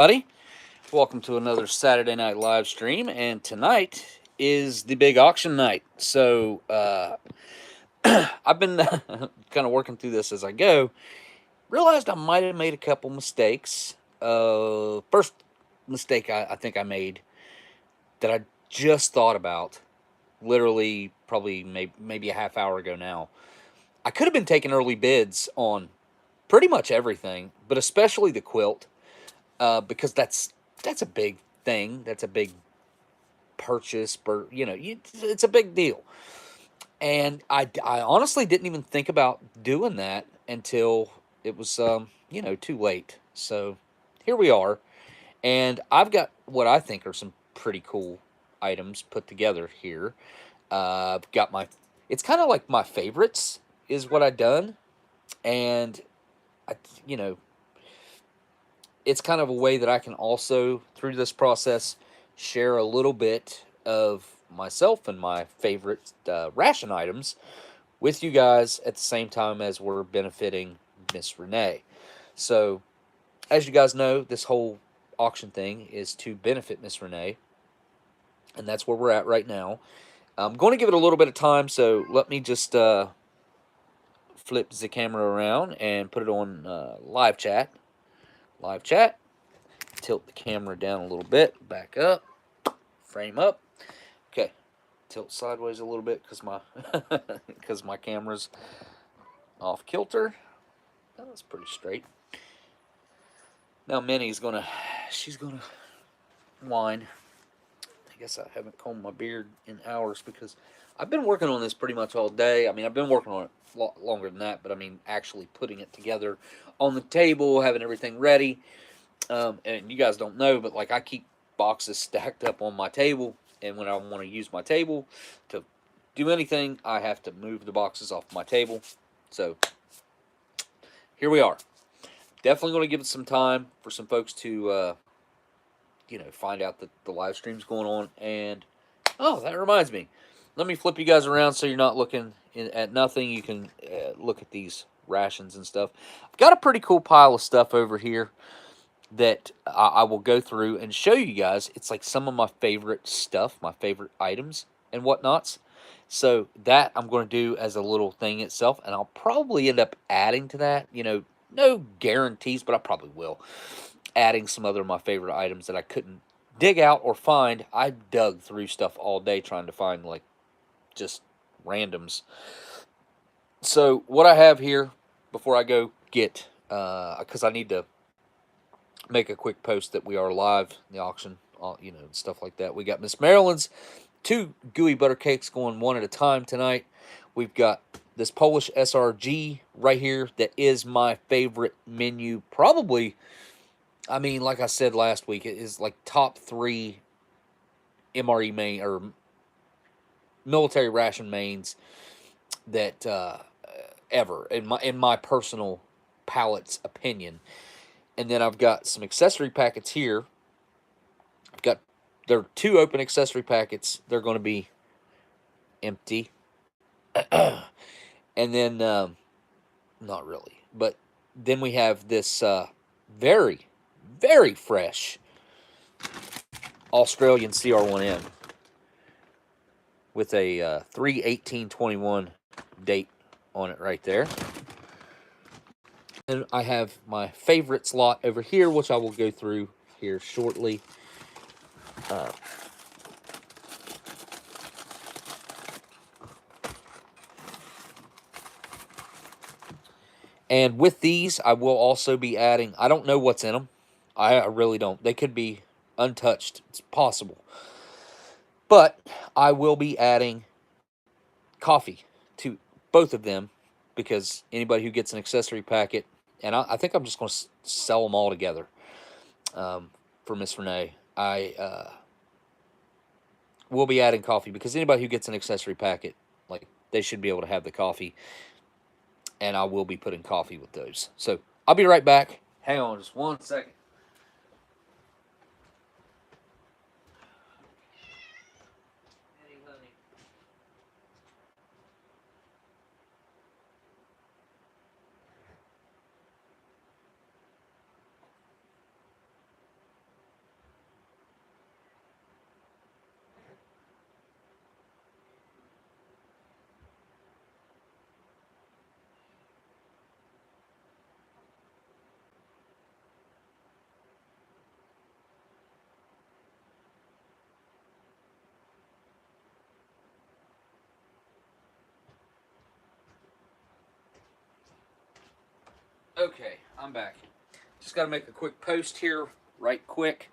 Buddy, welcome to another Saturday night live stream, and tonight is the big auction night. So I've been kind of working through this as I go. Realized I might have made a couple mistakes. First mistake I think I made that I just thought about, literally probably maybe a half hour ago now. I could have been taking early bids on pretty much everything, but especially the quilt, because that's a big thing. That's a big purchase, it's a big deal. And I honestly didn't even think about doing that until it was, too late. So here we are. And I've got what I think are some pretty cool items put together here. I've got it's kind of like my favorites is what I've done. And, I, you know, it's kind of a way that I can also, through this process, share a little bit of myself and my favorite ration items with you guys at the same time as we're benefiting Miss Renee. So, as you guys know, this whole auction thing is to benefit Miss Renee, and that's where we're at right now. I'm going to give it a little bit of time, so let me just flip the camera around and put it on live chat. Live chat. Tilt the camera down a little bit, back up, frame up. Okay, tilt sideways a little bit because my camera's off kilter. Oh, that's pretty straight. Now she's gonna whine. I guess I haven't combed my beard in hours because I've been working on this pretty much all day. I mean, I've been working on it a lot longer than that, but I mean, actually putting it together on the table, having everything ready. And you guys don't know, but like I keep boxes stacked up on my table, and when I want to use my table to do anything, I have to move the boxes off my table. So here we are. Definitely going to give it some time for some folks to, find out that the live stream's going on. And oh, that reminds me, let me flip you guys around so you're not looking at nothing. You can look at these rations and stuff. I've got a pretty cool pile of stuff over here that I will go through and show you guys. It's like some of my favorite stuff, my favorite items and whatnots. So that I'm going to do as a little thing itself, and I'll probably end up adding to that. No guarantees, but I probably will. Adding some other of my favorite items that I couldn't dig out or find. I dug through stuff all day trying to find, like, just randoms. So what I have here before I go get, because I need to make a quick post that we are live in the auction, stuff like that. We got Miss Marilyn's 2 gooey butter cakes going one at a time tonight. We've got this Polish SRG right here that is my favorite menu. Probably, I mean, like I said last week, it is like top 3 MRE main or military ration mains that ever in my personal palate's opinion. And then I've got some accessory packets here. There are 2 open accessory packets. They're going to be empty. And then, not really. But then we have this very, very fresh Australian CR1M with a 3/18/21 date on it right there. And I have my favorite slot over here, which I will go through here shortly. And with these, I will also be adding, I don't know what's in them. I really don't. They could be untouched. It's possible. But I will be adding coffee to both of them because anybody who gets an accessory packet, and I think I'm just going to sell them all together for Miss Renee. I will be adding coffee because anybody who gets an accessory packet, like, they should be able to have the coffee. And I will be putting coffee with those. So I'll be right back. Hang on just 1 second. Hey, honey. Okay, I'm back. Just got to make a quick post here, right quick.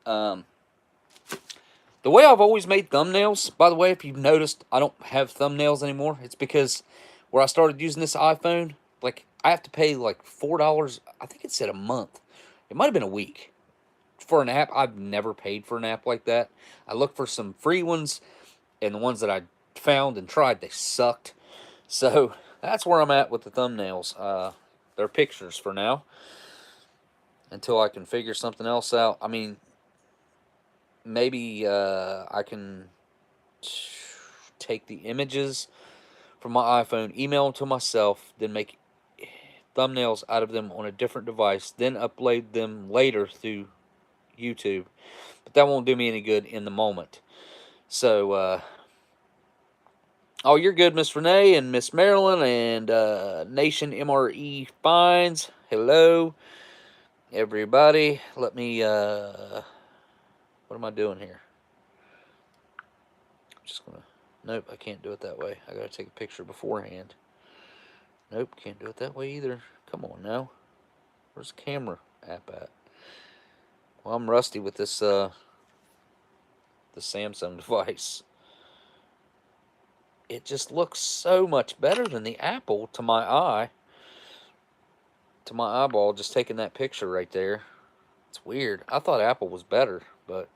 The way I've always made thumbnails, by the way, if you've noticed, I don't have thumbnails anymore. It's because where I started using this iPhone, like, I have to pay like $4, I think it said a month. It might have been a week for an app. I've never paid for an app like that. I looked for some free ones, and the ones that I found and tried, they sucked. So that's where I'm at with the thumbnails. They're pictures for now until I can figure something else out. I mean, maybe I can take the images from my iPhone, email them to myself, then make thumbnails out of them on a different device, then upload them later through YouTube. But that won't do me any good in the moment. So, oh, you're good, Miss Renee and Miss Marilyn and Nation MRE Finds. Hello, everybody. Let me, what am I doing here? I'm just going to, nope, I can't do it that way. I got to take a picture beforehand. Nope, can't do it that way either. Come on now. Where's the camera app at? Well, I'm rusty with this, the Samsung device. It just looks so much better than the Apple to my eye. To my eyeball, just taking that picture right there. It's weird. I thought Apple was better, but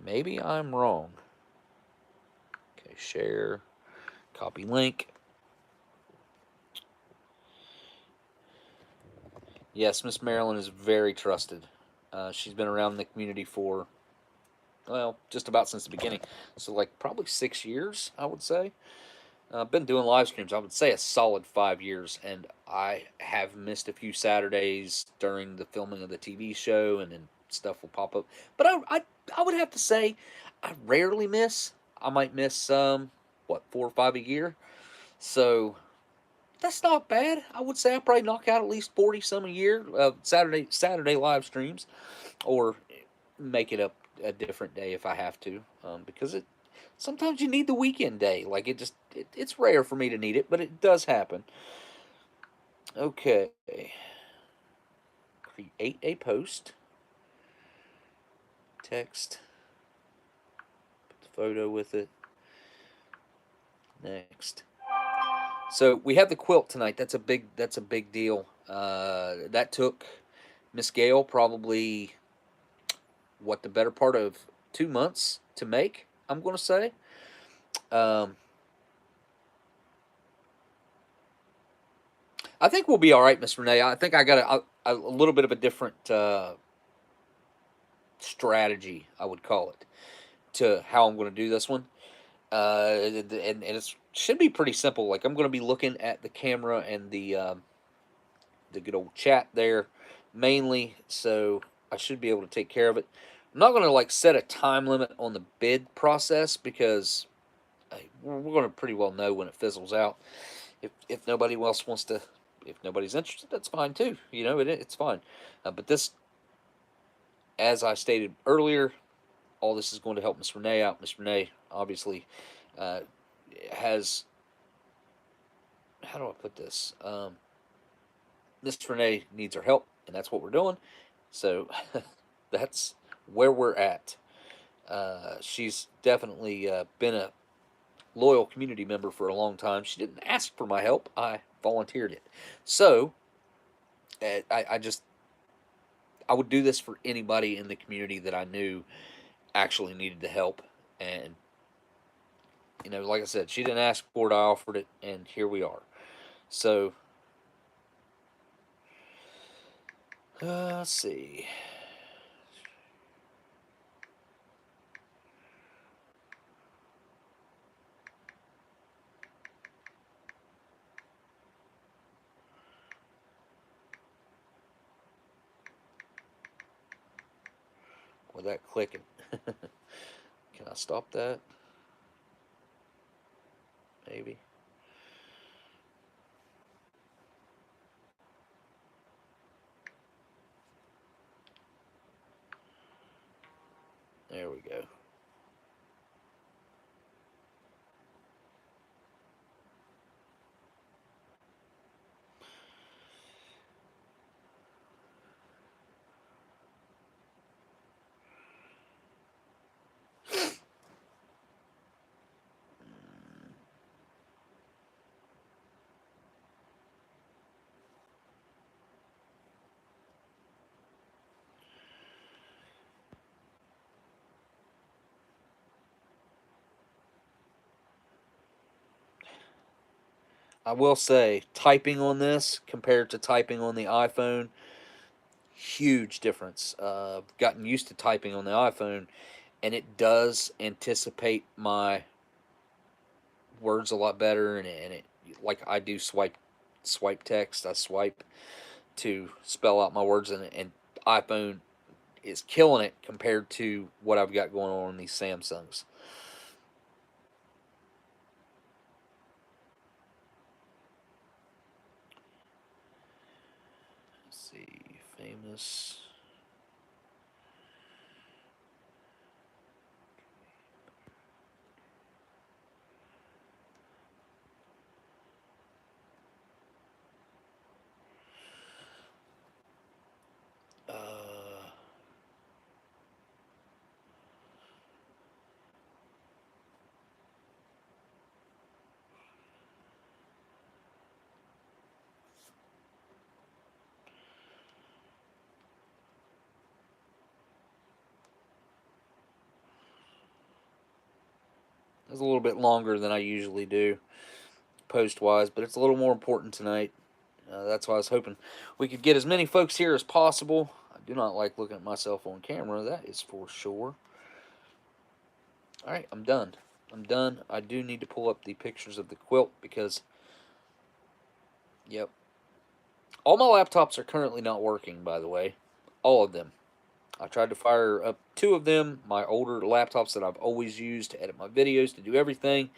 maybe I'm wrong. Okay, share, copy link. Yes, Miss Marilyn is very trusted. She's been around the community for, well, just about since the beginning. So, like, probably 6 years, I would say. I've been doing live streams, I would say a solid 5 years, and I have missed a few Saturdays during the filming of the TV show, and then stuff will pop up. But I would have to say I rarely miss. I might miss, what, 4 or 5 a year? So that's not bad. I would say I probably knock out at least 40 some a year of Saturday live streams, or make it up a different day if I have to, because sometimes you need the weekend day. Like it's rare for me to need it, but it does happen. Okay, create a post, text, put the photo with it. Next. So we have the quilt tonight. That's a big deal. That took Miss Gayle probably the better part of 2 months to make, I'm going to say. I think we'll be all right, Miss Renee. I think I got a little bit of a different strategy, I would call it, to how I'm going to do this one. And it should be pretty simple. Like, I'm going to be looking at the camera and the good old chat there mainly, so I should be able to take care of it. I'm not going to like set a time limit on the bid process because we're going to pretty well know when it fizzles out. If nobody else wants to, if nobody's interested, that's fine too. You know, it's fine. But this, as I stated earlier, all this is going to help Miss Renee out. Miss Renee obviously has, how do I put this? Miss Renee needs our help, and that's what we're doing. So that's where we're at. She's definitely been a loyal community member for a long time. She didn't ask for my help. I volunteered it. So I would do this for anybody in the community that I knew actually needed the help. And, you know, like I said, she didn't ask for it. I offered it, and here we are. So, let's see. With that clicking. Can I stop that? Maybe. There we go. I will say, typing on this compared to typing on the iPhone, huge difference. Gotten used to typing on the iPhone, and it does anticipate my words a lot better, and it like I do swipe text. I swipe to spell out my words, and iPhone is killing it compared to what I've got going on in these Samsungs. Let's see, famous. It's a little bit longer than I usually do, post-wise, but it's a little more important tonight. That's why I was hoping we could get as many folks here as possible. I do not like looking at myself on camera, that is for sure. Alright, I'm done. I'm done. I do need to pull up the pictures of the quilt because, yep. All my laptops are currently not working, by the way. All of them. I tried to fire up 2 of them, my older laptops that I've always used to edit my videos, to do everything.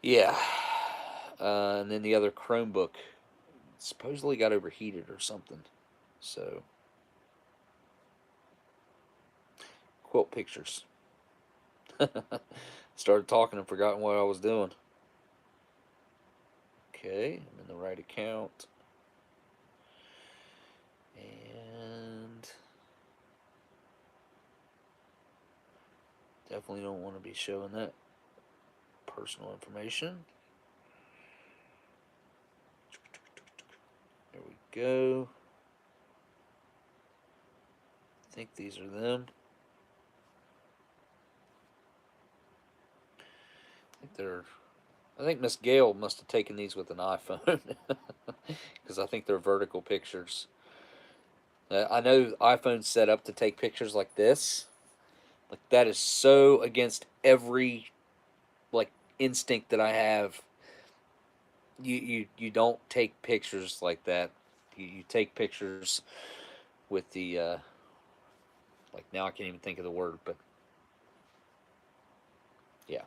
Yeah. And then the other Chromebook supposedly got overheated or something. So, quilt pictures. Started talking and forgotten what I was doing. Okay, I'm in the right account. And definitely don't want to be showing that personal information. There we go. I think these are them. I think Miss Gayle must have taken these with an iPhone because I think they're vertical pictures. I know iPhone's set up to take pictures like this. Like, that is so against every like instinct that I have. You don't take pictures like that. You take pictures with the like, now I can't even think of the word, but yeah.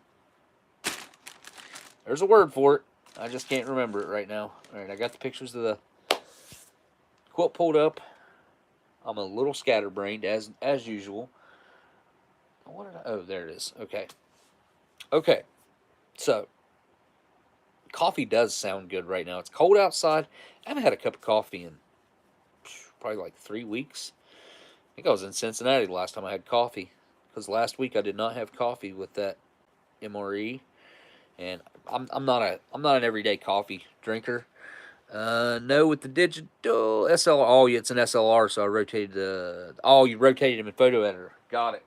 There's a word for it. I just can't remember it right now. Alright, I got the pictures of the quilt pulled up. I'm a little scatterbrained as usual. What did I, oh, there it is. Okay. Okay. So, coffee does sound good right now. It's cold outside. I haven't had a cup of coffee in probably like 3 weeks. I think I was in Cincinnati the last time I had coffee, because last week I did not have coffee with that MRE, and I'm not an everyday coffee drinker. No, with the digital SLR. Oh, yeah, it's an SLR, so I rotated the. Oh, you rotated him in photo editor. Got it.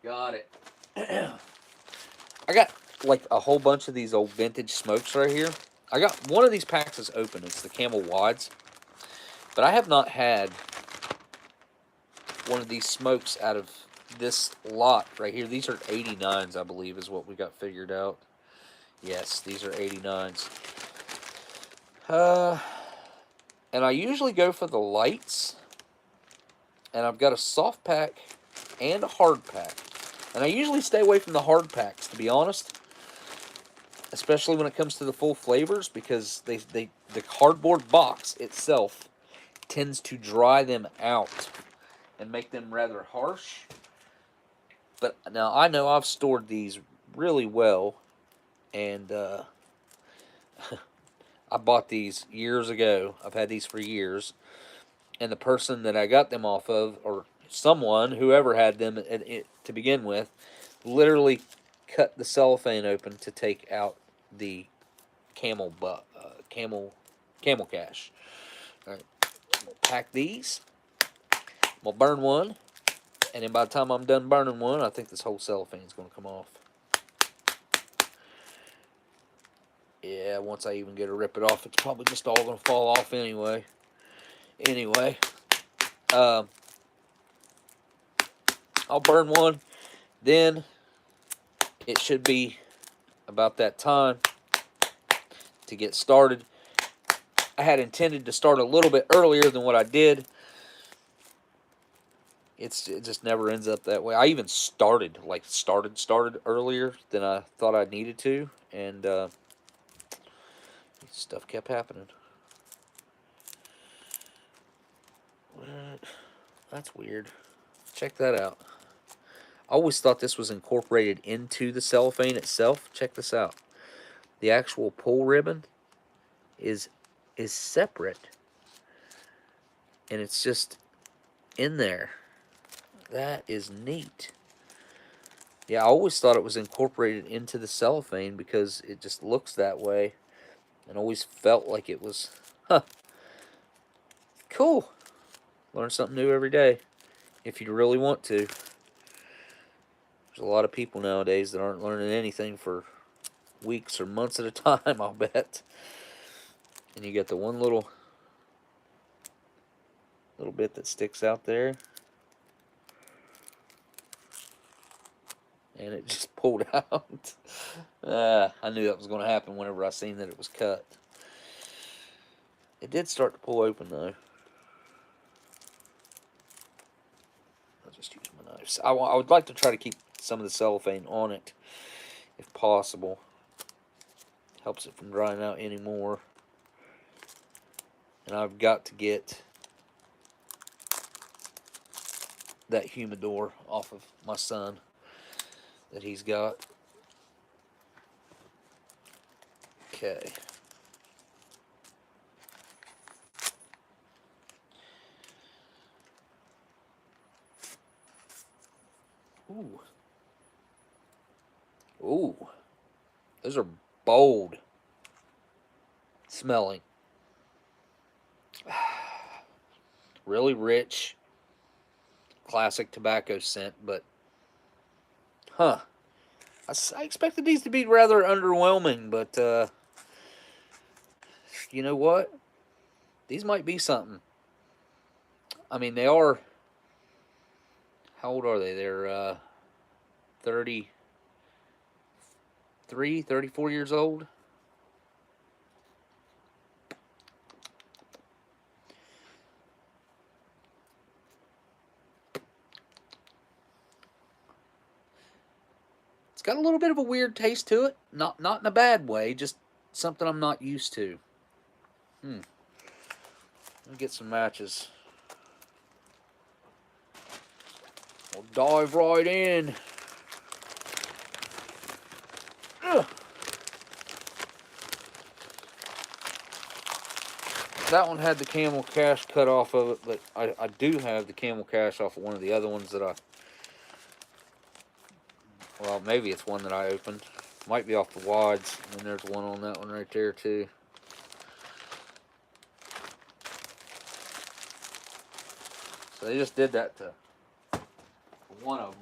Got it. I got like a whole bunch of these old vintage smokes right here. I got one of these packs is open. It's the Camel Wides, but I have not had one of these smokes out of this lot right here. These are 89s, I believe, is what we got figured out. Yes, these are 89s. And I usually go for the lights. And I've got a soft pack and a hard pack. And I usually stay away from the hard packs, to be honest. Especially when it comes to the full flavors, because the cardboard box itself tends to dry them out and make them rather harsh. But now I know I've stored these really well, and I bought these years ago. I've had these for years, and the person that I got them off of, or someone, whoever had them to begin with, literally cut the cellophane open to take out the camel cash. All right, I'm gonna pack these. I'm gonna burn one, and then by the time I'm done burning one, I think this whole cellophane is gonna come off. Yeah, once I even get to rip it off, it's probably just all going to fall off anyway. Anyway, I'll burn one. Then it should be about that time to get started. I had intended to start a little bit earlier than what I did. It just never ends up that way. I even started earlier than I thought I needed to, and stuff kept happening. That's weird. Check that out. I always thought this was incorporated into the cellophane itself. Check this out. The actual pull ribbon is separate, and it's just in there. That is neat. Yeah, I always thought it was incorporated into the cellophane because it just looks that way, and always felt like it was, cool. Learn something new every day, if you really want to. There's a lot of people nowadays that aren't learning anything for weeks or months at a time, I'll bet. And you get the one little bit that sticks out there, and it just pulled out. I knew that was going to happen whenever I seen that it was cut. It did start to pull open though. I'll just use my knives. I would like to try to keep some of the cellophane on it if possible. Helps it from drying out anymore. And I've got to get that humidor off of my son that he's got. Okay. Ooh. Ooh. Those are bold smelling. Really rich, classic tobacco scent, but I expected these to be rather underwhelming, but you know what? These might be something. I mean, they are, how old are they? They're 33, 34 years old. It's got a little bit of a weird taste to it. Not in a bad way, just something I'm not used to. Let me get some matches. We'll dive right in. Ugh. That one had the camel cash cut off of it, but I do have the camel cash off of one of the other ones that well, maybe it's one that I opened. Might be off the wads, and there's one on that one right there too. So they just did that to one of them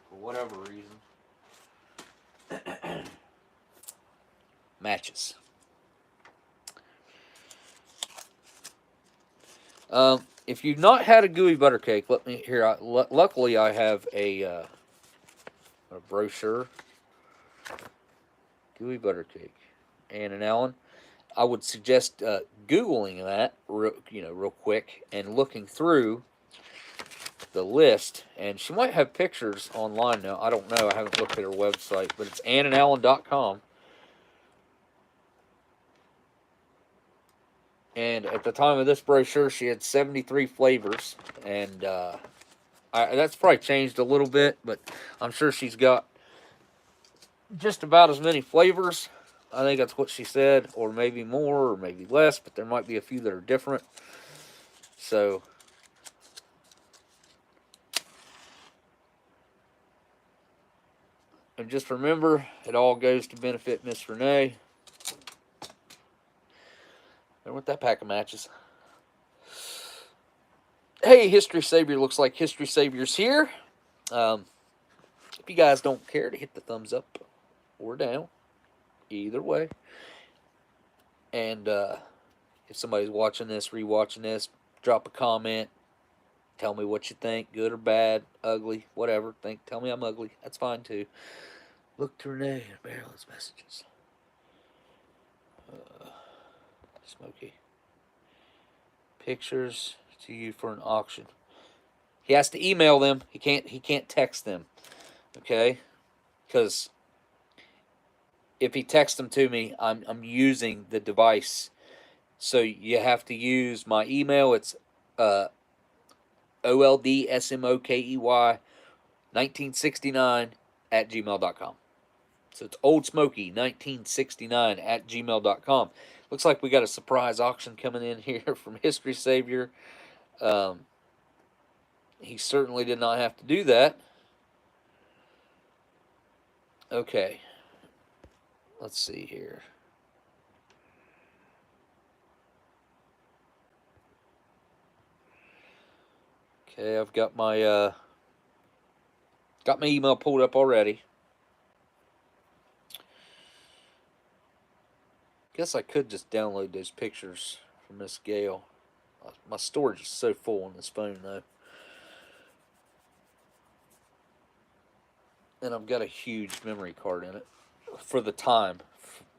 for whatever reason. Matches. If you've not had a gooey butter cake, let me hear. Luckily, I have a brochure. Gooey butter cake, Ann and Allen. I would suggest Googling that, real quick, and looking through the list. And she might have pictures online now. I don't know. I haven't looked at her website, but it's AnnandAllen.com. And at the time of this brochure, she had 73 flavors, and that's probably changed a little bit, but I'm sure she's got just about as many flavors. I think that's what she said, or maybe more, or maybe less, but there might be a few that are different. So, and just remember, it all goes to benefit Miss Renee. There went that pack of matches. Hey, History Savior, looks like History Savior's here. If you guys don't care to hit the thumbs up or down, Either way. And if somebody's watching this, rewatching this, drop a comment. Tell me what you think, good or bad, ugly, whatever. Tell me I'm ugly. That's fine too. Look to Renee and Marilyn's messages. Smokey. Pictures to you for an auction. He has to email them. He can't text them. Okay? Because if he texts them to me, I'm using the device. So you have to use my email. It's OLDSMOKEY 1969 at gmail.com. So it's Oldsmokey 1969 at gmail.com. Looks like we got a surprise auction coming in here from History Savior. He certainly did not have to do that. Okay. Let's see here. Okay, I've got my email pulled up already. Guess I could just download those pictures from Miss Gayle. My storage is so full on this phone though. And I've got a huge memory card in it. For the time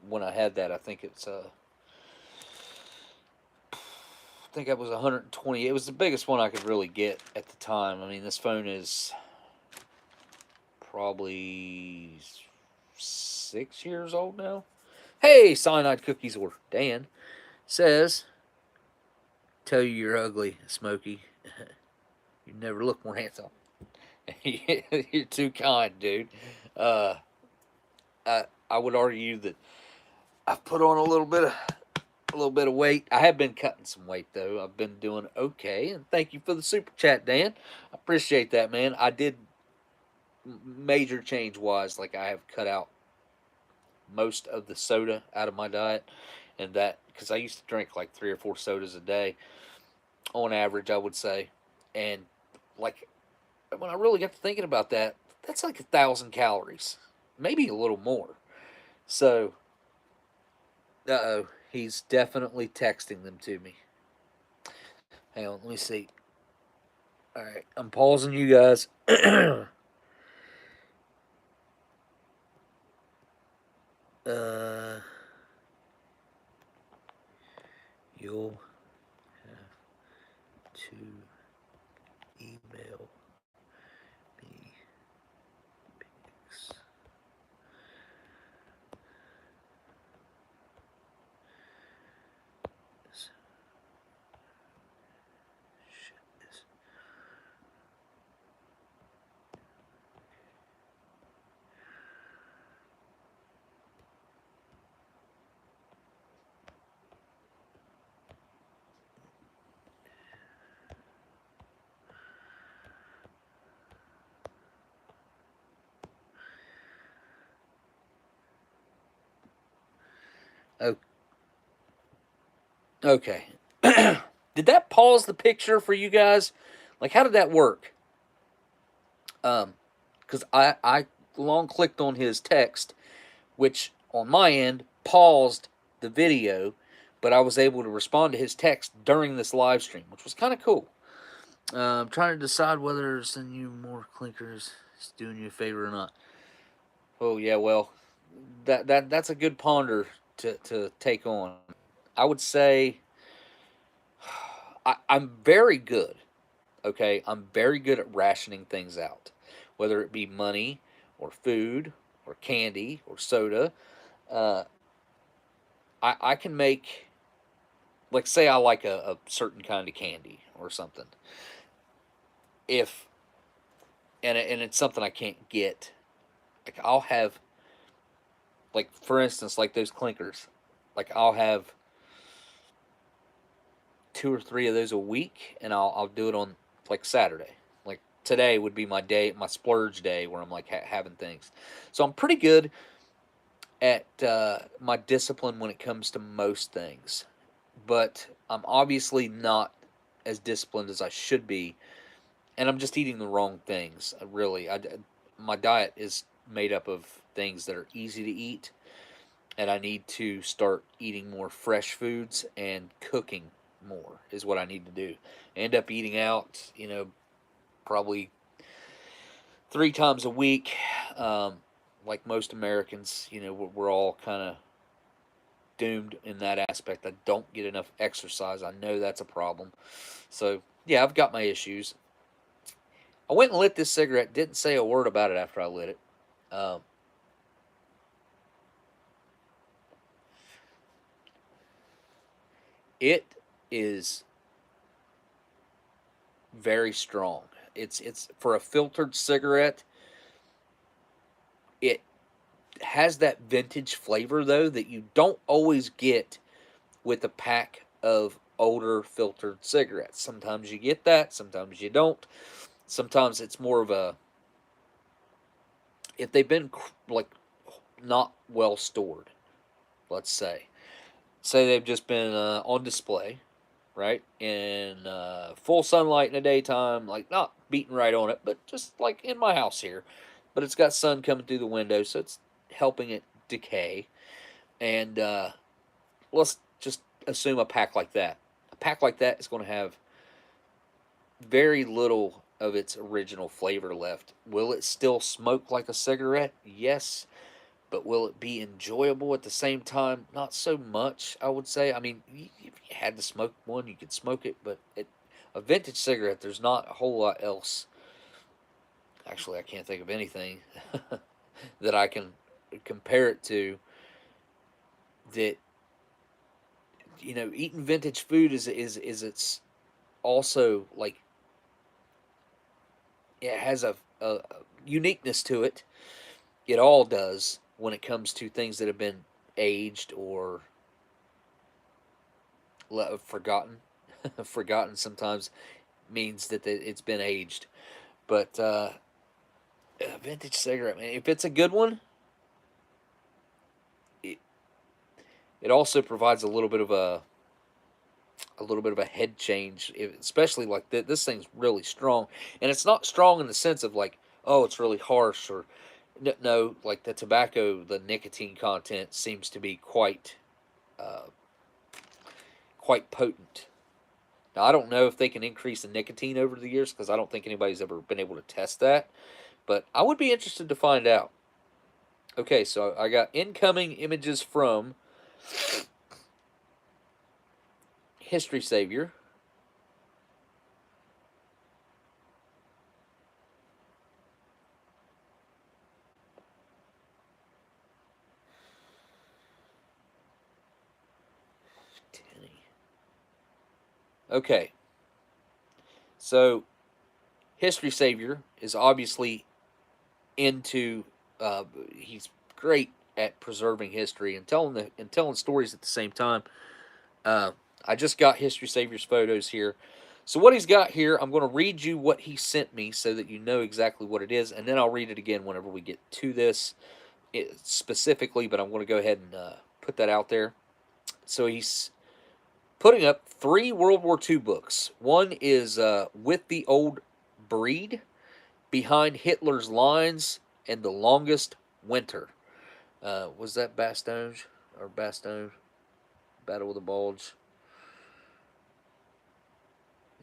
when I had that, I think it's I think it was 120. It was the biggest one I could really get at the time. I mean, this phone is probably 6 years old now. Hey, cyanide cookies, or Dan says, tell you you're ugly, Smokey. You never look more handsome. You're too kind, dude. I would argue that I've put on a little bit of weight. I have been cutting some weight though. I've been doing okay, and thank you for the super chat, Dan. I appreciate that, man. I did major change wise, like I have cut out most of the soda out of my diet, and that because I used to drink like 3 or 4 sodas a day on average, I would say, and like when I really got to thinking about that, that's like 1,000 calories, maybe a little more. So, he's definitely texting them to me. Hang on, let me see. All right, I'm pausing you guys. You'll have to email me pics. Okay. Did that pause the picture for you guys? Like, how did that work? Because I long clicked on his text, which on my end paused the video, but I was able to respond to his text during this live stream, which was kind of cool. I'm trying to decide whether to send you more clinkers. It's doing you a favor or not. Oh yeah, well, that's a good ponder to take on. I would say I'm very good. Okay, I'm very good at rationing things out, whether it be money or food or candy or soda. I can make, like, say I like a certain kind of candy or something. If and it's something I can't get, like I'll have, like for instance, like those clinkers, like I'll have 2 or 3 of those a week, and I'll do it on like Saturday. Like today would be my day, my splurge day, where I'm like having things. So I'm pretty good at my discipline when it comes to most things, but I'm obviously not as disciplined as I should be, and I'm just eating the wrong things. Really, my diet is made up of things that are easy to eat, and I need to start eating more fresh foods and cooking more is what I need to do. End up eating out, probably 3 times a week. Like most Americans, we're all kind of doomed in that aspect. I don't get enough exercise. I know that's a problem. So, yeah, I've got my issues. I went and lit this cigarette, didn't say a word about it after I lit it. Um, it is very strong. It's for a filtered cigarette. It has that vintage flavor though that you don't always get with a pack of older filtered cigarettes. Sometimes you get that, sometimes you don't. Sometimes it's more of a, if they've been like not well stored, let's say they've just been on display, right, in full sunlight in the daytime, like not beating right on it, but just like in my house here, but it's got sun coming through the window, so it's helping it decay. And let's just assume a pack like that. A pack like that is going to have very little of its original flavor left. Will it still smoke like a cigarette? Yes. But will it be enjoyable at the same time? Not so much, I would say. I mean, if you had to smoke one, you could smoke it, but a vintage cigarette, there's not a whole lot else. Actually, I can't think of anything that I can compare it to that, eating vintage food is it's also like it has a uniqueness to it. It all does when it comes to things that have been aged or forgotten. Forgotten sometimes means that it's been aged. But a vintage cigarette, man, if it's a good one, it, it also provides a little bit of a head change, especially like this thing's really strong, and it's not strong in the sense of like, oh, it's really harsh or no, like the tobacco, the nicotine content seems to be uh, quite potent. Now I don't know if they can increase the nicotine over the years because I don't think anybody's ever been able to test that, but I would be interested to find out. Okay, so I got incoming images from History Savior. Okay, so History Savior is obviously into. He's great at preserving history and telling stories at the same time. Uh, I just got History Savior's photos here. So what he's got here, I'm going to read you what he sent me so that you know exactly what it is, and then I'll read it again whenever we get to this specifically. But I'm going to go ahead and put that out there. So he's putting up 3 World War II books. One is With the Old Breed, Behind Hitler's Lines, and The Longest Winter. Was that Bastogne or Bastogne? Battle of the Bulge.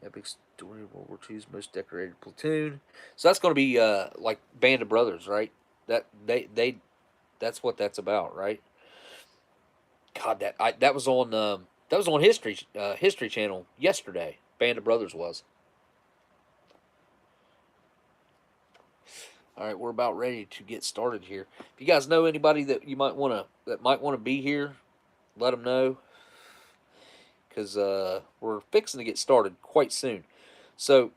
Epic story of World War II's most decorated platoon. So that's going to be like Band of Brothers, right? That's what that's about, right? God, that was on History Channel yesterday. Band of Brothers was. All right, we're about ready to get started here. If you guys know anybody that might want to be here, let them know because we're fixing to get started quite soon. So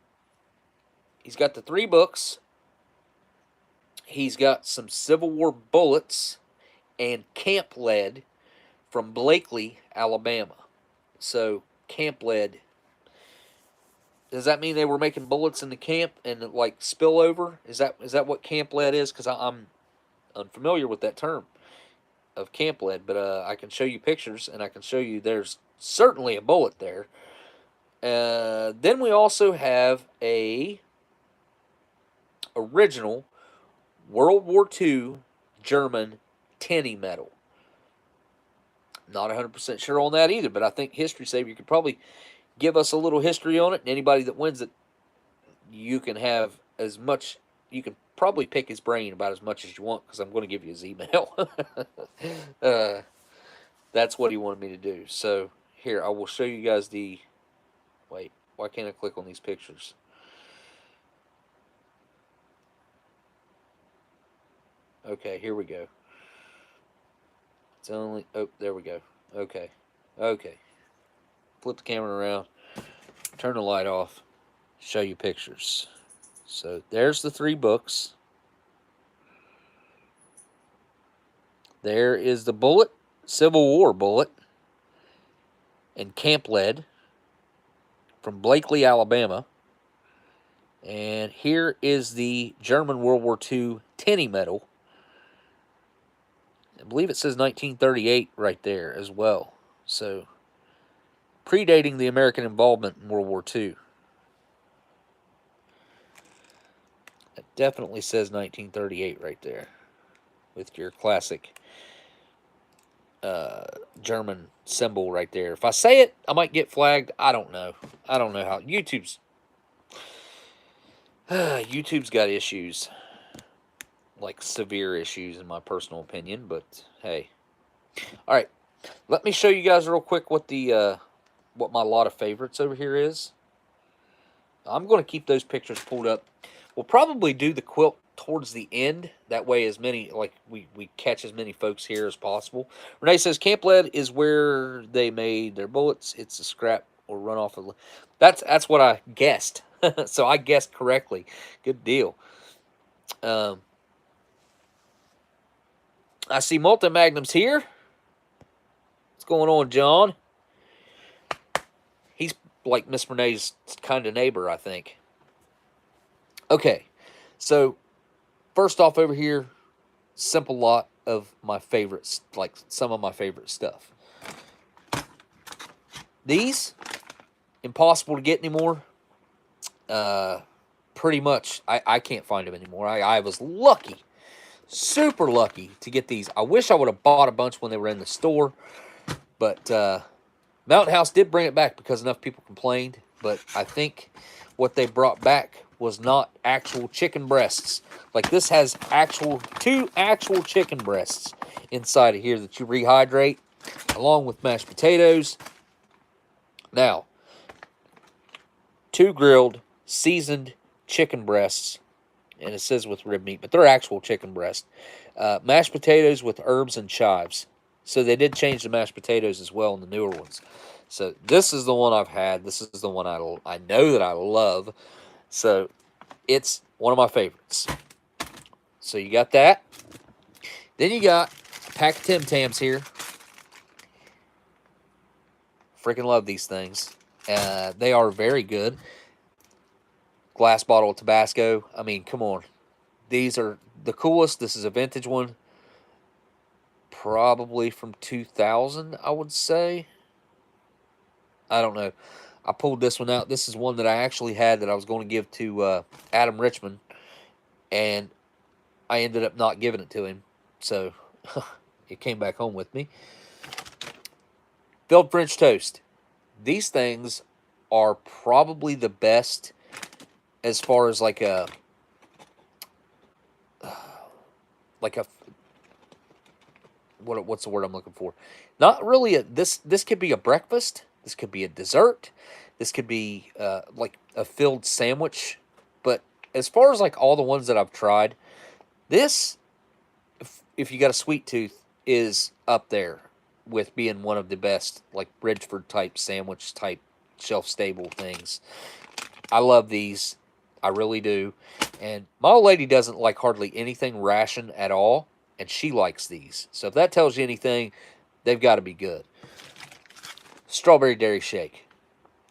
he's got the 3 books. He's got some Civil War bullets and camp lead from Blakely, Alabama. So camp lead. Does that mean they were making bullets in the camp and like spill over? Is that what camp lead is? Because I'm unfamiliar with that term of camp lead, but I can show you pictures and I can show you there's certainly a bullet there. Then we also have a original World War II German tinny medal. Not 100% sure on that either, but I think History Savior could probably give us a little history on it. And anybody that wins it, you can have as much, you can probably pick his brain about as much as you want, because I'm going to give you his email. That's what he wanted me to do. So here, I will show you guys the, wait, why can't I click on these pictures? Okay, here we go. It's only, oh, there we go. Okay. Okay. Flip the camera around. Turn the light off. Show you pictures. So there's the 3 books. There is the bullet, Civil War bullet, and Camp Lead from Blakely, Alabama. And here is the German World War II Tinny medal. I believe it says 1938 right there as well. So, predating the American involvement in World War II. It definitely says 1938 right there, with your classic German symbol right there. If I say it, I might get flagged. I don't know. I don't know how. YouTube's got issues. Like severe issues in my personal opinion, but hey. All right, let me show you guys real quick what the what my lot of favorites over here is. I'm going to keep those pictures pulled up. We'll probably do the quilt towards the end. That way, as many, like, we catch as many folks here as possible. Renee says Camp Lead is where they made their bullets. It's a scrap or run off of. That's what I guessed. So I guessed correctly. Good deal. I see multi-magnums here. What's going on, John? He's like Miss Renee's kind of neighbor, I think. Okay, so first off over here, simple lot of my favorites, like some of my favorite stuff. These, impossible to get anymore. Pretty much, I can't find them anymore. I was lucky. Super lucky to get these. I wish I would have bought a bunch when they were in the store, but Mountain House did bring it back because enough people complained. But I think what they brought back was not actual chicken breasts. Like, this has two actual chicken breasts inside of here that you rehydrate along with mashed potatoes. Now, 2 grilled, seasoned chicken breasts. And it says with rib meat, but they're actual chicken breast. Mashed potatoes with herbs and chives. So they did change the mashed potatoes as well in the newer ones. So this is the one I've had. This is the one I know that I love. So it's one of my favorites. So you got that. Then you got a pack of Tim Tams here. Freaking love these things. They are very good. Glass bottle of Tabasco. I mean, come on. These are the coolest. This is a vintage one. Probably from 2000, I would say. I don't know. I pulled this one out. This is one that I actually had that I was going to give to Adam Richmond. And I ended up not giving it to him. So, it came back home with me. Filled French toast. These things are probably the best as far as like a what's the word I'm looking for? Not really this could be a breakfast. This could be a dessert. This could be like a filled sandwich. But as far as like all the ones that I've tried, this, if you got a sweet tooth, is up there with being one of the best, like Bridgeford type sandwich type shelf stable things. I love these. I really do. And my old lady doesn't like hardly anything ration at all, and she likes these. So if that tells you anything, they've got to be good. Strawberry Dairy Shake.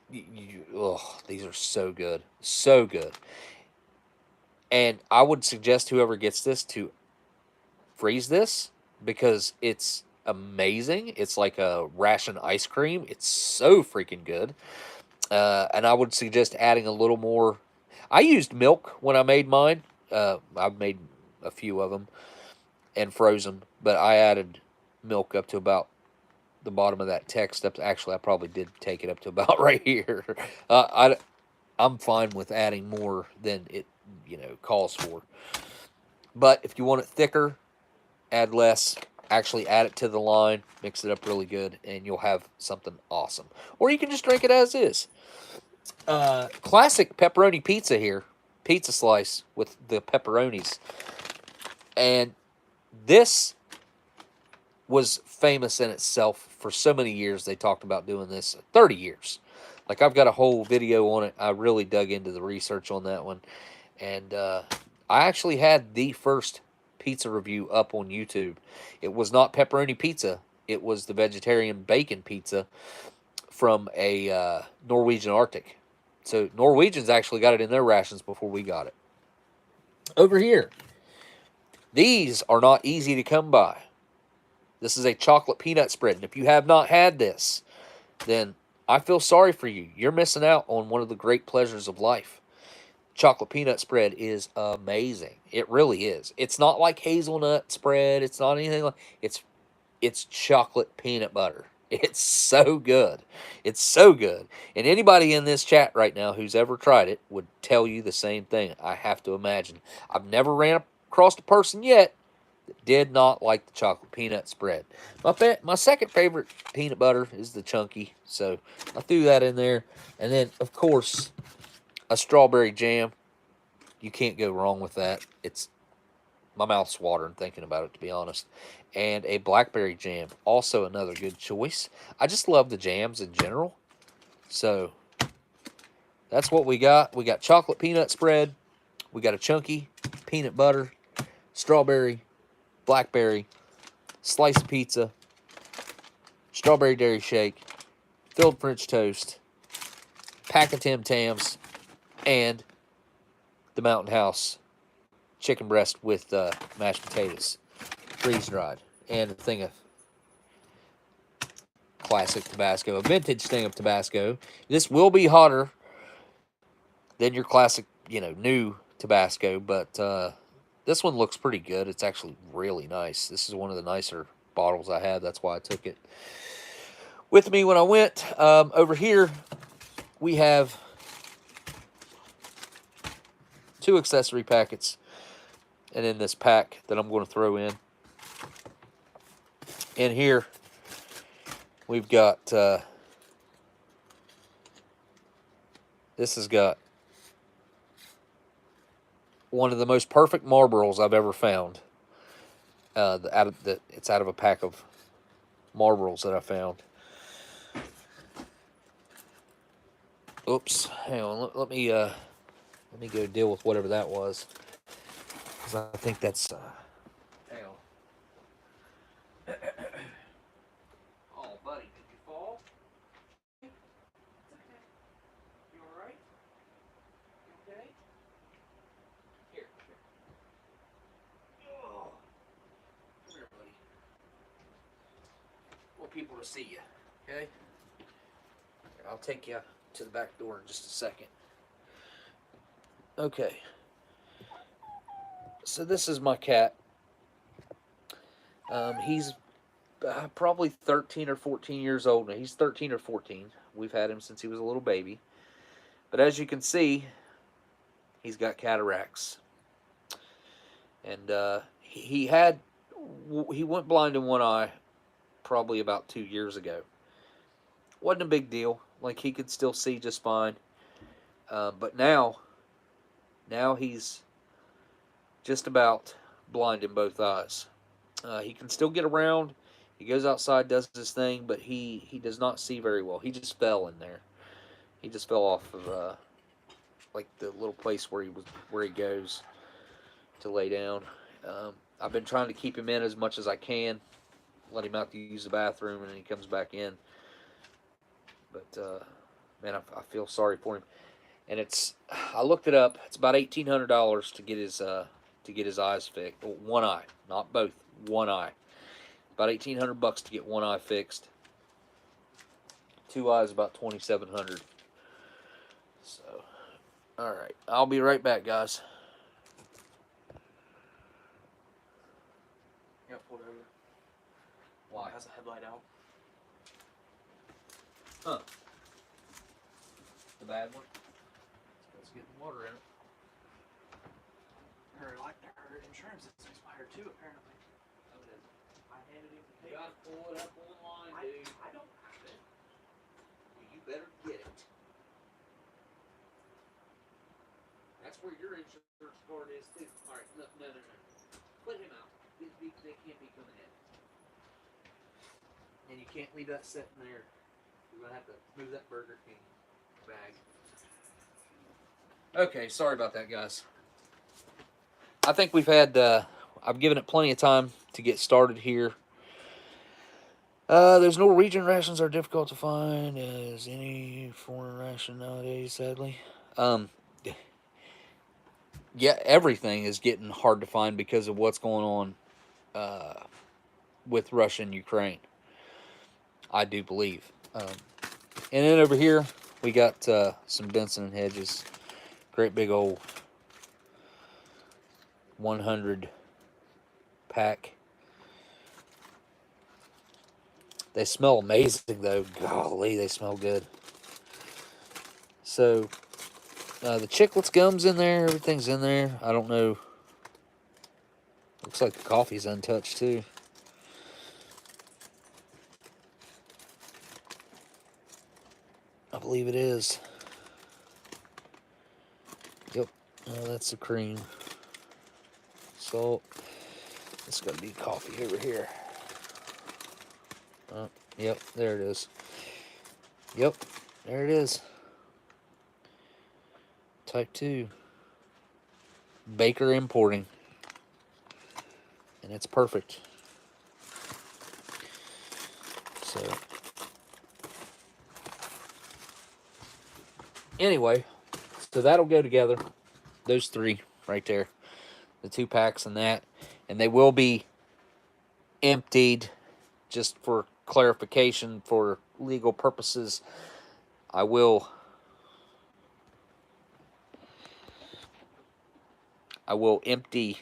These are so good. So good. And I would suggest whoever gets this to freeze this, because it's amazing. It's like a ration ice cream. It's so freaking good. And I would suggest adding a little more. I used milk when I made mine. I've made a few of them and froze them, but I added milk up to about the bottom of that text up. Actually, I probably did take it up to about right here. I'm fine with adding more than it, calls for. But if you want it thicker, add less. Actually add it to the line, mix it up really good, and you'll have something awesome. Or you can just drink it as is. Classic pepperoni pizza here. Pizza slice with the pepperonis. And this was famous in itself for so many years. They talked about doing this 30 years. Like, I've got a whole video on it. I really dug into the research on that one. And I actually had the first pizza review up on YouTube. It was not pepperoni pizza. It was the vegetarian bacon pizza from a Norwegian Arctic. So Norwegians actually got it in their rations before we got it. Over here, these are not easy to come by. This is a chocolate peanut spread. And if you have not had this, then I feel sorry for you. You're missing out on one of the great pleasures of life. Chocolate peanut spread is amazing. It really is. It's not like hazelnut spread. It's not anything like it's chocolate peanut butter. It's so good. It's so good. And anybody in this chat right now who's ever tried it would tell you the same thing, I have to imagine. I've never ran across a person yet that did not like the chocolate peanut spread. My second favorite peanut butter is the chunky, so I threw that in there. And then, of course, a strawberry jam. You can't go wrong with that. My mouth's watering thinking about it, to be honest. And a blackberry jam, also another good choice. I just love the jams in general. So that's what we got. We got chocolate peanut spread. We got a chunky peanut butter, strawberry, blackberry, slice of pizza, strawberry dairy shake, filled French toast, pack of Tams, and the Mountain House chicken breast with mashed potatoes, freeze-dried, and a thing of classic Tabasco, a vintage thing of Tabasco. This will be hotter than your classic, new Tabasco, but this one looks pretty good. It's actually really nice. This is one of the nicer bottles I have. That's why I took it with me when I went. Over here, we have 2 accessory packets. And in this pack that I'm going to throw in. In here, we've got, this has got one of the most perfect Marlboros I've ever found. It's out of a pack of Marlboros that I found. Oops, hang on. Let me go deal with whatever that was. I think that's, hang on. Oh, buddy, did you fall? It's okay. You alright? You okay? Here. Oh. Come here, buddy. I want people to see you, okay? Here, I'll take you to the back door in just a second. Okay. So this is my cat. He's probably 13 or 14 years old now. He's 13 or 14. We've had him since he was a little baby. But as you can see, he's got cataracts. And he went blind in one eye probably about 2 years ago. Wasn't a big deal. Like, he could still see just fine. But now he's just about blind in both eyes. He can still get around. He goes outside, does his thing, but he does not see very well. He just fell in there. He just fell off of like the little place where he goes to lay down. I've been trying to keep him in as much as I can. Let him out to use the bathroom, and then he comes back in. But man, I feel sorry for him. And I looked it up. It's about $1,800 to get his eyes fixed. Well, one eye, not both. One eye. About $1,800 to get one eye fixed. 2 eyes, about $2,700. So, all right, I'll be right back, guys. Yep, whatever. Why? It has a headlight out. Huh. The bad one? Let's get the water in it. Her insurance is expired too, apparently. Oh, it is. I handed him the paper. You gotta pull it up online, dude. I don't have it. You better get it. That's where your insurance card is too. Alright, no. Put him out. They can't be coming in. And you can't leave that sitting there. You're gonna have to move that Burger King bag. Okay, sorry about that, guys. I think we've had, I've given it plenty of time to get started here. Those Norwegian rations are difficult to find as any foreign ration nowadays, sadly. Yeah, everything is getting hard to find because of what's going on with Russia and Ukraine. I do believe. And then over here, we got some Benson and Hedges. Great big old 100 pack. They smell amazing, though. Golly, they smell good. So, the Chiclets gum's in there. Everything's in there. I don't know. Looks like the coffee's untouched, too. I believe it is. Yep. That's the cream. Salt. It's got to be coffee over here. Yep, there it is. Yep, there it is. Type 2. Baker Importing. And it's perfect. So, anyway, so that'll go together. Those three right there. The 2 packs and that. And they will be emptied, just for clarification, for legal purposes. I will empty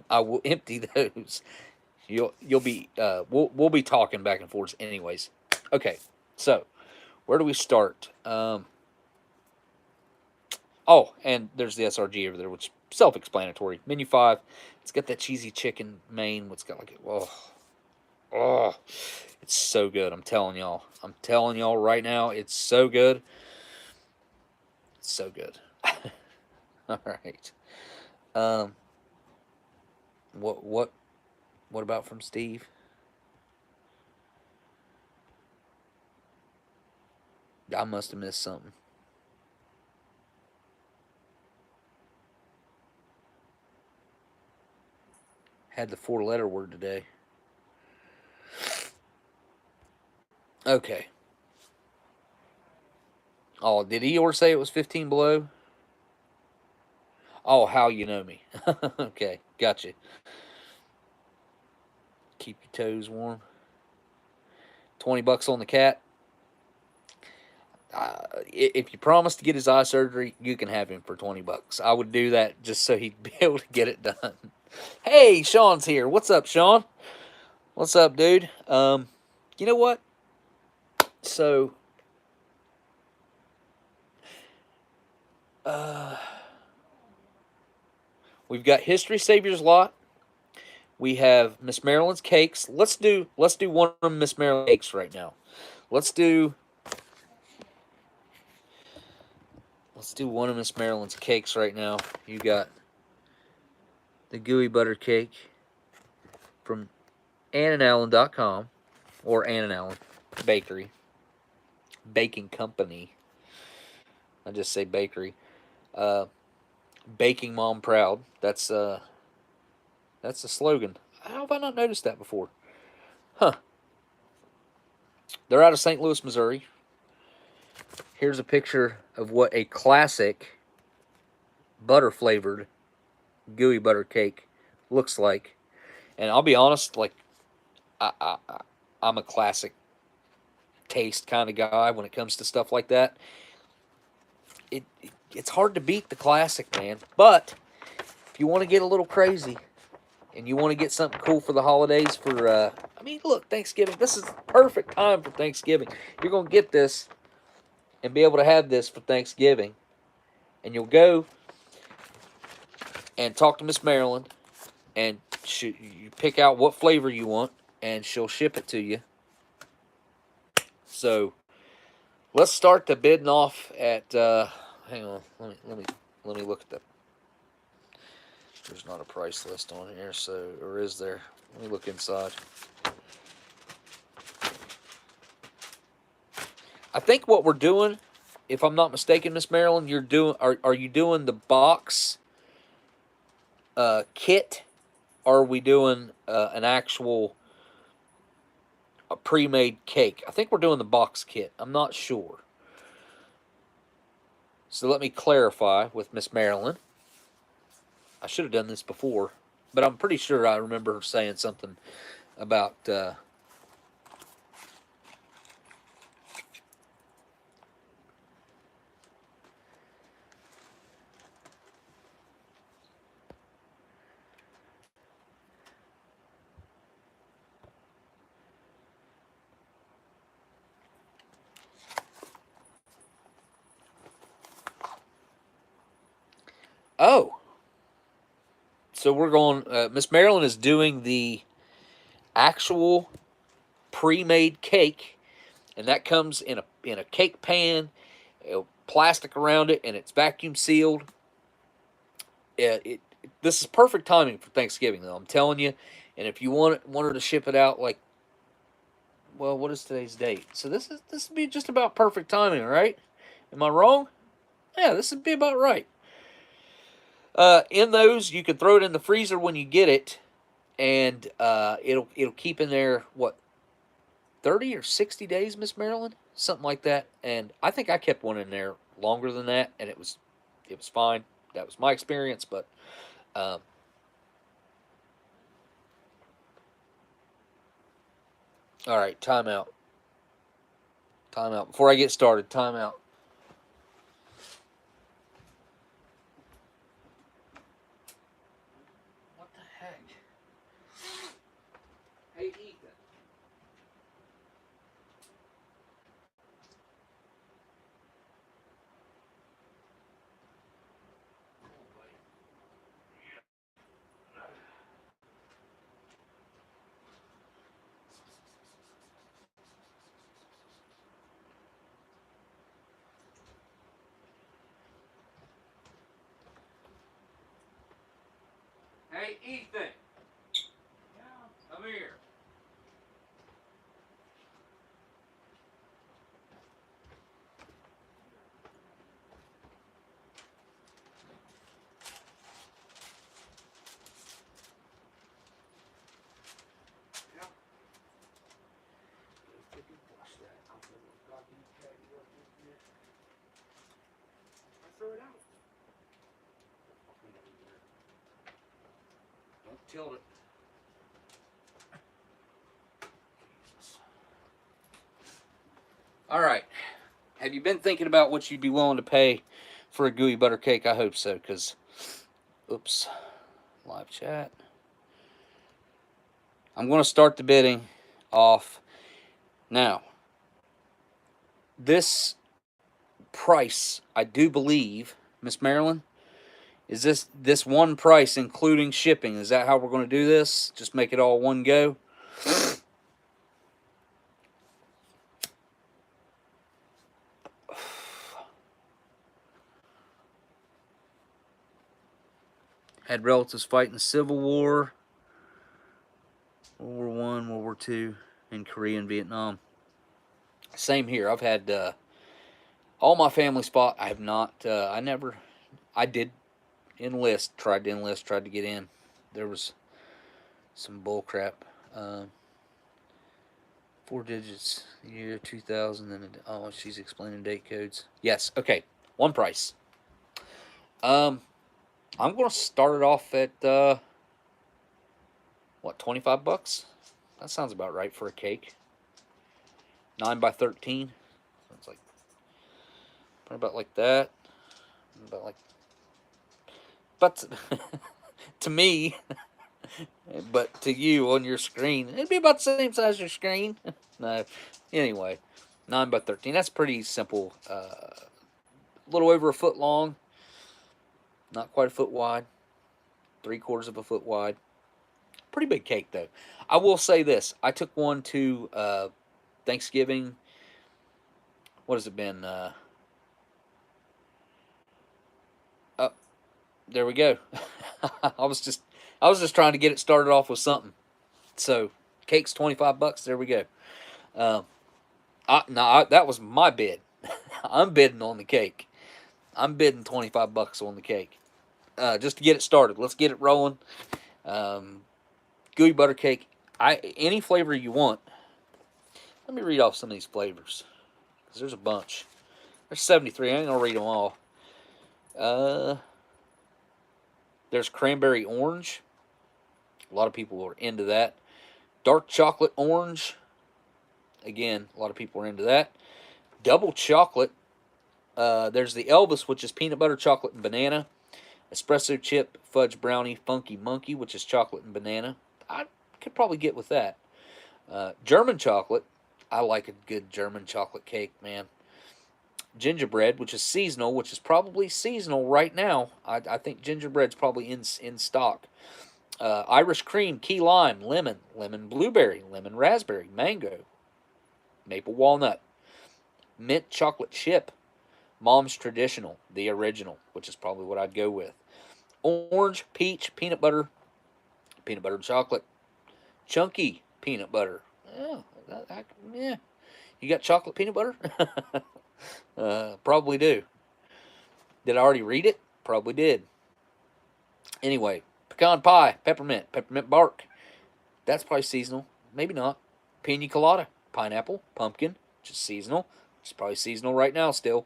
I will empty those. You'll be we'll be talking back and forth anyways. Okay, so where do we start? Oh, and there's the SRG over there, which is self-explanatory. Menu 5. It's got that cheesy chicken main. It's got like oh, it's so good. I'm telling y'all. I'm telling y'all right now, it's so good. It's so good. All right. What about from Steve? I must have missed something. Had the 4-letter word today. Okay. Oh, did Eeyore say it was 15 below? Oh, how you know me. Okay, gotcha. Keep your toes warm. 20 bucks on the cat. If you promise to get his eye surgery, you can have him for 20 bucks. I would do that just so he'd be able to get it done. Hey, Sean's here. What's up, Sean? What's up, dude? You know what? So, we've got History Saviors lot. We have Miss Marilyn's cakes. Let's do one of Miss Marilyn's cakes right now. Let's do one of Miss Marilyn's cakes right now. You got the gooey butter cake from AnnandAllen.com or Ann and Allen Bakery. Baking Company. I just say bakery. Baking Mom Proud. That's the slogan. How have I not noticed that before? Huh. They're out of St. Louis, Missouri. Here's a picture of what a classic butter-flavored gooey butter cake looks like. And I'll be honest, like, I'm a classic taste kind of guy when it comes to stuff like that. It's hard to beat the classic, man. But if you want to get a little crazy and you want to get something cool for the holidays for, I mean, look, Thanksgiving. This is the perfect time for Thanksgiving. You're going to get this and be able to have this for Thanksgiving. And you'll go and talk to Miss Marilyn, and you pick out what flavor you want, and she'll ship it to you. So let's start the bidding off at. Hang on, let me look at that. There's not a price list on here, so, or is there? Let me look inside. I think what we're doing, if I'm not mistaken, Miss Marilyn, are you doing the box kit, or are we doing an actual pre-made cake? I think we're doing the box kit. I'm not sure. So let me clarify with Miss Marilyn. I should have done this before, but I'm pretty sure I remember her saying something about oh, so we're going. Miss Marilyn is doing the actual pre-made cake, and that comes in a cake pan, plastic around it, and it's vacuum sealed. This is perfect timing for Thanksgiving, though. I'm telling you. And if you want her to ship it out, like, well, what is today's date? So this would be just about perfect timing, right? Am I wrong? Yeah, this would be about right. In those, you can throw it in the freezer when you get it, and it'll keep in there, what, 30 or 60 days, Miss Marilyn? Something like that. And I think I kept one in there longer than that, and it was fine. That was my experience, but all right, time out. Time out. Before I get started, time out. What the heck? Hey, Ethan. Hey, Ethan. Come here. Throw it out. Don't tilt it. All right. Have you been thinking about what you'd be willing to pay for a gooey butter cake? I hope so, because, oops, live chat. I'm going to start the bidding off now. This price, I do believe, Miss Marilyn, is this one price including shipping? Is that how we're going to do this? Just make it all one go? Had relatives fight in the Civil War, World War I, World War II, in Korea and Vietnam. Same here. I've had all my family's fought. I have not. I did enlist. Tried to get in. There was some bull crap. 4 digits, year 2000, and oh, she's explaining date codes. Yes. Okay. One price. I'm going to start it off at what, $25? That sounds about right for a cake. 9 by 13. Sounds like about like that. About like, but to me, But to you on your screen, it'd be about the same size as your screen. No. Anyway, 9 by 13. That's pretty simple. A little over a foot long. Not quite a foot wide. 3/4 of a foot wide. Pretty big cake, though. I will say this. I took one to Thanksgiving. What has it been? Oh, there we go. I was just trying to get it started off with something. So, cake's $25. There we go. That was my bid. I'm bidding on the cake. I'm bidding $25 on the cake. Just to get it started. Let's get it rolling. Gooey butter cake. Any flavor you want. Let me read off some of these flavors, because there's a bunch. There's 73. I ain't gonna read them all. There's cranberry orange. A lot of people are into that. Dark chocolate orange. Again, a lot of people are into that. Double chocolate. There's the Elvis, which is peanut butter, chocolate, and banana. Espresso chip, fudge brownie, funky monkey, which is chocolate and banana. I could probably get with that. German chocolate. I like a good German chocolate cake, man. Gingerbread, which is seasonal, which is probably seasonal right now. I think gingerbread's probably in stock. Irish cream, key lime, lemon, lemon blueberry, lemon raspberry, mango, maple walnut, mint chocolate chip, Mom's Traditional, the original, which is probably what I'd go with. Orange, peach, peanut butter and chocolate, chunky peanut butter. Yeah. You got chocolate peanut butter? Probably do. Did I already read it? Probably did. Anyway, pecan pie, peppermint bark. That's probably seasonal. Maybe not. Pina colada, pineapple, pumpkin, which is seasonal. It's probably seasonal right now still.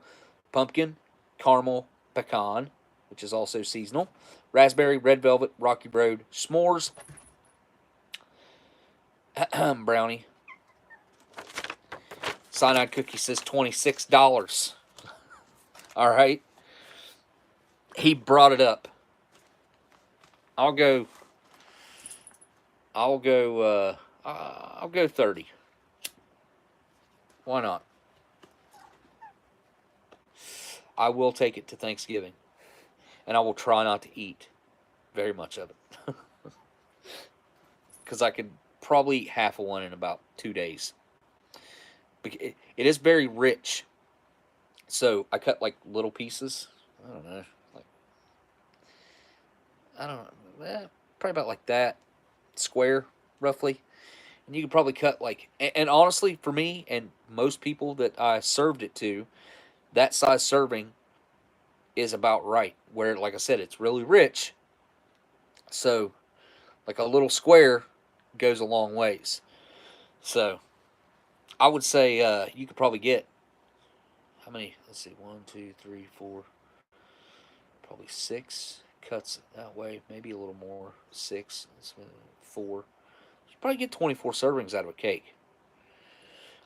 Pumpkin, caramel, pecan, which is also seasonal. Raspberry, red velvet, rocky road, s'mores, brownie. Cyanide cookie says $26. All right. He brought it up. I'll go 30. Why not? I will take it to Thanksgiving, and I will try not to eat very much of it, because I could probably eat half of one in about 2 days. It is very rich, so I cut like little pieces. I don't know, probably about like that, square roughly. And you could probably cut like, and honestly, for me and most people that I served it to, that size serving is about right. Where, like I said, it's really rich, so like a little square goes a long ways. So I would say you could probably get, how many? Let's see, 1, 2, 3, 4, probably 6 cuts that way. Maybe a little more. 6, 4. You probably get 24 servings out of a cake.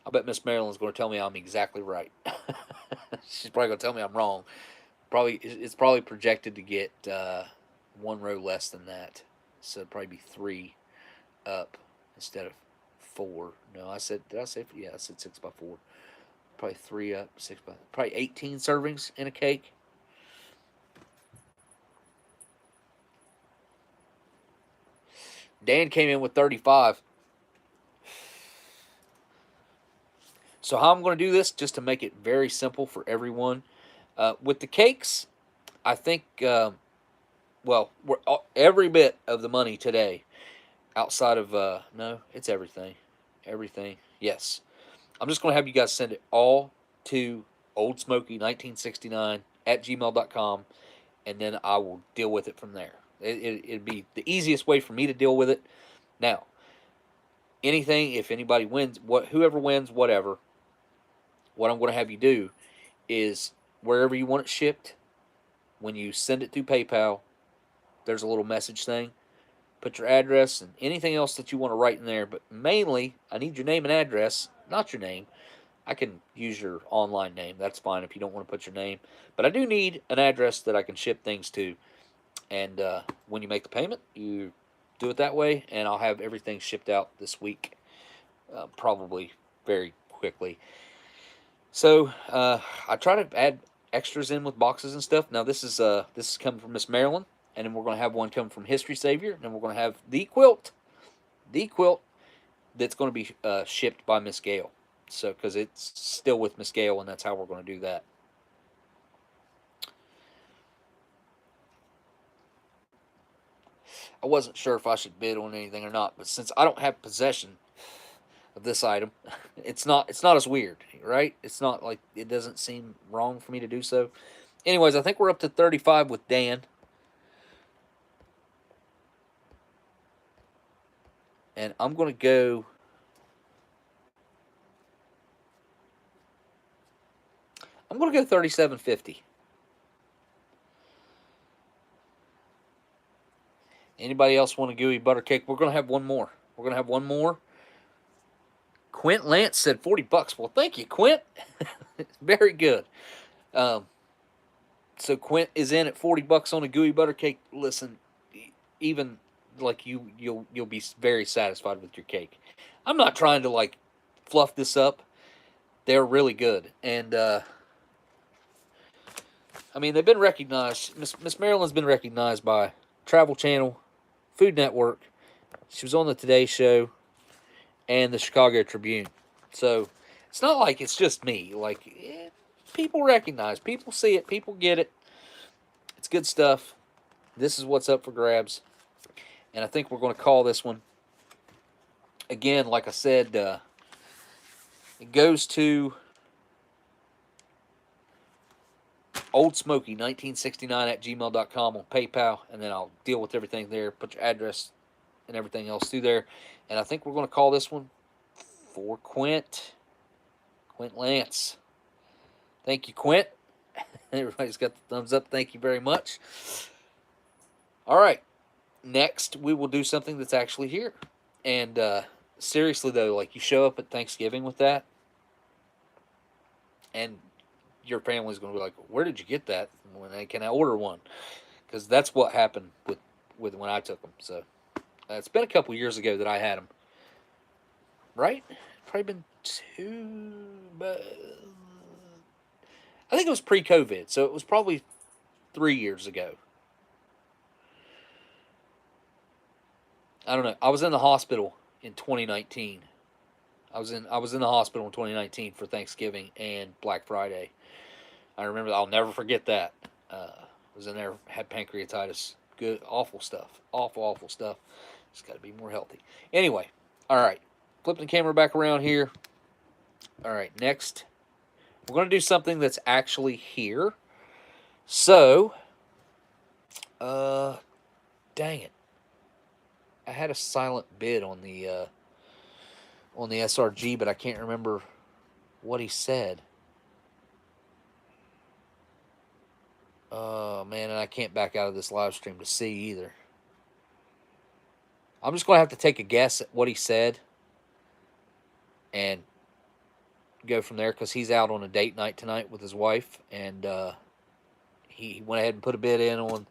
I bet Miss Marilyn's going to tell me I'm exactly right. She's probably going to tell me I'm wrong. It's probably projected to get 1 row less than that, so it'd probably be 3 up instead of 4. No, did I say? Yeah, I said 6 by 4. Probably 3 up, 6 by, probably 18 servings in a cake. Dan came in with 35. So how I'm going to do this, just to make it very simple for everyone. With the cakes, I think, every bit of the money today, outside of, no, it's everything. Everything, yes. I'm just going to have you guys send it all to Oldsmokey1969 at gmail.com, and then I will deal with it from there. It'd be the easiest way for me to deal with it. Now, anything, if anybody wins, whoever wins, whatever, what I'm going to have you do is, wherever you want it shipped, when you send it through PayPal, there's a little message thing. Put your address and anything else that you want to write in there, but mainly, I need your name and address, not your name. I can use your online name. That's fine if you don't want to put your name. But I do need an address that I can ship things to. And when you make the payment, you do it that way, and I'll have everything shipped out this week, probably very quickly. So I try to add extras in with boxes and stuff. Now this is coming from Miss Marilyn, and then we're going to have one come from History Savior, and then we're going to have the quilt that's going to be shipped by Miss Gayle. So because it's still with Miss Gayle, and that's how we're going to do that. I wasn't sure if I should bid on anything or not, but since I don't have possession of this item, it's not as weird, right? It's not like, it doesn't seem wrong for me to do so. Anyways, I think we're up to 35 with Dan. And I'm going to go... I'm going to go $37.50. Anybody else want a gooey butter cake? We're going to have one more. Quint Lance said 40 bucks. Well, thank you, Quint. Very good. So Quint is in at 40 bucks on a gooey butter cake. Listen, even like you'll be very satisfied with your cake. I'm not trying to like fluff this up. They're really good, and I mean, they've been recognized. Miss Marilyn's been recognized by Travel Channel, Food Network. She was on the Today Show and the Chicago Tribune. So it's not like it's just me. Like, people recognize, people see it, people get it. It's good stuff. This is what's up for grabs. And I think we're going to call this one. Again, like I said, it goes to Oldsmokey 1969 at gmail.com on PayPal, and then I'll deal with everything there, put your address and everything else through there. And I think we're going to call this one for Quint Lance. Thank you, Quint. Everybody's got the thumbs up. Thank you very much. All right. Next, we will do something that's actually here. And seriously, though, like, you show up at Thanksgiving with that, and your family's going to be like, where did you get that? Can I order one? Because that's what happened with when I took them. So it's been a couple years ago that I had them. Right? Probably been 2, but I think it was pre-COVID, so it was probably 3 years ago. I don't know. I was in the hospital in 2019. I was in the hospital in 2019 for Thanksgiving and Black Friday. I remember. I'll never forget that. I was in there, had pancreatitis. Good, awful stuff. Awful stuff. Just got to be more healthy. Anyway, all right. Flipping the camera back around here. All right, next, we're going to do something that's actually here. So, dang it. I had a silent bid on the SRG, but I can't remember what he said. Oh, man, and I can't back out of this live stream to see either. I'm just going to have to take a guess at what he said and go from there, because he's out on a date night tonight with his wife, and he went ahead and put a bid in on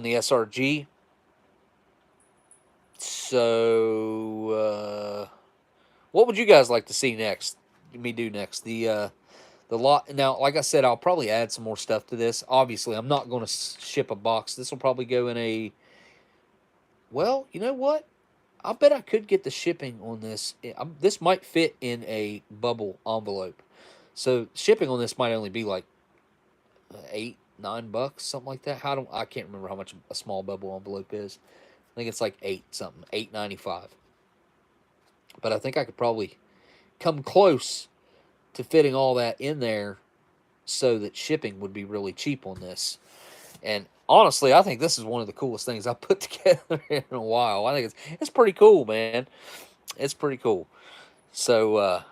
the SRG. So, what would you guys like to see next? Me do next the lot. Now, like I said, I'll probably add some more stuff to this. Obviously, I'm not going to ship a box. This will probably go in a. Well, you know what? I bet I could get the shipping on this. This might fit in a bubble envelope, so shipping on this might only be like $8-9, something like that. I can't remember how much a small bubble envelope is. I think it's like $8.95. But I think I could probably come close to fitting all that in there, so that shipping would be really cheap on this. And honestly, I think this is one of the coolest things I've put together in a while. I think it's pretty cool, man. It's pretty cool. So,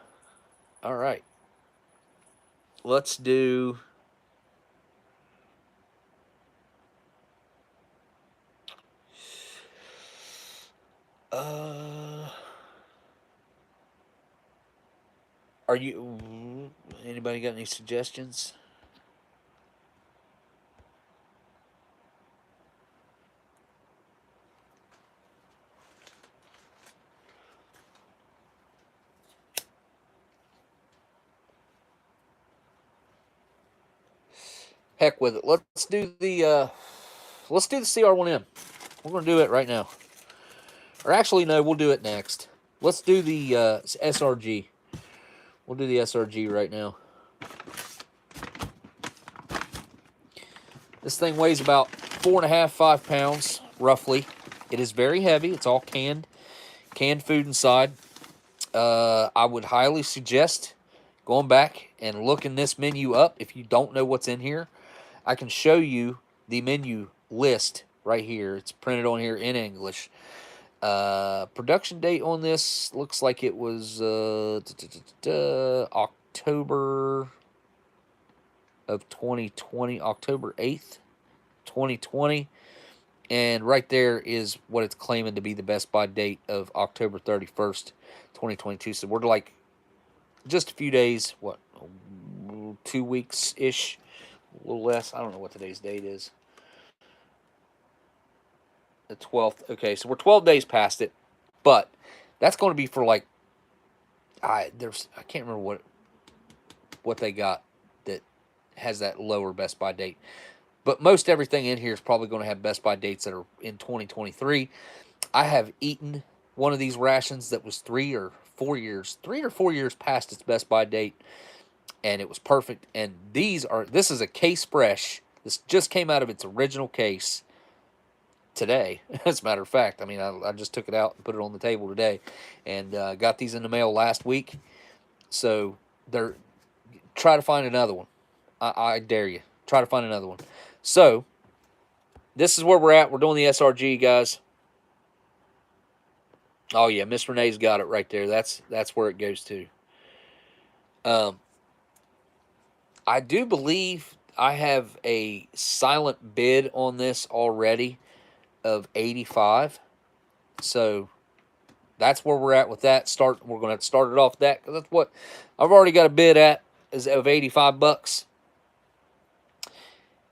all right. Let's do... anybody got any suggestions? Heck with it. Let's do the CR1M. We're gonna do it right now. Or actually, no, we'll do it next. Let's do the SRG. We'll do the SRG right now. This thing weighs about 4.5, 5 pounds, roughly. It is very heavy. It's all canned food inside. I would highly suggest going back and looking this menu up if you don't know what's in here. I can show you the menu list right here. It's printed on here in English. Production date on this looks like it was October of 2020, October 8th, 2020. And right there is what it's claiming to be the best by date of October 31st, 2022. So we're like just a few days, 2 weeks-ish, a little less. I don't know what today's date is. The 12th. Okay, so we're 12 days past it. But that's going to be for like, I can't remember what they got that has that lower best by date. But most everything in here is probably going to have best by dates that are in 2023. I have eaten one of these rations that was 3 or 4 years past its best by date, and it was perfect. And this is a case fresh. This just came out of its original case today, as a matter of fact. I mean, I just took it out and put it on the table today, and got these in the mail last week. So try to find another one. I dare you. Try to find another one. So, this is where we're at. We're doing the SRG, guys. Oh, yeah, Miss Renee's got it right there. That's where it goes to. I do believe I have a silent bid on this already of 85. So, that's where we're at with that. We're going to have to start it off that, because that's what I've already got a bid at, is of $85.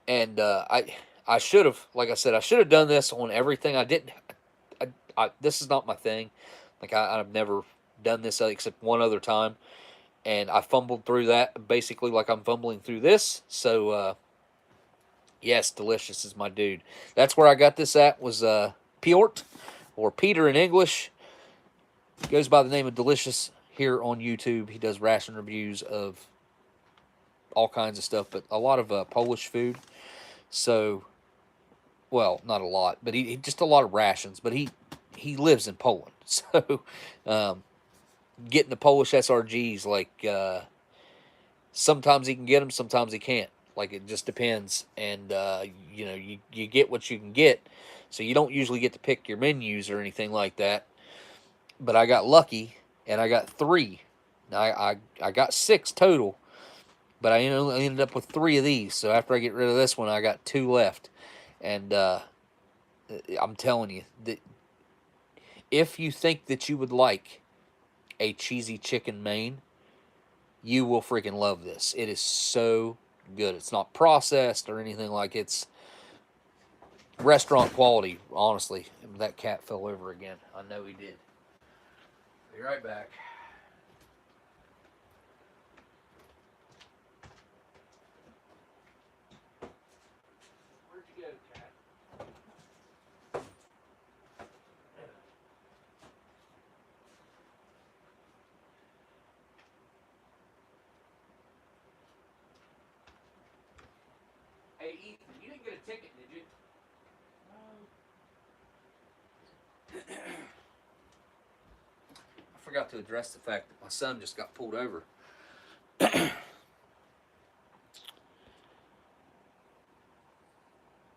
And I should have, like I said, I should have done this on everything. I didn't. This is not my thing. Like I've never done this except one other time, and I fumbled through that basically like I'm fumbling through this. So yes, Delicious is my dude. That's where I got this at, was Piort, or Peter in English. He goes by the name of Delicious here on YouTube. He does ration reviews of all kinds of stuff, but a lot of Polish food. So, well, not a lot, but he just a lot of rations. But he lives in Poland, so getting the Polish SRGs, like sometimes he can get them, sometimes he can't. Like it just depends, and you get what you can get. So you don't usually get to pick your menus or anything like that. But I got lucky, and I got 3. Now I got 6 total. But I ended up with 3 of these. So after I get rid of this one, I got 2 left. And I'm telling you, that if you think that you would like a cheesy chicken main, you will freaking love this. It is so good. It's not processed or anything like it's restaurant quality, honestly. That cat fell over again. I know he did. Be right back. Hey, Ethan, you didn't get a ticket, did you? I forgot to address the fact that my son just got pulled over.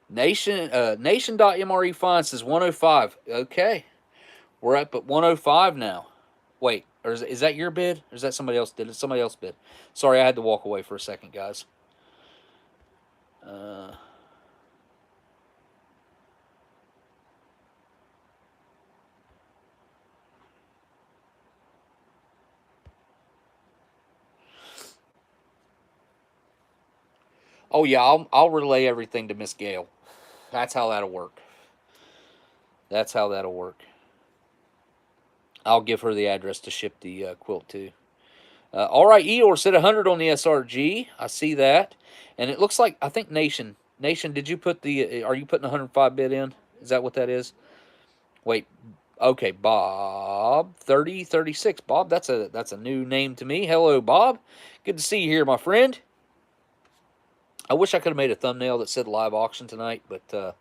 Nation.MRE fine says 105. Okay. We're up at 105 now. Wait, or is that your bid? Or is that somebody else? Did it somebody else bid? Sorry, I had to walk away for a second, guys. Oh yeah, I'll relay everything to Miss Gayle. That's how that'll work. That's how that'll work. I'll give her the address to ship the quilt to. All right, Eeyore said 100 on the SRG. I see that. And it looks like, I think Nation, did you put the, are you putting 105 bid in? Is that what that is? Wait, okay, Bob, 3036. Bob, that's a new name to me. Hello, Bob. Good to see you here, my friend. I wish I could have made a thumbnail that said live auction tonight, but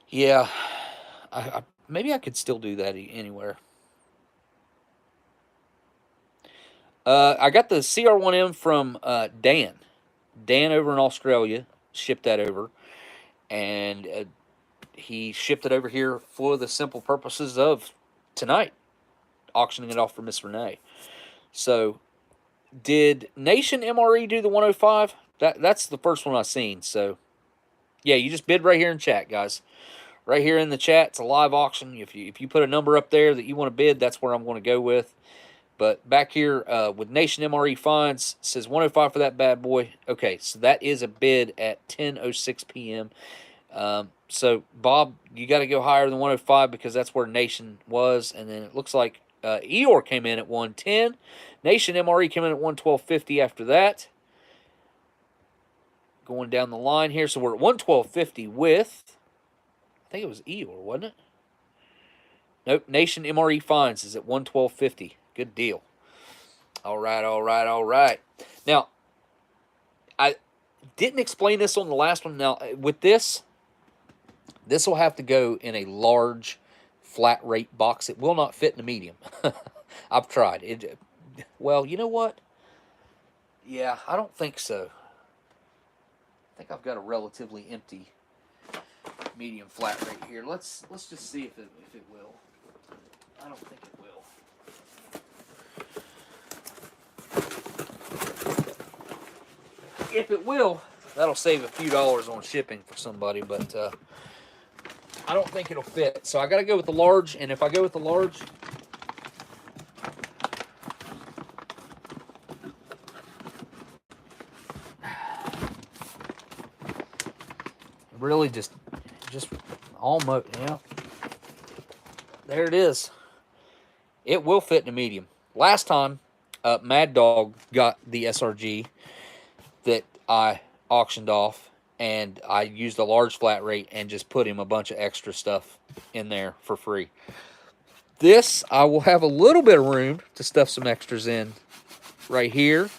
yeah, maybe I could still do that anywhere. I got the CR1M from Dan. Dan over in Australia shipped that over, and he shipped it over here for the simple purposes of tonight auctioning it off for Miss Renee. So, did Nation MRE do the 105? That's the first one I've seen. So, yeah, you just bid right here in chat, guys. Right here in the chat, it's a live auction. If you put a number up there that you want to bid, that's where I'm going to go with. But back here with Nation MRE Finds, says 105 for that bad boy. Okay, so that is a bid at 10:06 p.m. So, Bob, you got to go higher than 105 because that's where Nation was. And then it looks like Eeyore came in at 110. Nation MRE came in at 112.50 after that. Going down the line here. So, we're at 112.50 with, I think it was Eeyore, wasn't it? Nope, Nation MRE Finds is at 112.50. Good deal. All right, all right, all right. Now, I didn't explain this on the last one. Now, with this will have to go in a large flat rate box. It will not fit in a medium. I've tried. Well, you know what? Yeah, I don't think so. I think I've got a relatively empty medium flat rate here. Let's just see if it will. I don't think it will. If it will, that'll save a few dollars on shipping for somebody, but I don't think it'll fit. So I got to go with the large, and if I go with the large, really just almost, yeah. There it is. It will fit in a medium. Last time, Maddog got the SRG that I auctioned off, and I used a large flat rate and just put him a bunch of extra stuff in there for free. This, I will have a little bit of room to stuff some extras in right here.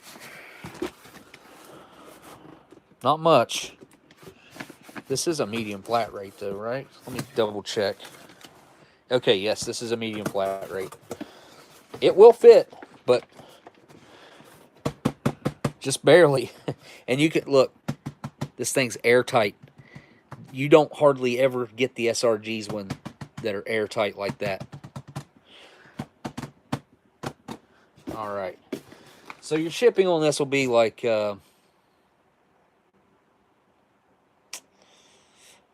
Not much. This is a medium flat rate though, right? Let me double check. Okay, yes, this is a medium flat rate. It will fit, but just barely. And you can look, this thing's airtight. You don't hardly ever get the SRGs that are airtight like that. All right. So your shipping on this will be like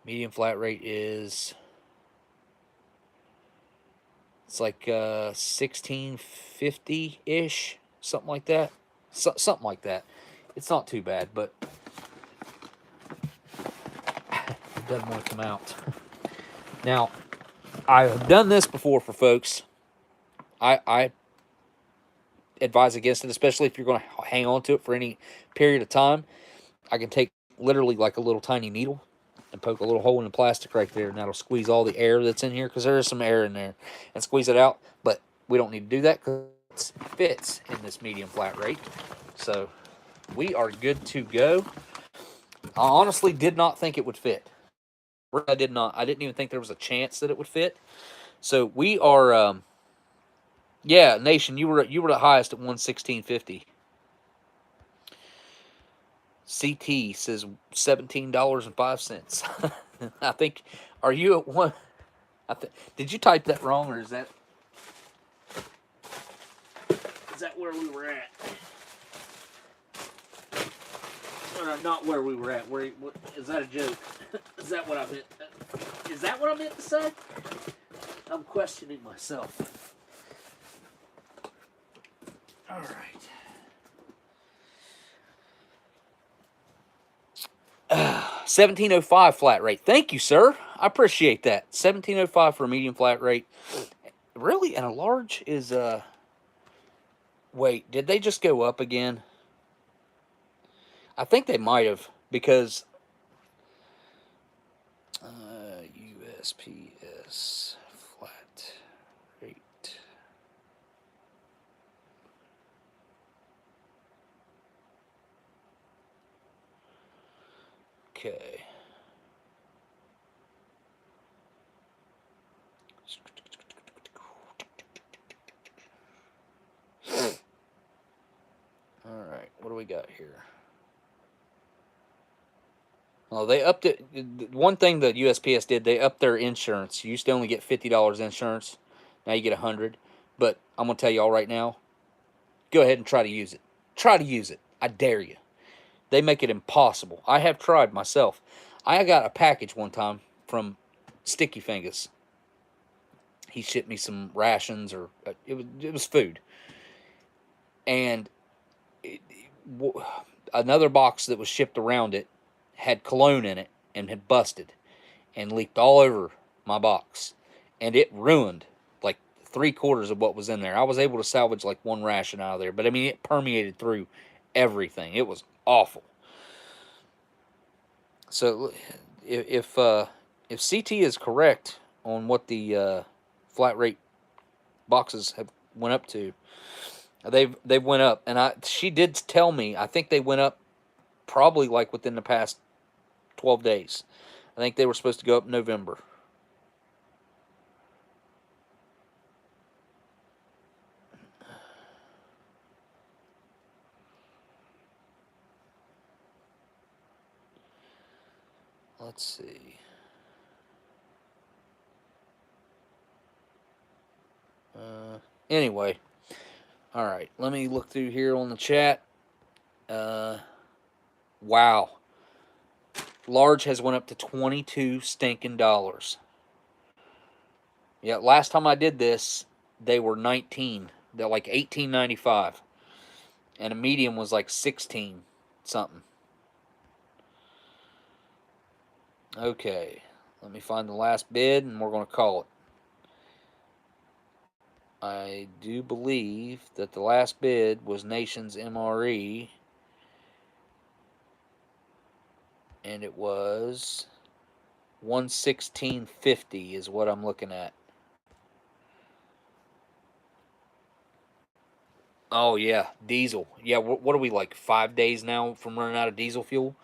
medium flat rate is, it's like $16.50-ish, something like that. Something like that. It's not too bad, but it doesn't want to come out. Now, I've done this before for folks. I advise against it, especially if you're going to hang on to it for any period of time. I can take literally like a little tiny needle and poke a little hole in the plastic right there, and that'll squeeze all the air that's in here, because there is some air in there, and squeeze it out. But we don't need to do that because it fits in this medium flat rate. So we are good to go. I honestly did not think it would fit. I did not. I didn't even think there was a chance that it would fit. So we are, yeah, Nation, you were the highest at 116.50. CT says $17.05. I think, are you at one? Did you type that wrong, or is that where we were at? Or not where we were at. Is that a joke? Is that what I meant? Is that what I meant to say? I'm questioning myself. All right. 1705 flat rate. Thank you, sir. I appreciate that. 1705 for a medium flat rate. Really, and a large is Wait, did they just go up again? I think they might have, because USPS flat rate. Okay. All right, what do we got here? Well, they upped it. One thing that USPS did, they upped their insurance. You used to only get $50 insurance. Now you get $100. But I'm gonna tell you all right now, go ahead and try to use it. Try to use it. I dare you. They make it impossible. I have tried myself. I got a package one time from Sticky Fingers. He shipped me some rations, or it was food, and another box that was shipped around it had cologne in it and had busted and leaked all over my box, and it ruined like 3/4 of what was in there. I was able to salvage like one ration out of there, but I mean, it permeated through everything. It was awful. So if CT is correct on what the flat rate boxes have went up to, they've went up, and she did tell me, I think they went up probably like within the past 12 days. I think they were supposed to go up in November. Let's see. Anyway, all right. Let me look through here on the chat. Wow. Large has went up to $22 stinking dollars. Yeah, last time I did this, they were 19. They're like $18.95, and a medium was like 16 something. Okay, let me find the last bid, and we're going to call it. I do believe that the last bid was Nations MRE, and it was $116.50 is what I'm looking at. Oh yeah, diesel. Yeah, what are we, like 5 days now from running out of diesel fuel?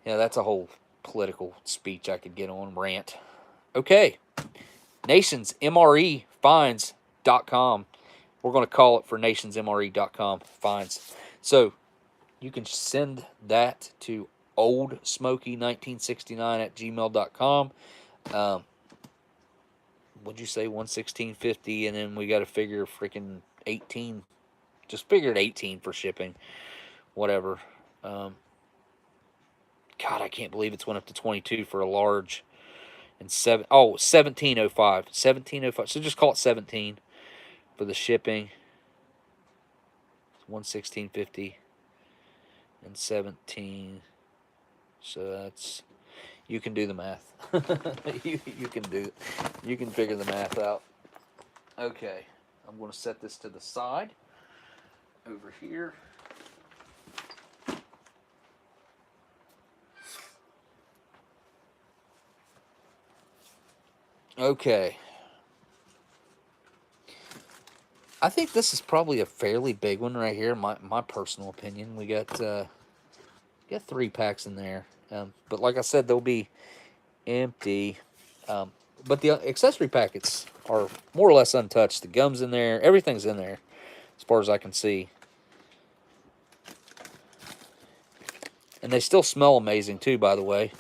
Yeah, that's a whole political speech I could get on, rant. Okay, Nations MRE Finds.com. We're going to call it for nationsmre.com finds. So you can send that to Oldsmokey1969 at gmail.com. What'd you say, 116.50, and then we got to figure freaking 18. Just figured 18 for shipping, whatever. God, I can't believe it's went up to 22 for a large, and 17.05, 17.05. So just call it 17 for the shipping. 116.50 and 17. So that's, you can do the math. you can do it. You can figure the math out. Okay, I'm going to set this to the side over here. Okay. I think this is probably a fairly big one right here, my personal opinion. We got 3 packs in there. But like I said, they'll be empty. But the accessory packets are more or less untouched. The gum's in there. Everything's in there as far as I can see. And they still smell amazing too, by the way.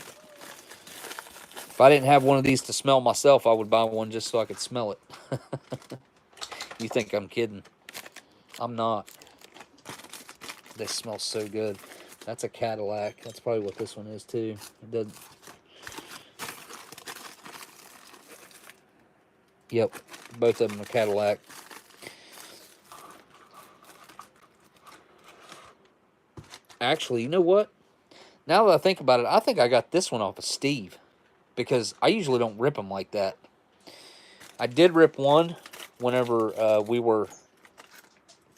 If I didn't have one of these to smell myself, I would buy one just so I could smell it. You think I'm kidding? I'm not. They smell so good. That's a Cadillac. That's probably what this one is too. It does. Yep, both of them are Cadillac. Actually, you know what? Now that I think about it, I think I got this one off of Steve, because I usually don't rip them like that. I did rip one whenever we were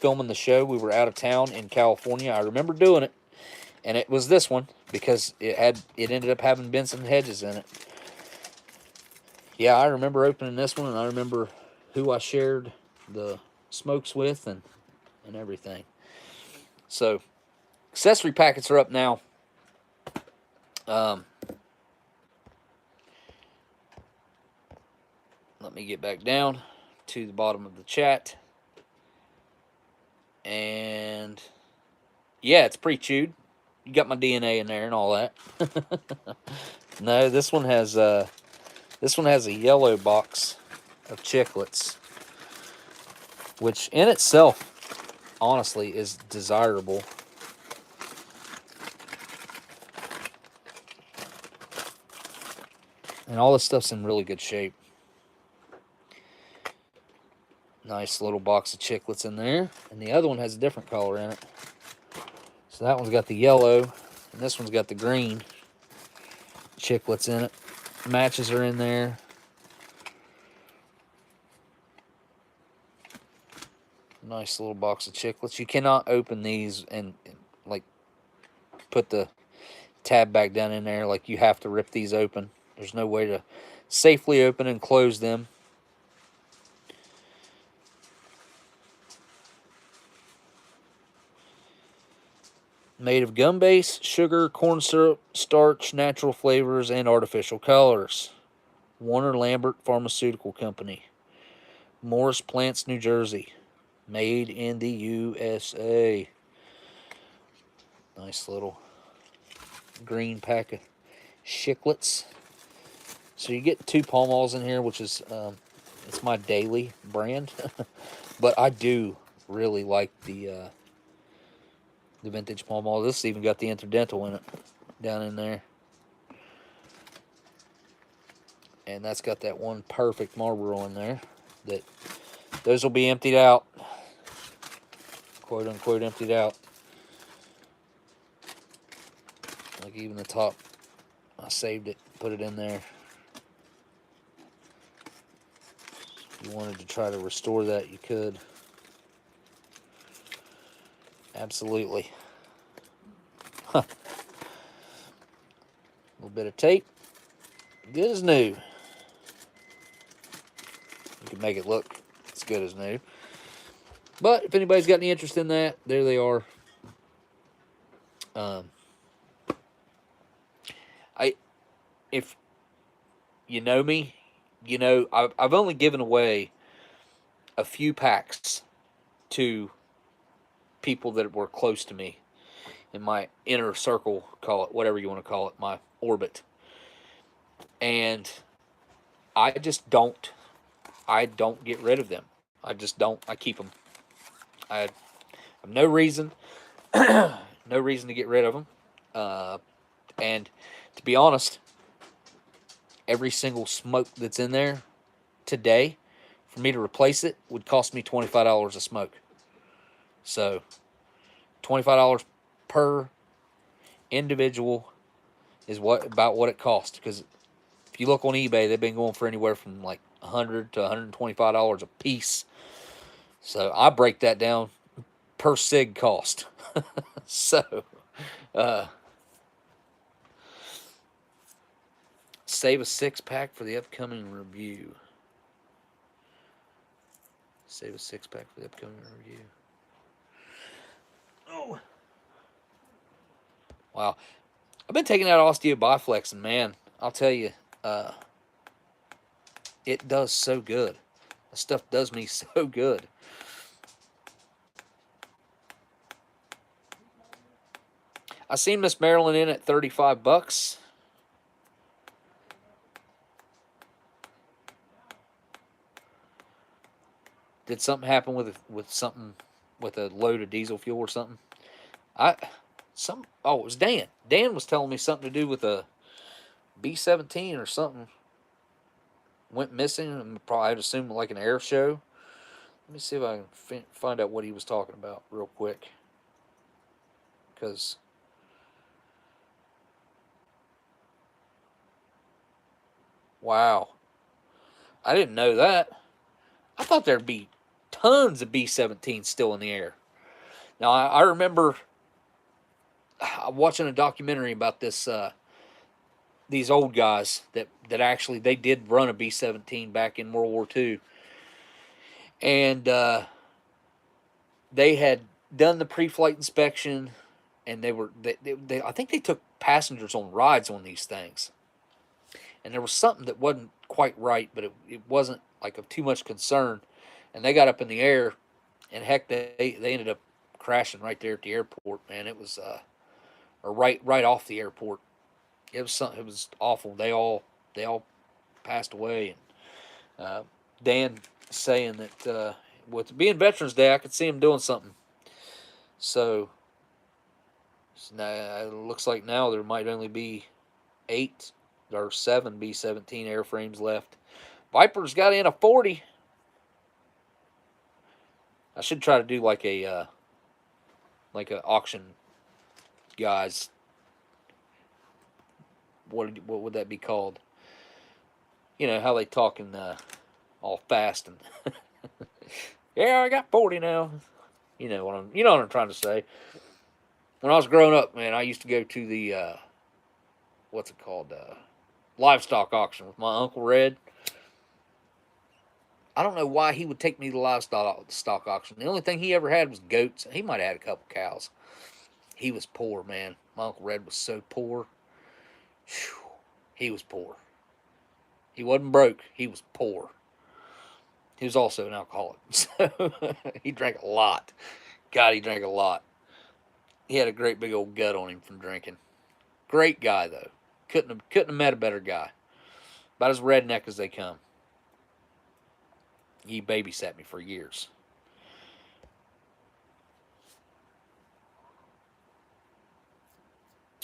filming the show. We were out of town in California. I remember doing it, and it was this one because it ended up having Benson hedges in it. Yeah, I remember opening this one, and I remember who I shared the smokes with and everything. So, accessory packets are up now. Let me get back down to the bottom of the chat. And yeah, it's pre-chewed. You got my DNA in there and all that. No, this one has a yellow box of chiclets, which in itself, honestly, is desirable. And all this stuff's in really good shape. Nice little box of chiclets in there. And the other one has a different color in it. So that one's got the yellow, and this one's got the green chiclets in it. Matches are in there. Nice little box of chiclets. You cannot open these and like put the tab back down in there. Like, you have to rip these open. There's no way to safely open and close them. Made of gum base, sugar, corn syrup, starch, natural flavors, and artificial colors. Warner Lambert Pharmaceutical Company. Morris Plants, New Jersey. Made in the USA. Nice little green pack of chiclets. So you get 2 Pall Malls in here, which is it's my daily brand. But I do really like the vintage Pall Mall. This even got the Interdental in it, down in there. And that's got that one perfect Marlboro in there. Those will be emptied out. Quote unquote emptied out. Like even the top, I saved it, put it in there. If you wanted to try to restore that, you could. Absolutely. Huh. A little bit of tape. Good as new. You can make it look as good as new. But if anybody's got any interest in that, there they are. If you know me, you know I've only given away a few packs to people that were close to me in my inner circle, call it whatever you want to call it, my orbit. And I don't get rid of them. I just don't. I keep them. I have no reason, no reason to get rid of them. And to be honest, every single smoke that's in there today, for me to replace it, would cost me $25 a smoke. So, $25 per individual is about what it costs. Because if you look on eBay, they've been going for anywhere from like $100 to $125 a piece. So I break that down per cig cost. So, save a 6-pack for the upcoming review. Save a 6-pack for the upcoming review. Oh. Wow. I've been taking out Osteo-Biflex, and man, I'll tell you, it does so good. The stuff does me so good. I seen Miss Marilyn in at $35. Did something happen with a load of diesel fuel or something? It was Dan. Dan was telling me something to do with a B-17 or something. Went missing, and probably I'd assume like an air show. Let me see if I can find out what he was talking about real quick. Because wow, I didn't know that. I thought there'd be tons of B-17s still in the air. Now, I remember watching a documentary about this, these old guys that actually, they did run a B-17 back in World War II. And they had done the pre-flight inspection, and they I think they took passengers on rides on these things. And there was something that wasn't quite right, but it wasn't like of too much concern. And they got up in the air, and heck, they ended up crashing right there at the airport. Man, it was or right off the airport. It was awful. They all passed away. And Dan saying that with being Veterans Day, I could see him doing something. So now it looks like now there might only be 8 or 7 B-17 airframes left. Viper's got in a 40. I should try to do like a auction, guys. What would that be called? You know how they talking all fast and yeah, I got 40 now. You know what I'm trying to say. When I was growing up, man, I used to go to the what's it called? Livestock auction with my Uncle Red. I don't know why he would take me to the livestock auction. The only thing he ever had was goats. He might have had a couple cows. He was poor, man. My Uncle Red was so poor. Whew. He was poor. He wasn't broke. He was poor. He was also an alcoholic. So he drank a lot. God, he drank a lot. He had a great big old gut on him from drinking. Great guy, though. Couldn't have met a better guy. About as redneck as they come. He babysat me for years.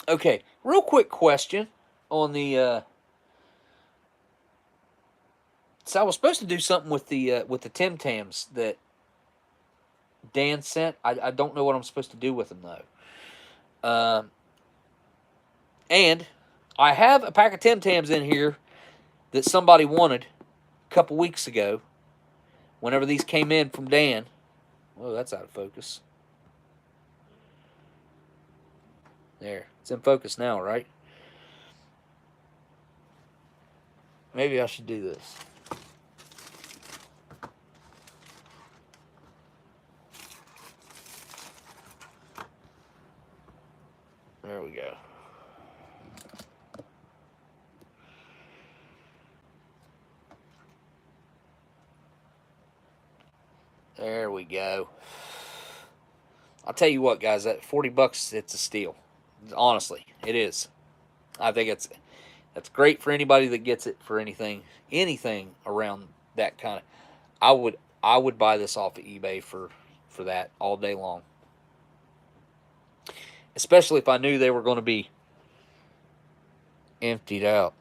Okay, real quick question on the. So I was supposed to do something with the Tams that Dan sent. I don't know what I'm supposed to do with them though. And I have a pack of Tams in here that somebody wanted a couple weeks ago. Whenever these came in from Dan. Oh, that's out of focus. There. It's in focus now, right? Maybe I should do this. There we go. There we go. I'll tell you what, guys, that $40, it's a steal. Honestly, it is. I think that's great for anybody that gets it for anything around that kind of. I would buy this off of eBay for that all day long. Especially if I knew they were going to be emptied out.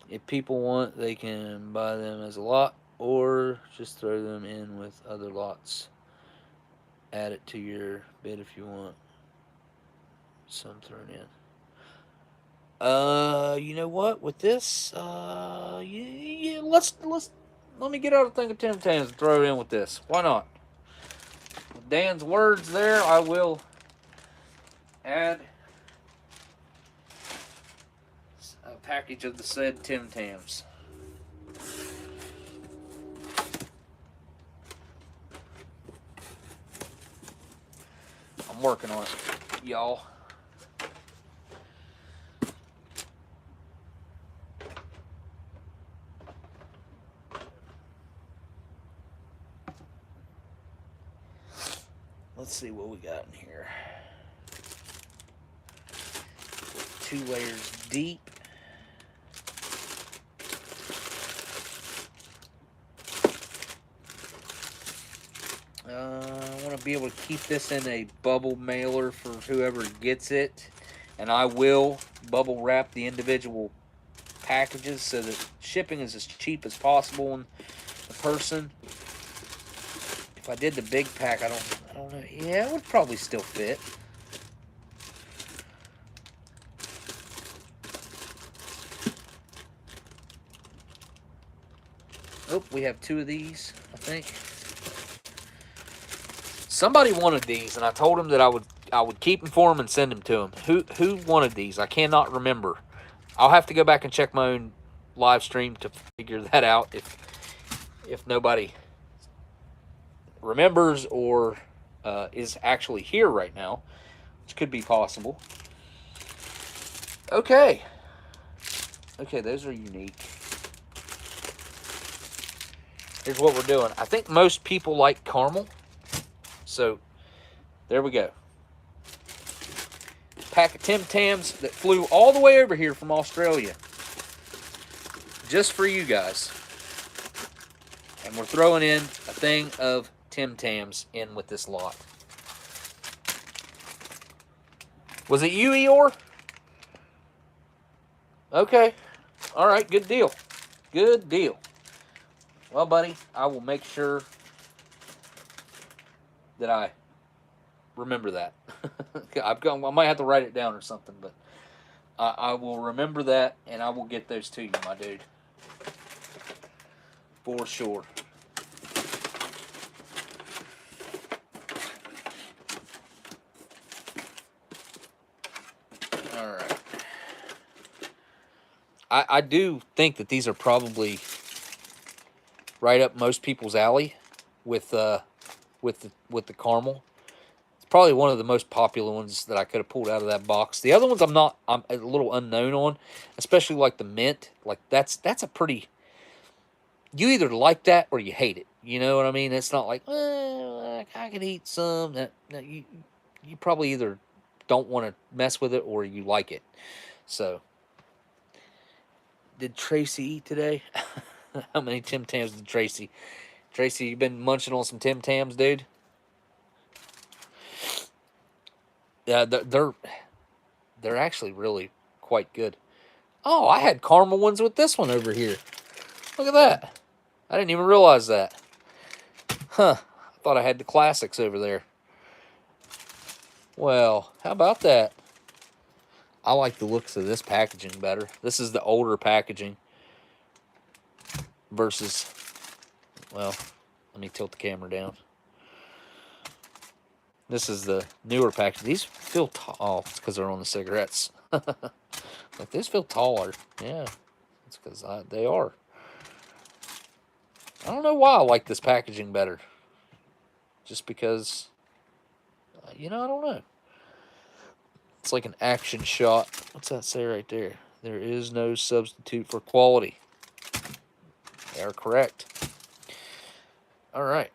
If people want, they can buy them as a lot or just throw them in with other lots. Add it to your bid if you want some thrown in. You know what? With this, yeah, let me get out a thing of Tams and throw it in with this. Why not? With Dan's words there, I will add a package of the said Tams. I'm working on it, y'all. Let's see what we got in here. 2 layers deep. I want to be able to keep this in a bubble mailer for whoever gets it. And I will bubble wrap the individual packages so that shipping is as cheap as possible on the person. If I did the big pack, I don't know. Yeah, it would probably still fit. Oh, we have 2 of these, I think. Somebody wanted these, and I told him that I would keep them for him and send them to him. Who wanted these? I cannot remember. I'll have to go back and check my own live stream to figure that out if nobody remembers or is actually here right now, which could be possible. Okay. Okay, those are unique. Here's what we're doing. I think most people like caramel. So, there we go. Pack of Tim Tams that flew all the way over here from Australia. Just for you guys. And we're throwing in a thing of Tim Tams in with this lot. Was it you, Eeyore? Okay. All right, good deal. Good deal. Well, buddy, I will make sure that I remember that. I might have to write it down or something, but I will remember that, and I will get those to you, my dude. For sure. All right. I do think that these are probably right up most people's alley with the caramel. It's probably one of the most popular ones that I could have pulled out of that box. The other ones I'm a little unknown on, especially like the mint. Like that's a pretty, you either like that or you hate it. You know what I mean? It's not like, well, I can eat some. You probably either don't want to mess with it or you like it. So, did Tracy eat today? How many Tim Tams did Tracy? Tracy, you been munching on some Tim Tams, dude? Yeah, they're actually really quite good. Oh, I had caramel ones with this one over here. Look at that. I didn't even realize that. Huh. I thought I had the classics over there. Well, how about that? I like the looks of this packaging better. This is the older packaging versus, well, let me tilt the camera down. This is the newer package. These feel tall. Oh, it's because they're on the cigarettes. Like, these feel taller. Yeah, it's because they are. I don't know why I like this packaging better. Just because, I don't know. It's like an action shot. What's that say right there? There is no substitute for quality. They are correct. All right.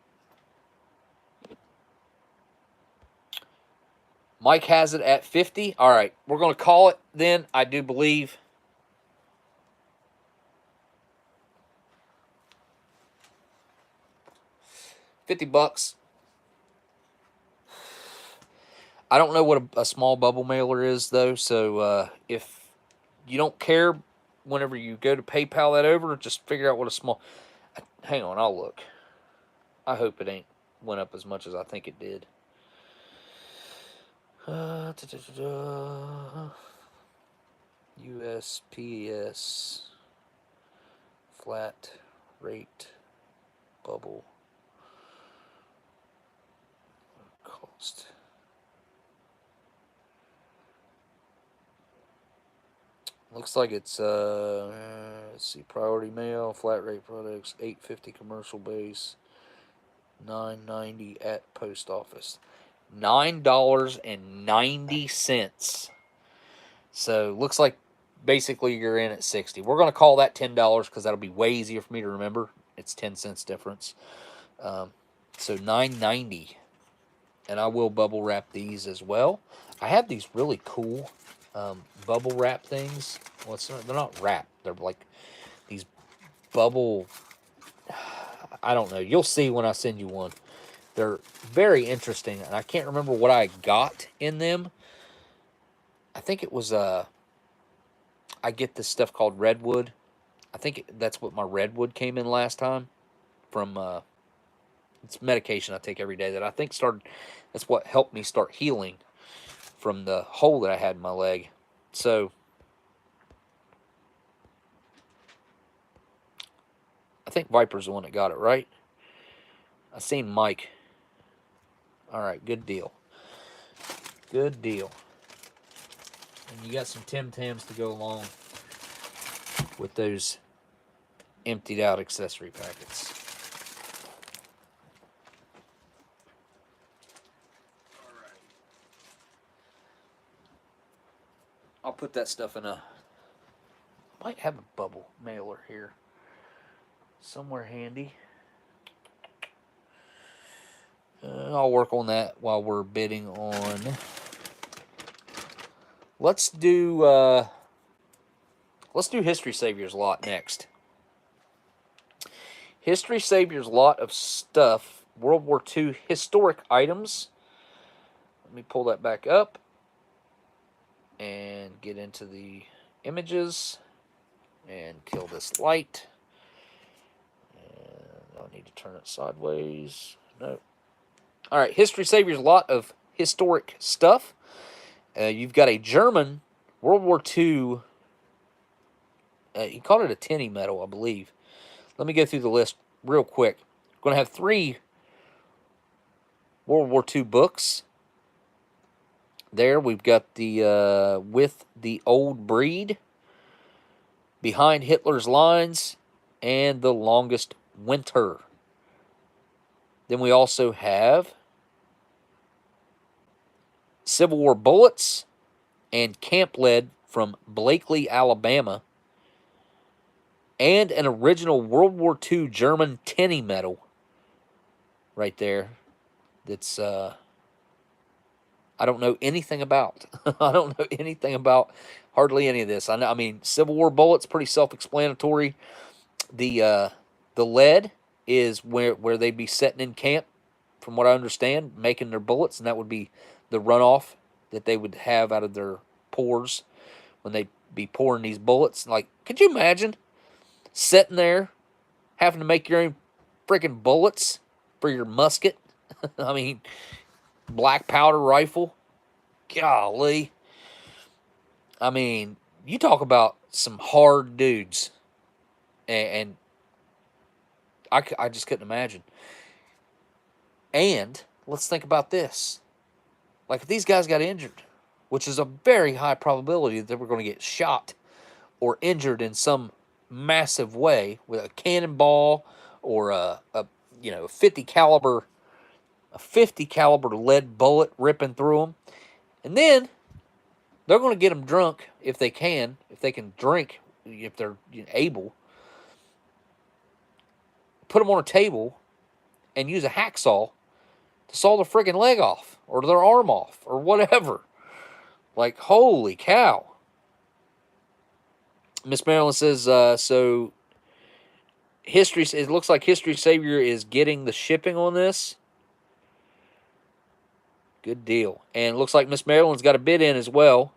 Mike has it at 50. All right. We're going to call it then, I do believe. $50. I don't know what a small bubble mailer is, though. So if you don't care, whenever you go to PayPal that over, just figure out what a small... Hang on, I'll look. I hope it ain't went up as much as I think it did. USPS flat rate bubble cost. Looks like it's let's see, priority mail, flat rate products, $8.50 commercial base, $9.90 at post office. $9.90. So looks like basically you're in at 60. We're going to call that $10 because that'll be way easier for me to remember. It's 10 cents difference. So $9.90. And I will bubble wrap these as well. I have these really cool bubble wrap things. Well, they're not wrap. They're like these bubble... I don't know. You'll see when I send you one. They're very interesting, and I can't remember what I got in them. I think it was, I get this stuff called Redwood. I think that's what my Redwood came in last time from, it's medication I take every day that I think that's what helped me start healing from the hole that I had in my leg. So, I think Viper's the one that got it, right? I seen Mike. All right, good deal. Good deal. And you got some Tim Tams to go along with those emptied out accessory packets. All right. I'll put that stuff in a... Might have a bubble mailer here somewhere handy. I'll work on that while we're bidding on. Let's do History Savior's lot next. History Savior's lot of stuff, World War II historic items. Let me pull that back up and get into the images and kill this light. And I need to turn it sideways. No. All right, History Savior's lot of historic stuff. You've got a German World War II. He called it a tinny medal, I believe. Let me go through the list real quick. We're going to have 3 World War II books. There, we've got the With the Old Breed, Behind Hitler's Lines, and The Longest Winter. Then we also have Civil War Bullets and Camp Lead from Blakely, Alabama, and an original World War II German tinny medal right there that's I don't know anything about. I don't know anything about hardly any of this. I mean, Civil War Bullets, pretty self-explanatory. The lead is where they'd be setting in camp, from what I understand, making their bullets, and that would be the runoff that they would have out of their pores when they'd be pouring these bullets. Like, could you imagine sitting there having to make your own freaking bullets for your musket? I mean, black powder rifle. Golly. I mean, you talk about some hard dudes. And I just couldn't imagine. And let's think about this. Like, if these guys got injured, which is a very high probability that they were going to get shot or injured in some massive way with a cannonball or a 50 caliber lead bullet ripping through them, and then they're going to get them drunk if they can drink, if they're able. Put them on a table and use a hacksaw to saw their friggin' leg off or their arm off or whatever. Like, holy cow. Miss Marilyn says, so it looks like History Savior is getting the shipping on this. Good deal. And it looks like Miss Marilyn's got a bid in as well.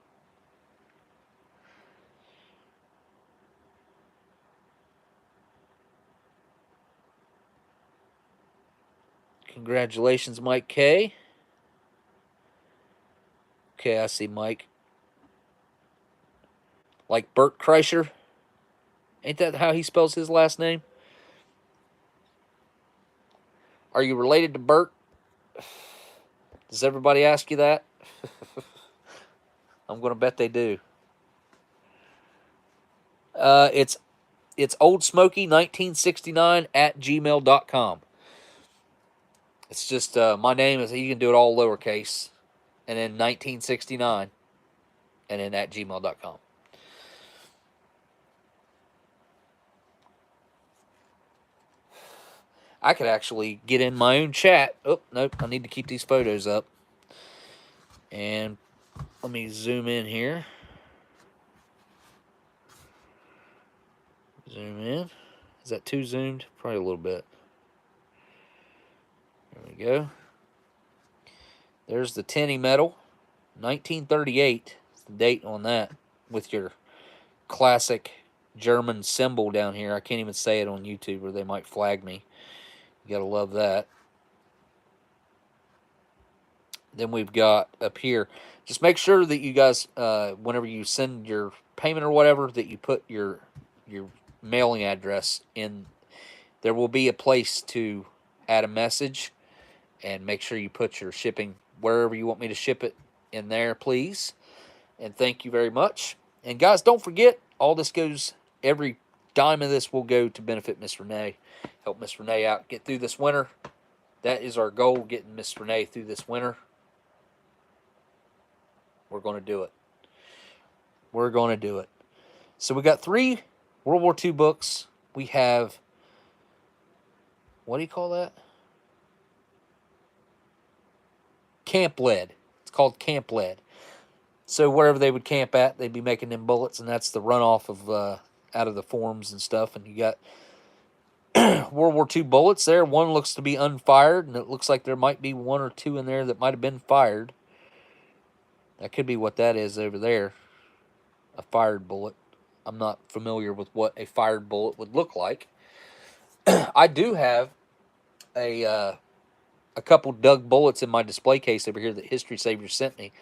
Congratulations, Mike K. Okay, I see Mike. Like Bert Kreischer. Ain't that how he spells his last name? Are you related to Bert? Does everybody ask you that? I'm going to bet they do. It's Oldsmokey1969 at gmail.com. It's just my name is, you can do it all lowercase, and then 1969, and then at gmail.com. I could actually get in my own chat. Oh, nope, I need to keep these photos up. And let me zoom in here. Zoom in. Is that too zoomed? Probably a little bit. There we go. There's the tinny medal. 1938 is the date on that, with your classic German symbol down here. I can't even say it on YouTube or they might flag me. You gotta love that. Then we've got up here, just make sure that you guys, whenever you send your payment or whatever, that you put your mailing address in There will be a place to add a message, and make sure you put your shipping wherever you want me to ship it in there, please. And thank you very much. And guys, don't forget, all this goes, every dime of this will go to benefit Miss Renee. Help Miss Renee out, get through this winter. That is our goal, getting Miss Renee through this winter. We're going to do it. We're going to do it. So we got 3 World War II books. We have, what do you call that? Camp lead. It's called camp lead. So wherever they would camp at, they'd be making them bullets, and that's the runoff of out of the forms and stuff. And you got World War II bullets there. One looks to be unfired, and it looks like there might be 1 or 2 in there that might have been fired. That could be what that is over there, a fired bullet. I'm not familiar with what a fired bullet would look like. I do have a couple Doug bullets in my display case over here that History Savior sent me.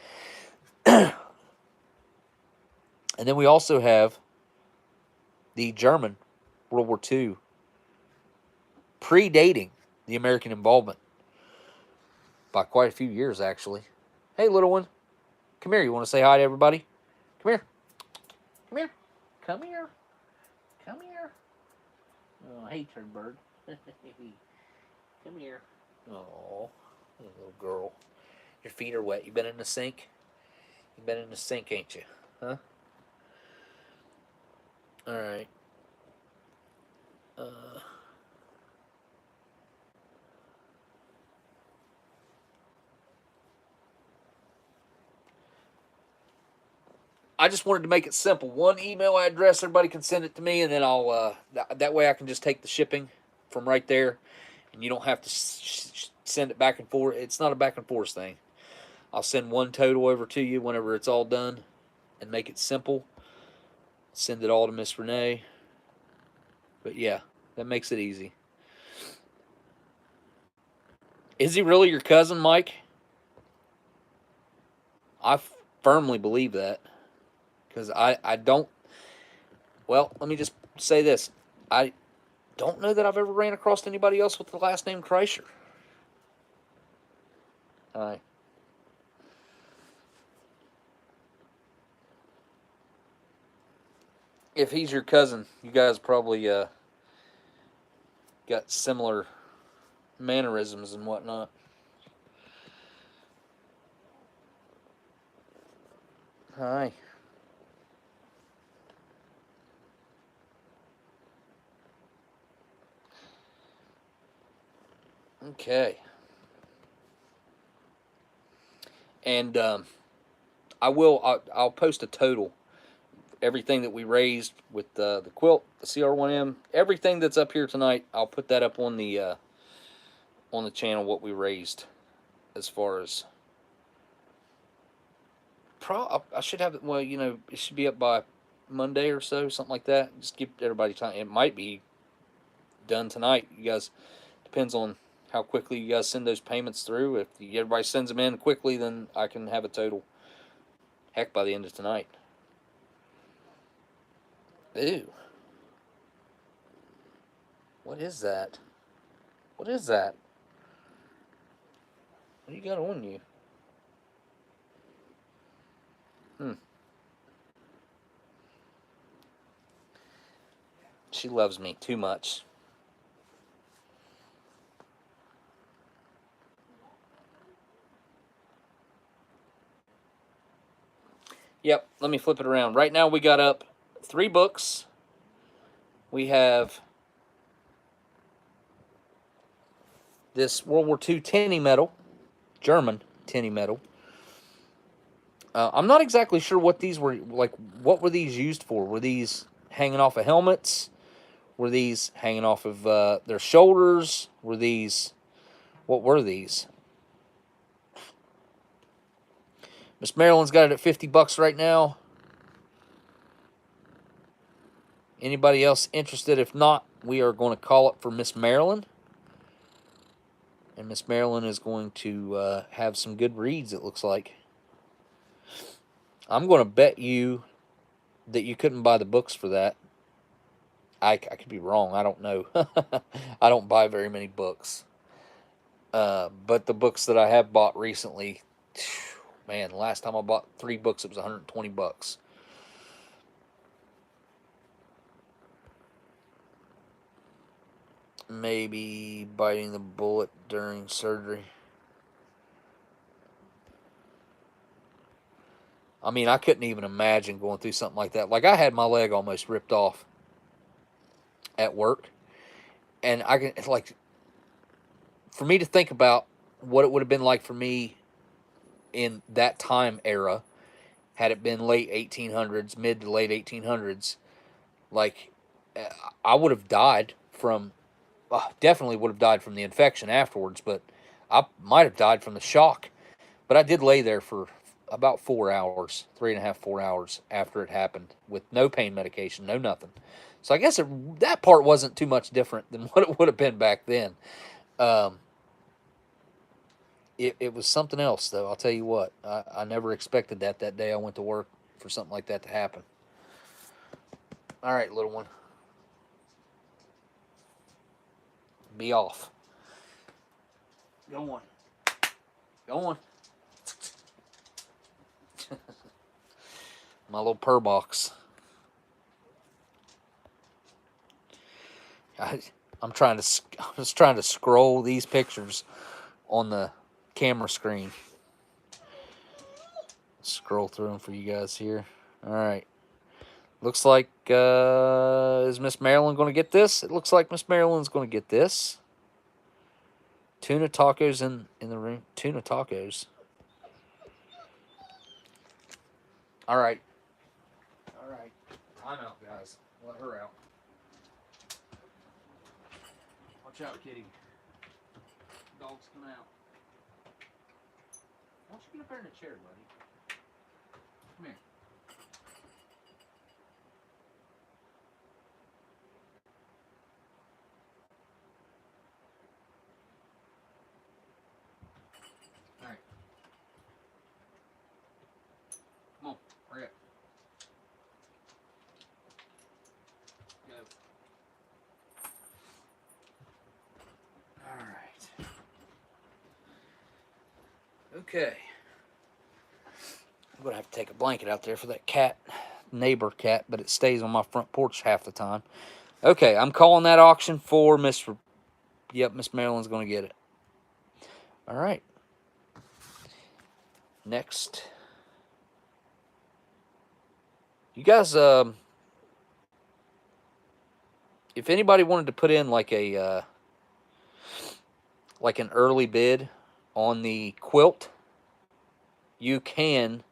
And then we also have the German World War II, predating the American involvement by quite a few years, actually. Hey, little one. Come here. You want to say hi to everybody? Come here. Come here. Come here. Come here. Oh, hey, turd bird. Come here. Oh, little girl. Your feet are wet. You been in the sink? You been in the sink, ain't you? Huh? All right. I just wanted to make it simple. One email address, everybody can send it to me, and then I'll that way I can just take the shipping from right there, and you don't have to send it back and forth. It's not a back and forth thing. I'll send one total over to you whenever it's all done, and make it simple. Send it all to Miss Renee. But yeah, that makes it easy. Is he really your cousin, Mike? I firmly believe that. Because I don't... Well, let me just say this. I don't know that I've ever ran across anybody else with the last name Kreischer. Hi. If he's your cousin, you guys probably got similar mannerisms and whatnot. Hi. Okay. And I'll post a total. Everything that we raised with the quilt, the CR1M, everything that's up here tonight, I'll put that up on the channel, what we raised as far as... I should have it, well, you know, it should be up by Monday or so, something like that. Just give everybody time. It might be done tonight. You guys, depends on how quickly you guys send those payments through. If everybody sends them in quickly, then I can have a total, heck, by the end of tonight. Ew. What is that? What is that? What do you got on you? She loves me too much. Yep, let me flip it around. Right now we got up 3 books. We have this World War II tinny metal, German tinny metal. I'm not exactly sure what these were, like, what were these used for? Were these hanging off of helmets? Were these hanging off of their shoulders? Were these, what were these? Miss Marilyn's got it at $50 right now. Anybody else interested? If not, we are going to call it for Miss Marilyn. And Miss Marilyn is going to have some good reads, it looks like. I'm going to bet you that you couldn't buy the books for that. I could be wrong. I don't know. I don't buy very many books. But the books that I have bought recently, man, the last time I bought 3 books, it was 120 bucks. Maybe biting the bullet during surgery. I mean, I couldn't even imagine going through something like that. Like, I had my leg almost ripped off at work. And I can, like, for me to think about what it would have been like for me in that time era, had it been late 1800s, mid to late 1800s, like, I would have died from, definitely would have died from the infection afterwards, but I might have died from the shock. But I did lay there for about 4 hours, 3.5, 4 hours after it happened with no pain medication, no nothing. So I guess that part wasn't too much different than what it would have been back then. It was something else, though. I'll tell you what. I never expected that day I went to work for something like that to happen. All right, little one. Be off. Go on. Go on. My little purr box. I'm just trying to scroll these pictures on the camera screen. Scroll through them for you guys here. All right. Looks like, is Miss Marilyn going to get this? It looks like Miss Marilyn's going to get this. Tuna tacos in the room. Tuna tacos. All right. All right. Time out, guys. Let her out. Watch out, kitty. Dog's coming out. Why don't you get up there in the chair, buddy? Come here. All right. Come on. Hurry up. Go. All right. Okay. I'm going to have to take a blanket out there for that cat, neighbor cat, but it stays on my front porch half the time. Okay, I'm calling that auction for Miss... Yep, Miss Marilyn's going to get it. All right. Next. You guys, if anybody wanted to put in like a... like an early bid on the quilt, you can,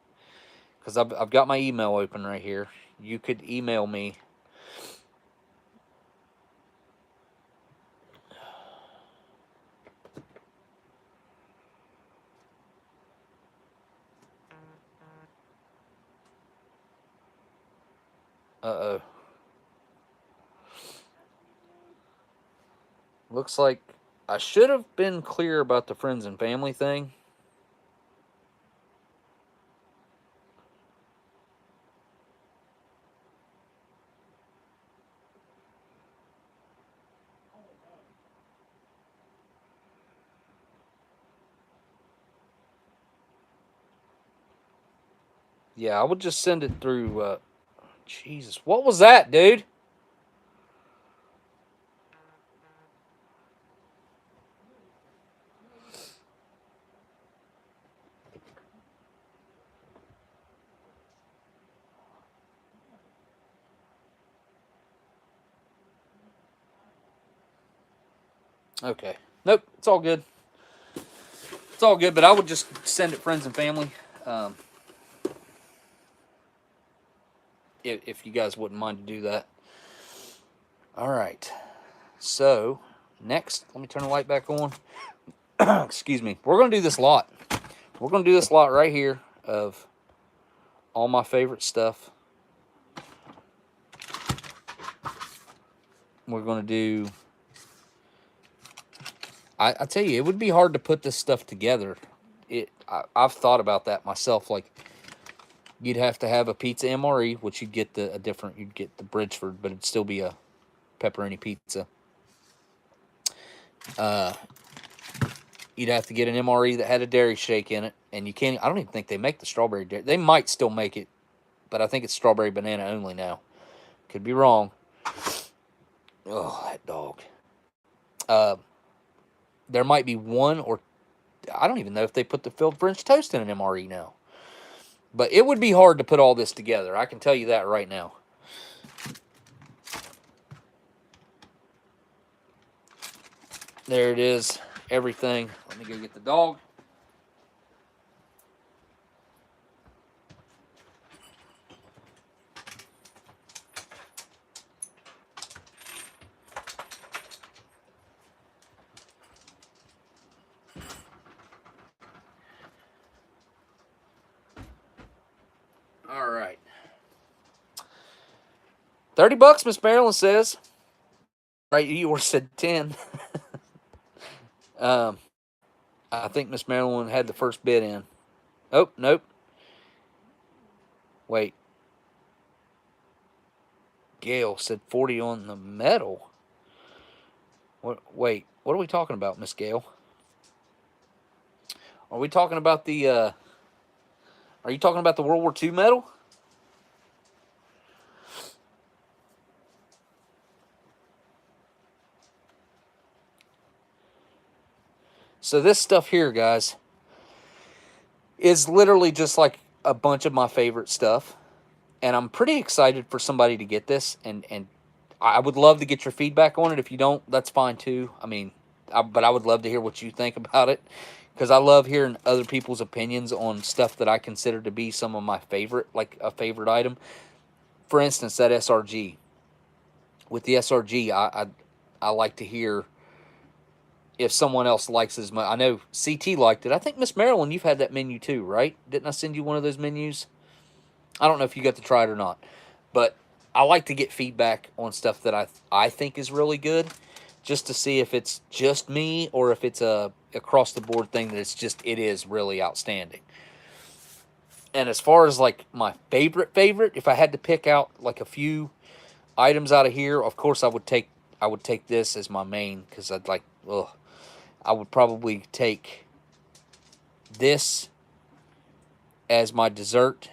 because I've got my email open right here. You could email me. Uh-oh. Looks like I should have been clear about the friends and family thing. Yeah, I would just send it through, Jesus, what was that, dude? Okay. Nope, it's all good. It's all good, but I would just send it friends and family. If you guys wouldn't mind to do that. All right. So, next, let me turn the light back on. Excuse me. We're going to do this lot. We're going to do this lot right here of all my favorite stuff. We're going to do... I tell you, it would be hard to put this stuff together. I've thought about that myself. Like, you'd have to have a pizza MRE, which you'd get you'd get the Bridgeford, but it'd still be a pepperoni pizza. You'd have to get an MRE that had a dairy shake in it, and you can't. I don't even think they make the strawberry dairy. They might still make it, but I think it's strawberry banana only now. Could be wrong. Oh, that dog. There might be one, or I don't even know if they put the filled French toast in an MRE now. But it would be hard to put all this together. I can tell you that right now. There it is. Everything. Let me go get the dog. All right. $30, Miss Marilyn says. Right, you were said 10. I think Miss Marilyn had the first bid in. Oh, nope. Wait. Gayle said 40 on the metal. Wait, what are we talking about, Miss Gayle? Are we talking about the, are you talking about the World War II medal? So this stuff here, guys, is literally just like a bunch of my favorite stuff. And I'm pretty excited for somebody to get this. And I would love to get your feedback on it. If you don't, that's fine too. I mean, but I would love to hear what you think about it. Because I love hearing other people's opinions on stuff that I consider to be some of my favorite, like a favorite item. For instance, that SRG. With the SRG, I like to hear if someone else likes as much. I know CT liked it. I think, Miss Marilyn, you've had that menu too, right? Didn't I send you one of those menus? I don't know if you got to try it or not. But I like to get feedback on stuff that I think is really good, just to see if it's just me or if it's a across the board thing that it is really outstanding. And as far as like my favorite, if I had to pick out like a few items out of here, of course I would take this as my main, because I would probably take this as my dessert.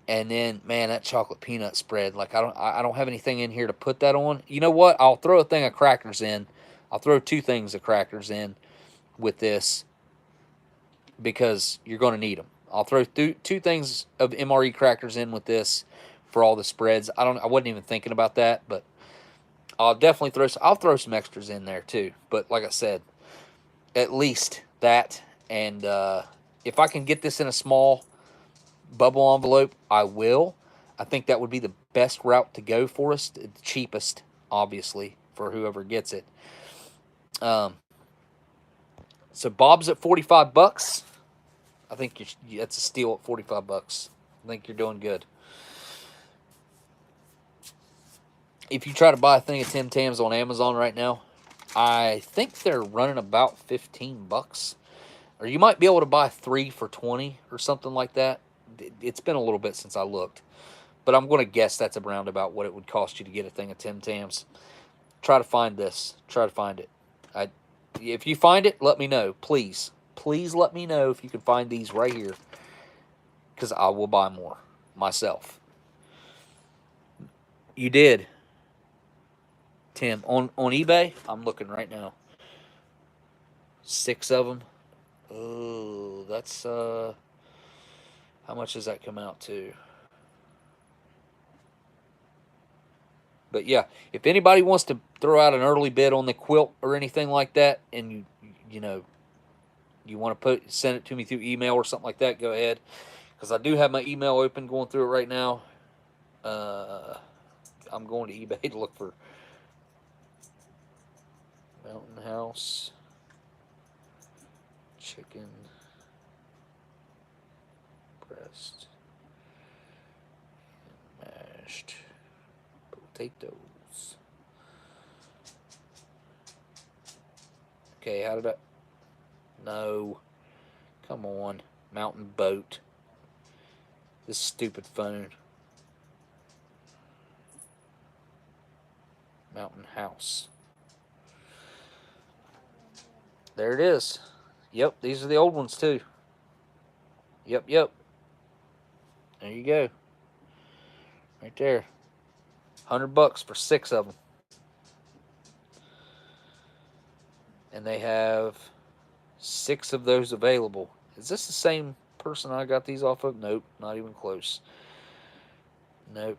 And then, man, that chocolate peanut spread, like I don't have anything in here to put that on. You know what? I'll throw a thing of crackers in. I'll throw 2 things of crackers in with this, because you're going to need them. I'll throw 2 things of MRE crackers in with this for all the spreads. I wasn't even thinking about that, but I'll definitely throw some extras in there too. But like I said, at least that. And if I can get this in a small bubble envelope, I will. I think that would be the best route to go for us. The cheapest, obviously, for whoever gets it. So Bob's at $45. I think that's a steal at $45. I think you're doing good. If you try to buy a thing of Tim Tams on Amazon right now, I think they're running about $15. Or you might be able to buy 3 for $20 or something like that. It's been a little bit since I looked, but I'm going to guess that's around about what it would cost you to get a thing of Tim Tams. Try to find this. Try to find it. If you find it, let me know, please. Please let me know if you can find these right here, because I will buy more myself. You did, Tim, on eBay? I'm looking right now. 6 of them. Oh, that's how much does that come out to? But yeah, if anybody wants to throw out an early bid on the quilt or anything like that, and you know you want to send it to me through email or something like that, go ahead, because I do have my email open, going through it right now. I'm going to eBay to look for Mountain House chicken breast and mashed potatoes. Okay, how did I? No. Come on. Mountain boat. This stupid phone. Mountain House. There it is. Yep, these are the old ones too. Yep, yep. There you go. Right there. $100 for 6 of them. And they have 6 of those available. Is this the same person I got these off of? Nope, not even close. Nope.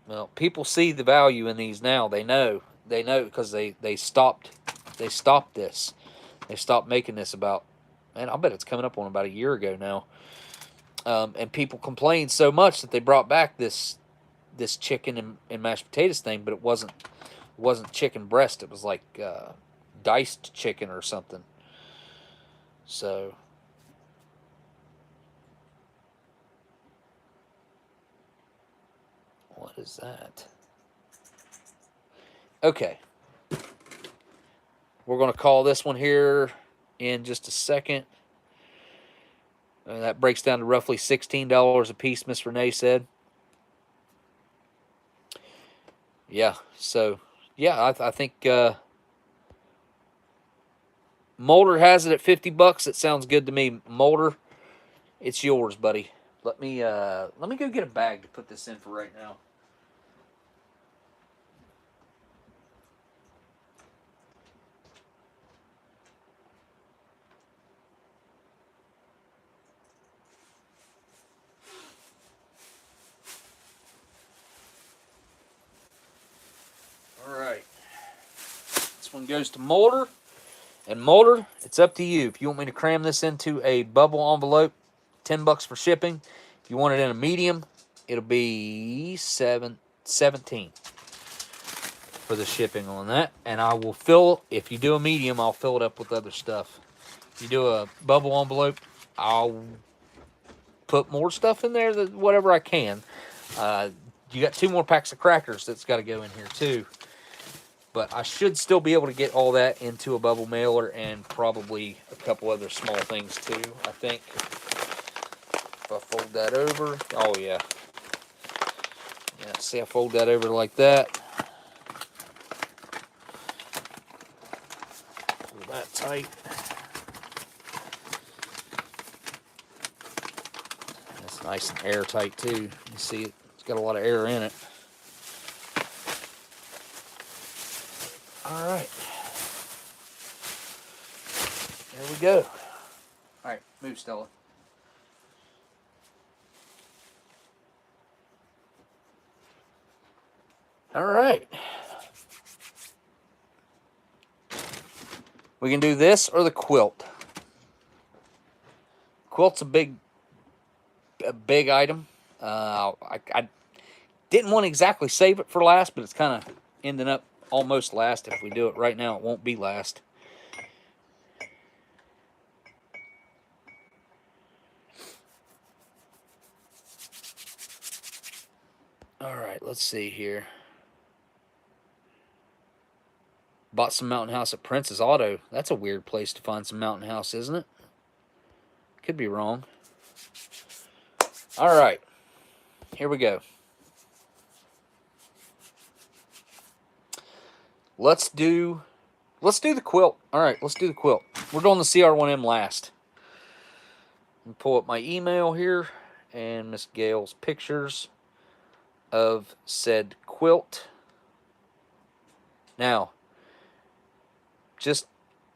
Well, people see the value in these now. They know. They know because they stopped this. They stopped making this about, man, I bet it's coming up on about a year ago now. And people complained so much that they brought back this chicken and mashed potatoes thing, but it wasn't chicken breast. It was like diced chicken or something. So what is that? Okay. We're going to call this one here in just a second. And that breaks down to roughly $16 a piece, Miss Renee said. Yeah, so, yeah, I think Molder has it at $50. It sounds good to me. Molder, it's yours, buddy. Let me go get a bag to put this in for right now. All right. This one goes to Molder. And Molder, it's up to you. If you want me to cram this into a bubble envelope, $10 for shipping. If you want it in a medium, it'll be $17 for the shipping on that. And I will fill, if you do a medium, I'll fill it up with other stuff. If you do a bubble envelope, I'll put more stuff in there, whatever I can. You got 2 more packs of crackers that's got to go in here too. But I should still be able to get all that into a bubble mailer and probably a couple other small things too, I think. If I fold that over, oh yeah. Yeah, see, I fold that over like that. Pull that tight. That's nice and airtight too. You see it's got a lot of air in it. All right. There we go. All right, move, Stella. All right. We can do this or the quilt. Quilt's a big item. I didn't want to exactly save it for last, but it's kind of ending up almost last. If we do it right now, it won't be last. All right, let's see here. Bought some Mountain House at Prince's Auto. That's a weird place to find some Mountain House, isn't it? Could be wrong. All right, here we go. Let's do the quilt. All right, let's do the quilt. We're doing the CR1M last. Let me pull up my email here and Miss Gayle's pictures of said quilt. Now, just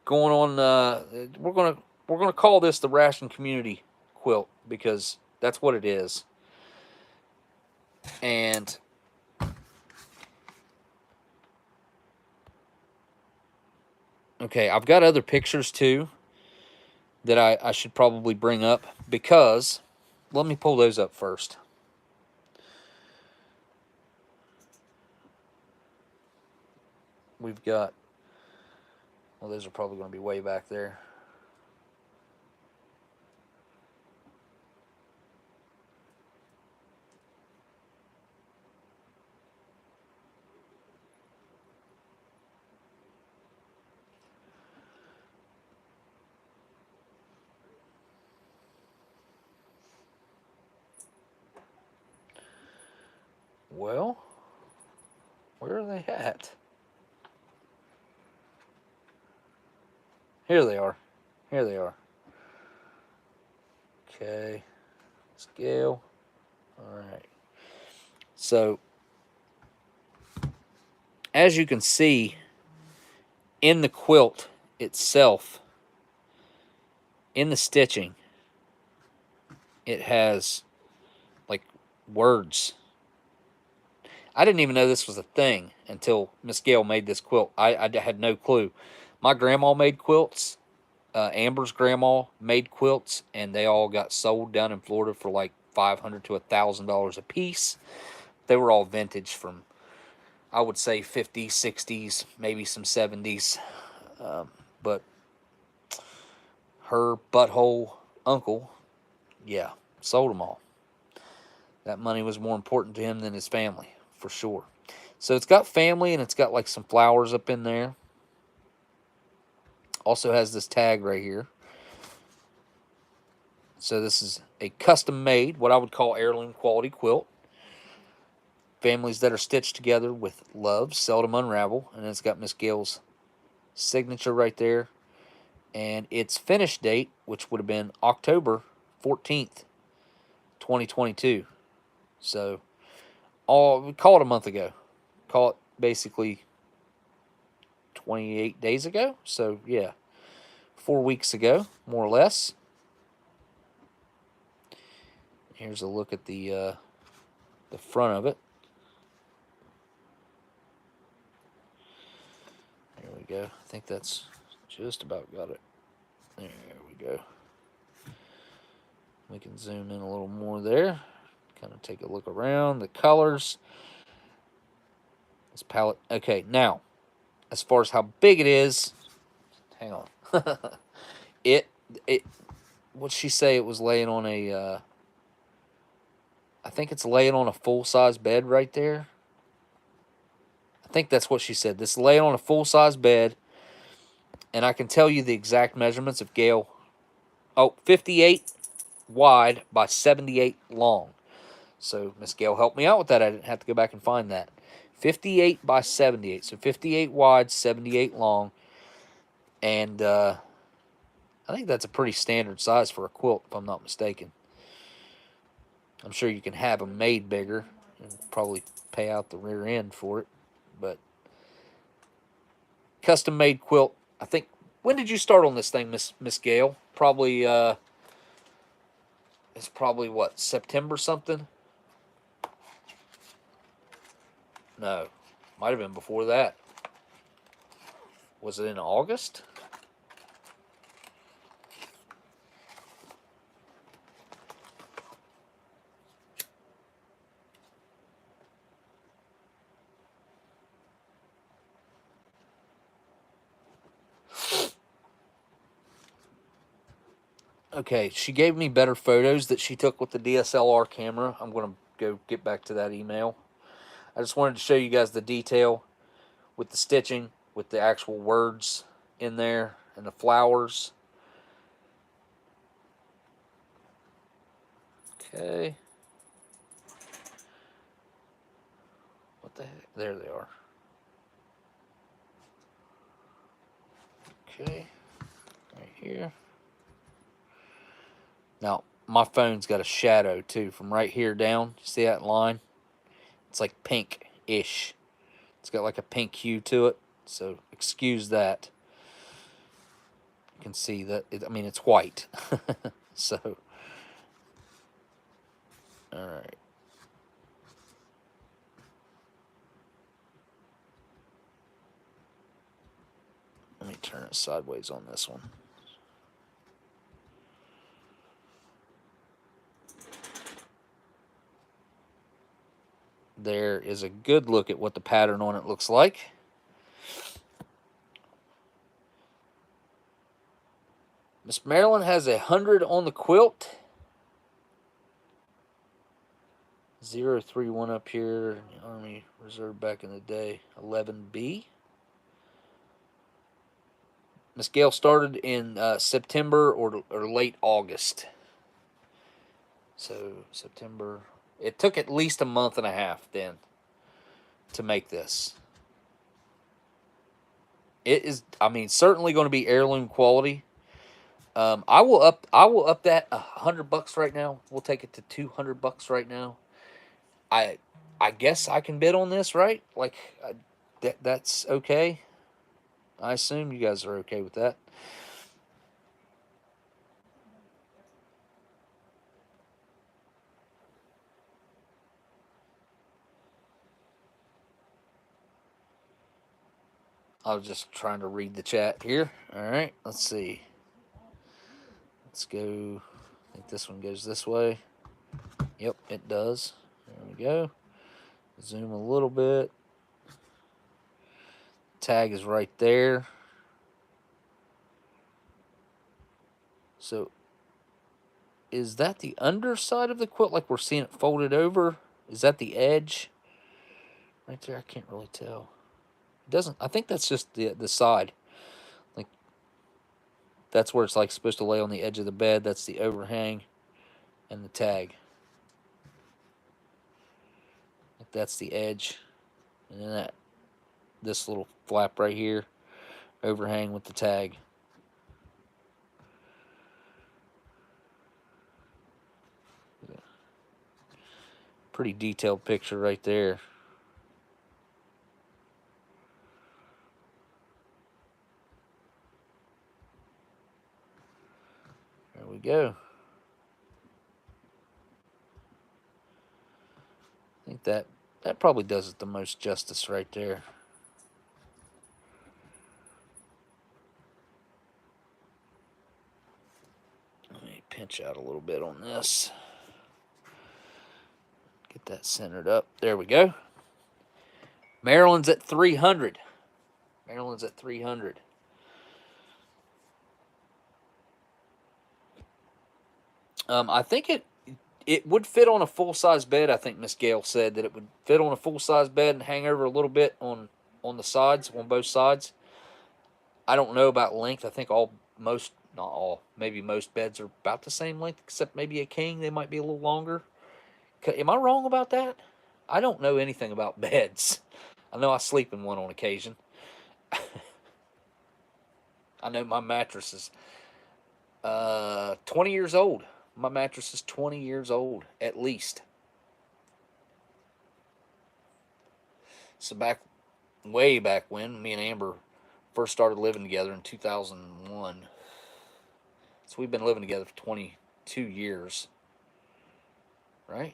going on, we're gonna call this the Ration Community quilt because that's what it is. And okay, I've got other pictures too that I should probably bring up because let me pull those up first. We've got, well, those are probably going to be way back there. Well, Where are they at? Here they are. Here they are. Okay. Scale. All right. So, as you can see, in the quilt itself, in the stitching, it has like words. I didn't even know this was a thing until Miss Gayle made this quilt. I had no clue. My grandma made quilts. Amber's grandma made quilts, and they all got sold down in Florida for like $500 to $1,000 a piece. They were all vintage from, I would say, 50s, 60s, maybe some 70s. But her butthole uncle, yeah, sold them all. That money was more important to him than his family, for sure. So it's got family, and it's got like some flowers up in there. Also has this tag right here. So this is a custom made, what I would call heirloom quality quilt. Families that are stitched together with love seldom unravel. And it's got Miss Gayle's signature right there. And its finish date, which would have been October 14th, 2022. So, we call it a month ago. Call it basically 28 days ago. So, yeah, 4 weeks ago, more or less. Here's a look at the front of it. There we go. I think that's just about got it. There we go. We can zoom in a little more there. Kind of take a look around. The colors. This palette. Okay, now, as far as how big it is, hang on. it what'd she say? It was laying on a I think it's laying on a full-size bed right there. I think that's what she said. This is laying on a full-size bed. And I can tell you the exact measurements of Gayle. Oh, 58 wide by 78 long. So Miss Gayle helped me out with that. I didn't have to go back and find that. 58 by 78. So 58 wide, 78 long. And I think that's a pretty standard size for a quilt, if I'm not mistaken. I'm sure you can have them made bigger and probably pay out the rear end for it. But custom made quilt. I think, when did you start on this thing, Miss Gayle? Probably it's probably what, September something? No, might have been before that. Was it in August? Okay, she gave me better photos that she took with the DSLR camera. I'm going to go get back to that email. I just wanted to show you guys the detail with the stitching, with the actual words in there, and the flowers. Okay. What the heck? There they are. Okay. Right here. Now, my phone's got a shadow, too, from right here down. See that line? It's like pink-ish. It's got like a pink hue to it, so excuse that. You can see that, I mean, it's white. So, all right. Let me turn it sideways on this one. There is a good look at what the pattern on it looks like. Miss Marilyn has 100 on the quilt. 031 up here. Army Reserve back in the day. 11B. Miss Gayle started in September or late August. So September. It took at least a month and a half then to make this. It is, I mean, certainly going to be heirloom quality. I will up that $100 right now. We'll take it to $200 right now. I guess I can bid on this, right? Like, that's okay. I assume you guys are okay with that. I was just trying to read the chat here. All right, let's see. Let's go. I think this one goes this way. Yep, it does. There we go. Zoom a little bit. Tag is right there. So, is that the underside of the quilt? Like we're seeing it folded over? Is that the edge? Right there, I can't really tell. It doesn't. I think that's just the side. Like, that's where it's like supposed to lay on the edge of the bed. That's the overhang and the tag. Like, that's the edge. And then this little flap right here, overhang with the tag. Pretty detailed picture right there. There we go. I think that probably does it the most justice right there. Let me pinch out a little bit on this. Get that centered up. There we go. Marilyn's at 300. Marilyn's at 300. I think it would fit on a full-size bed. I think Miss Gayle said that it would fit on a full-size bed and hang over a little bit on the sides, on both sides. I don't know about length. I think not all, maybe most beds are about the same length, except maybe a king. They might be a little longer. Am I wrong about that? I don't know anything about beds. I know I sleep in one on occasion. I know my mattress is 20 years old. My mattress is 20 years old, at least. So way back when, me and Amber first started living together in 2001. So we've been living together for 22 years. Right?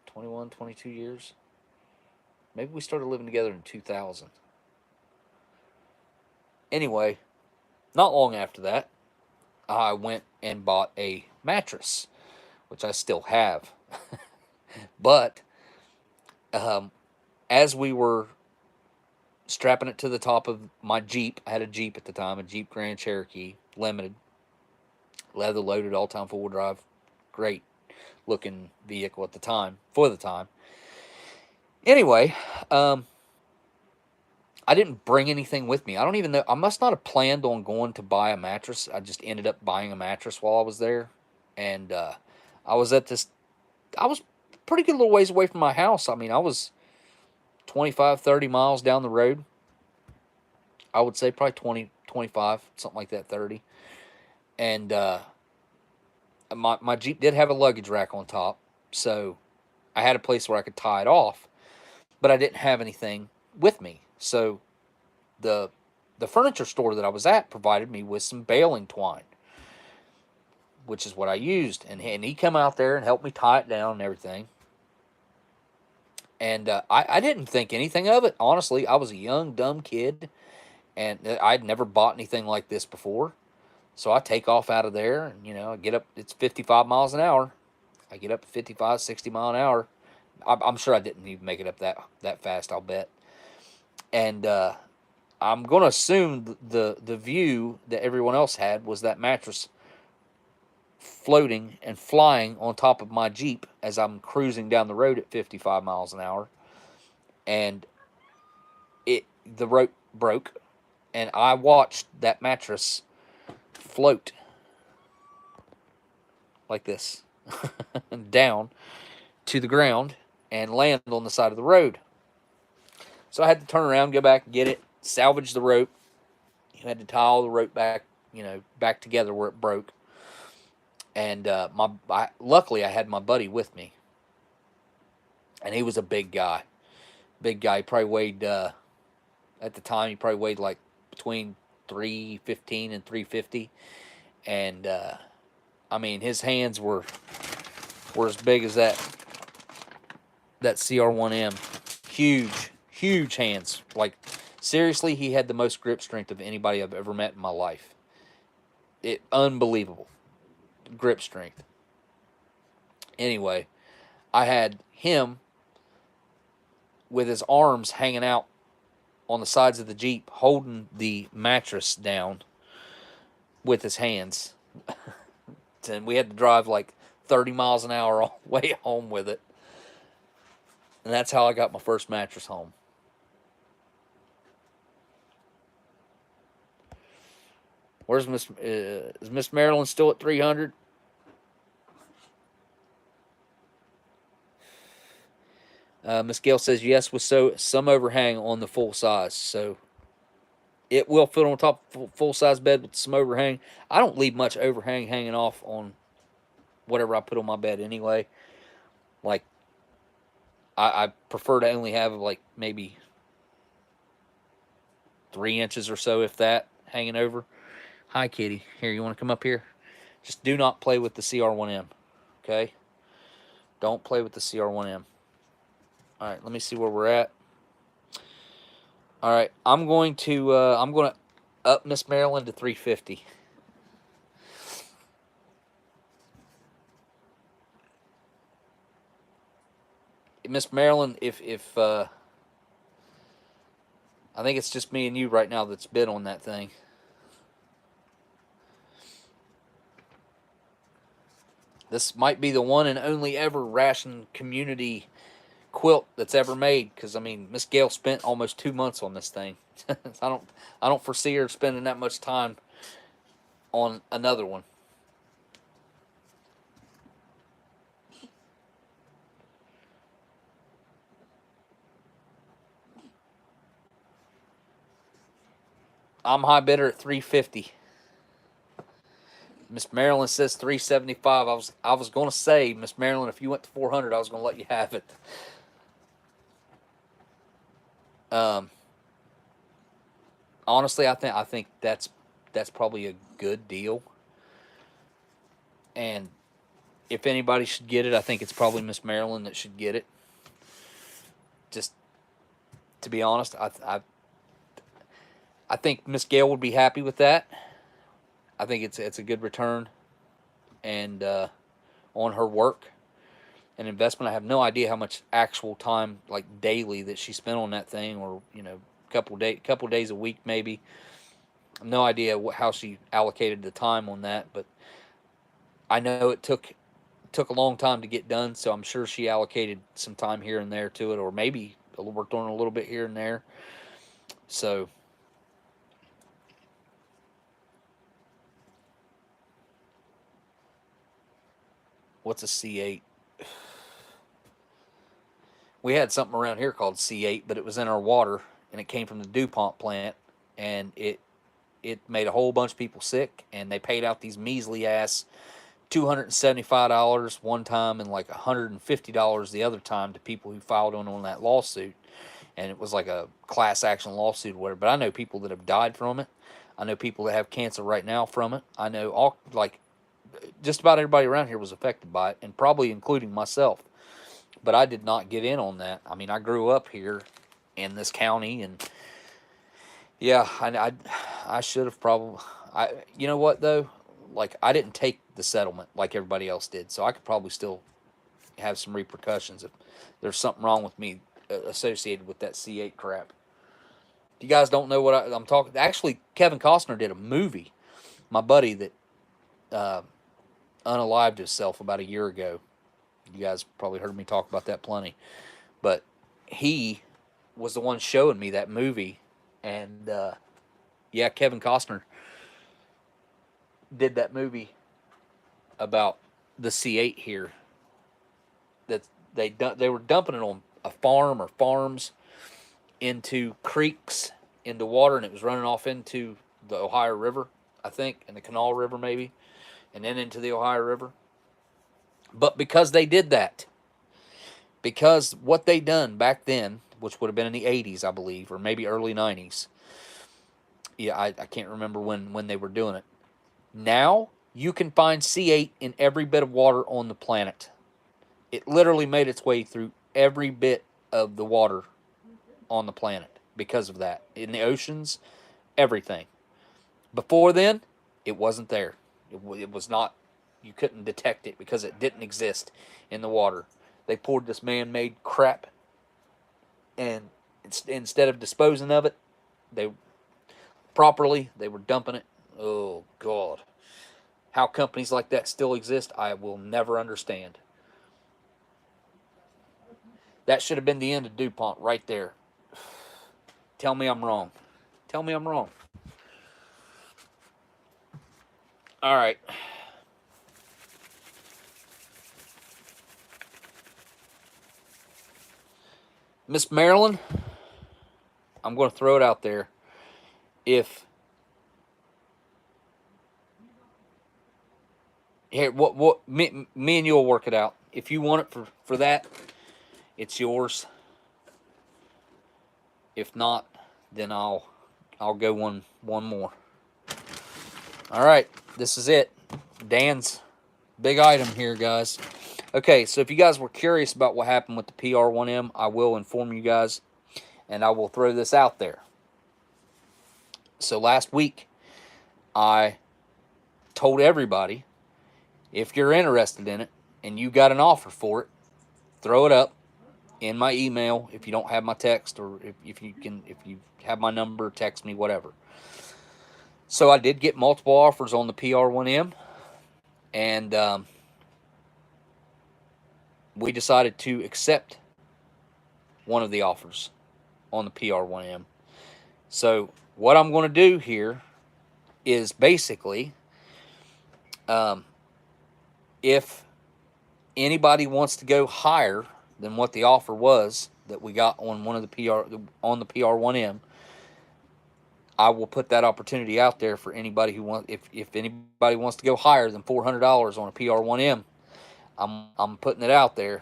21, 22 years. Maybe we started living together in 2000. Anyway, not long after that, I went and bought a mattress, which I still have. But as we were strapping it to the top of my Jeep, I had a Jeep at the time, a Jeep Grand Cherokee Limited, leather loaded, all-time four-wheel drive, great looking vehicle at the time, for the time. Anyway, I didn't bring anything with me. I don't even know. I must not have planned on going to buy a mattress. I just ended up buying a mattress while I was there. And I was pretty good little ways away from my house. I mean, I was 25, 30 miles down the road. I would say probably 20, 25, something like that, 30. And my Jeep did have a luggage rack on top. So I had a place where I could tie it off. But I didn't have anything with me. So the furniture store that I was at provided me with some baling twine, which is what I used. And he come out there and helped me tie it down and everything. And I didn't think anything of it. Honestly, I was a young, dumb kid, and I'd never bought anything like this before. So I take off out of there, and, I get up. It's 55 miles an hour. I get up to 55, 60 mile an hour. I'm sure I didn't even make it up that fast, I'll bet. And I'm going to assume the view that everyone else had was that mattress floating and flying on top of my Jeep as I'm cruising down the road at 55 miles an hour. And the rope broke, and I watched that mattress float like this down to the ground and land on the side of the road. So I had to turn around, go back and get it, salvage the rope. You had to tie all the rope back, back together where it broke. And luckily I had my buddy with me, and he was a big guy. Big guy. He probably weighed at the time. He probably weighed like between 315 and 350, and I mean his hands were as big as that CR1M. Huge hands. Like seriously, he had the most grip strength of anybody I've ever met in my life. Unbelievable grip strength. Anyway, I had him with his arms hanging out on the sides of the Jeep, holding the mattress down with his hands. And we had to drive like 30 miles an hour all the way home with it. And that's how I got my first mattress home. Where's is Miss Marilyn still at 300? Miss Gayle says yes with some overhang on the full size. So it will fit on top of full size bed with some overhang. I don't leave much overhang hanging off on whatever I put on my bed anyway. Like, I prefer to only have like maybe 3 inches or so, if that, hanging over. Hi, kitty. Here, you want to come up here? Just do not play with the CR1M, okay? Don't play with the CR1M. All right, let me see where we're at. All right, I'm going to up Miss Marilyn to 350. Miss Marilyn, if I think it's just me and you right now that's bid on that thing. This might be the one and only ever Ration community quilt that's ever made, because I mean Miss Gayle spent almost 2 months on this thing. I don't foresee her spending that much time on another one. I'm high bidder at 350. Miss Marilyn says 375. I was going to say, Miss Marilyn, if you went to 400, I was going to let you have it. Honestly, I think that's probably a good deal. And if anybody should get it, I think it's probably Miss Marilyn that should get it. Just to be honest, I think Miss Gayle would be happy with that. I think it's a good return and on her work and investment. I have no idea how much actual time, like daily, that she spent on that thing, or couple days a week maybe. No idea how she allocated the time on that, but I know it took a long time to get done, so I'm sure she allocated some time here and there to it, or maybe worked on it a little bit here and there. So what's a C8? We had something around here called C8, but it was in our water, and it came from the DuPont plant, and it made a whole bunch of people sick, and they paid out these measly ass $275 one time and like $150 the other time to people who filed on that lawsuit. And it was like a class action lawsuit or whatever. But I know people that have died from it. I know people that have cancer right now from it. I know just about everybody around here was affected by it, and probably including myself. But I did not get in on that. I mean, I grew up here in this county, and yeah, I should have probably. You know what though? Like, I didn't take the settlement like everybody else did, so I could probably still have some repercussions if there's something wrong with me associated with that C8 crap. If you guys don't know what I'm talking, actually, Kevin Costner did a movie. My buddy that unalived himself about a year ago. You guys probably heard me talk about that plenty, but he was the one showing me that movie, and yeah, Kevin Costner did that movie about the C8 here. That they were dumping it on a farm or farms into creeks, into water, and it was running off into the Ohio River, I think, and the Canal River maybe, and then into the Ohio River. But because they did that, because what they done back then, which would have been in the 80s, I believe, or maybe early 90s. Yeah, I can't remember when they were doing it. Now, you can find C8 in every bit of water on the planet. It literally made its way through every bit of the water on the planet because of that. In the oceans, everything. Before then, it wasn't there. It was not, you couldn't detect it because it didn't exist in the water. They poured this man-made crap, and instead of disposing of it, they were dumping it. Oh, God. How companies like that still exist, I will never understand. That should have been the end of DuPont right there. Tell me I'm wrong. Tell me I'm wrong. All right. Miss Marilyn, I'm going to throw it out there. If here, what me and you'll work it out. If you want it for that, it's yours. If not, then I'll go one more. All right, this is it. Dan's big item here, guys. Okay, so if you guys were curious about what happened with the PR1M, I will inform you guys, and I will throw this out there. So last week, I told everybody, if you're interested in it and you got an offer for it, throw it up in my email. If you don't have my text, or if you have my number, text me, whatever. So I did get multiple offers on the PR1M, and we decided to accept one of the offers on the PR1M. So what I'm going to do here is basically, if anybody wants to go higher than what the offer was that we got on one of the PR1M, I will put that opportunity out there for anybody who wants. If anybody wants to go higher than $400 on a PR1M, I'm putting it out there.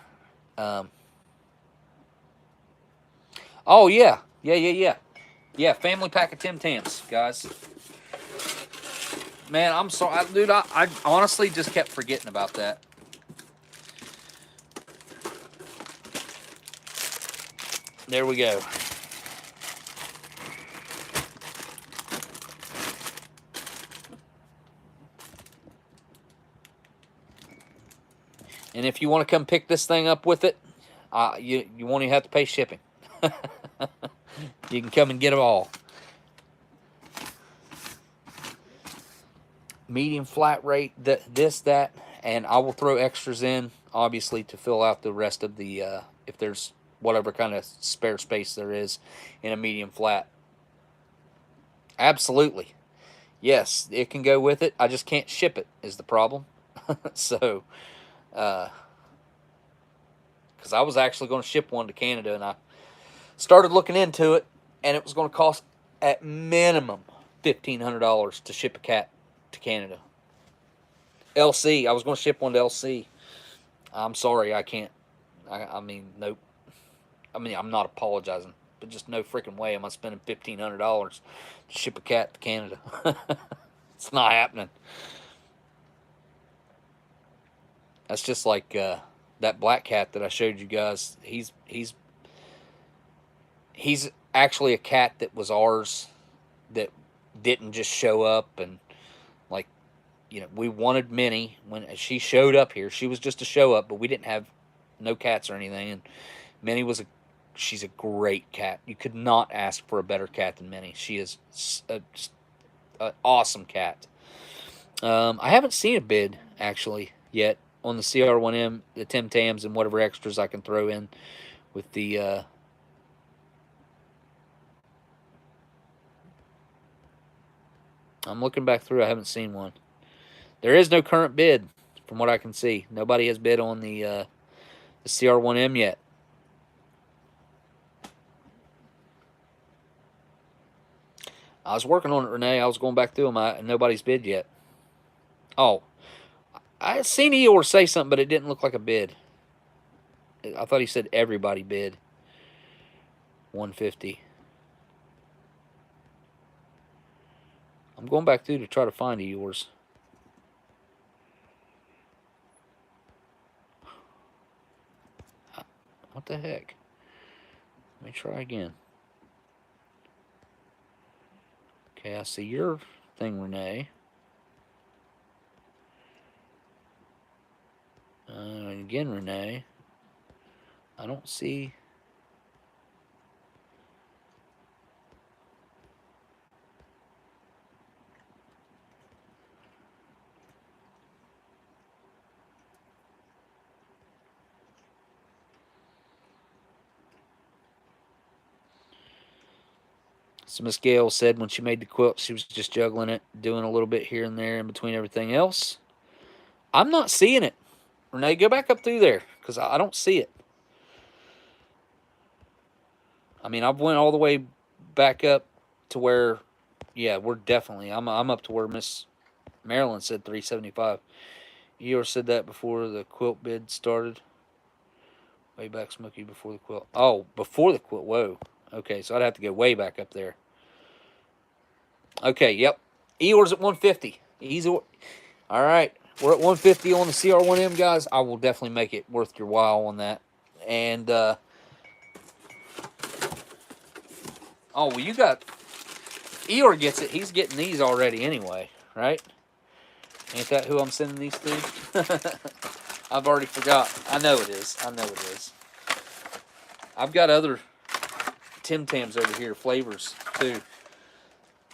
Oh yeah, family pack of Tim Tams, guys. Man, I'm sorry, dude. I honestly just kept forgetting about that. There we go. And if you want to come pick this thing up with it, you won't even have to pay shipping. You can come and get them all. Medium flat rate, this, that, and I will throw extras in, obviously, to fill out the rest of the, if there's whatever kind of spare space there is in a medium flat. Absolutely. Yes, it can go with it. I just can't ship it is the problem. So, because I was actually going to ship one to Canada, and I started looking into it, and it was going to cost at minimum $1,500 to ship a cat to Canada. LC, I was going to ship one to LC. I'm sorry, I can't. I mean, nope. I mean, I'm not apologizing, but just no freaking way am I spending $1,500 to ship a cat to Canada. It's not happening. That's just like that black cat that I showed you guys. He's actually a cat that was ours, that didn't just show up, and like, you know, we wanted Minnie when she showed up here. She was just a show up, but we didn't have no cats or anything. And Minnie she's a great cat. You could not ask for a better cat than Minnie. She is an awesome cat. I haven't seen a bid actually yet on the CR1M, the Tim Tams, and whatever extras I can throw in with the. I'm looking back through. I haven't seen one. There is no current bid from what I can see. Nobody has bid on the CR1M yet. I was working on it, Renee. I was going back through them. Nobody's bid yet. Oh, I seen Eeyore say something, but it didn't look like a bid. I thought he said everybody bid 150. I'm going back through to try to find Eeyore's. What the heck? Let me try again. Okay, I see your thing, Renee. And again, Renee. I don't see. So Miss Gayle said when she made the quilt, she was just juggling it, doing a little bit here and there in between everything else. I'm not seeing it. Renee, go back up through there, because I don't see it. I mean, I've went all the way back up to where, yeah, we're definitely, I'm up to where Miss Marilyn said 375. You ever said that before the quilt bid started? Way back, Smokey, before the quilt. Oh, before the quilt. Whoa. Okay, so I'd have to go way back up there. Okay, yep. Eeyore's at 150. Easy. All right, we're at 150 on the CR1M, guys. I will definitely make it worth your while on that. And, oh, well, you got, Eeyore gets it. He's getting these already anyway, right? Ain't that who I'm sending these to? I've already forgot. I know it is. I know it is. I've got other Tams over here, flavors, too.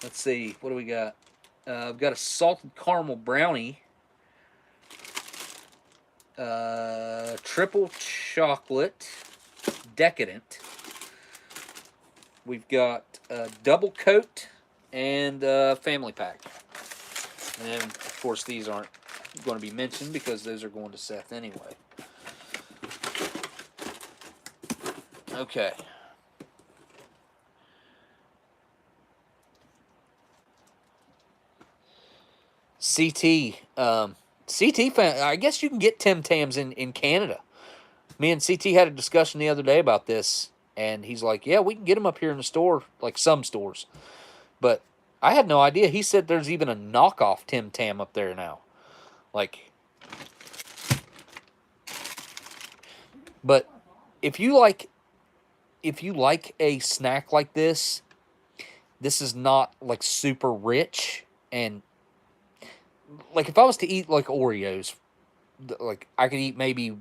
Let's see. What do we got? I've got a salted caramel brownie. Triple chocolate. Decadent. We've got double coat and family pack. And then, of course, these aren't going to be mentioned because those are going to Seth anyway. Okay. CT. CT fan. I guess you can get Tams in Canada. Me and CT had a discussion the other day about this, and he's like, yeah, we can get them up here in the store, like some stores. But I had no idea. He said there's even a knockoff Tam up there now. Like, but if you like a snack like this, this is not like super rich. And like if I was to eat like Oreos, like I could eat maybe,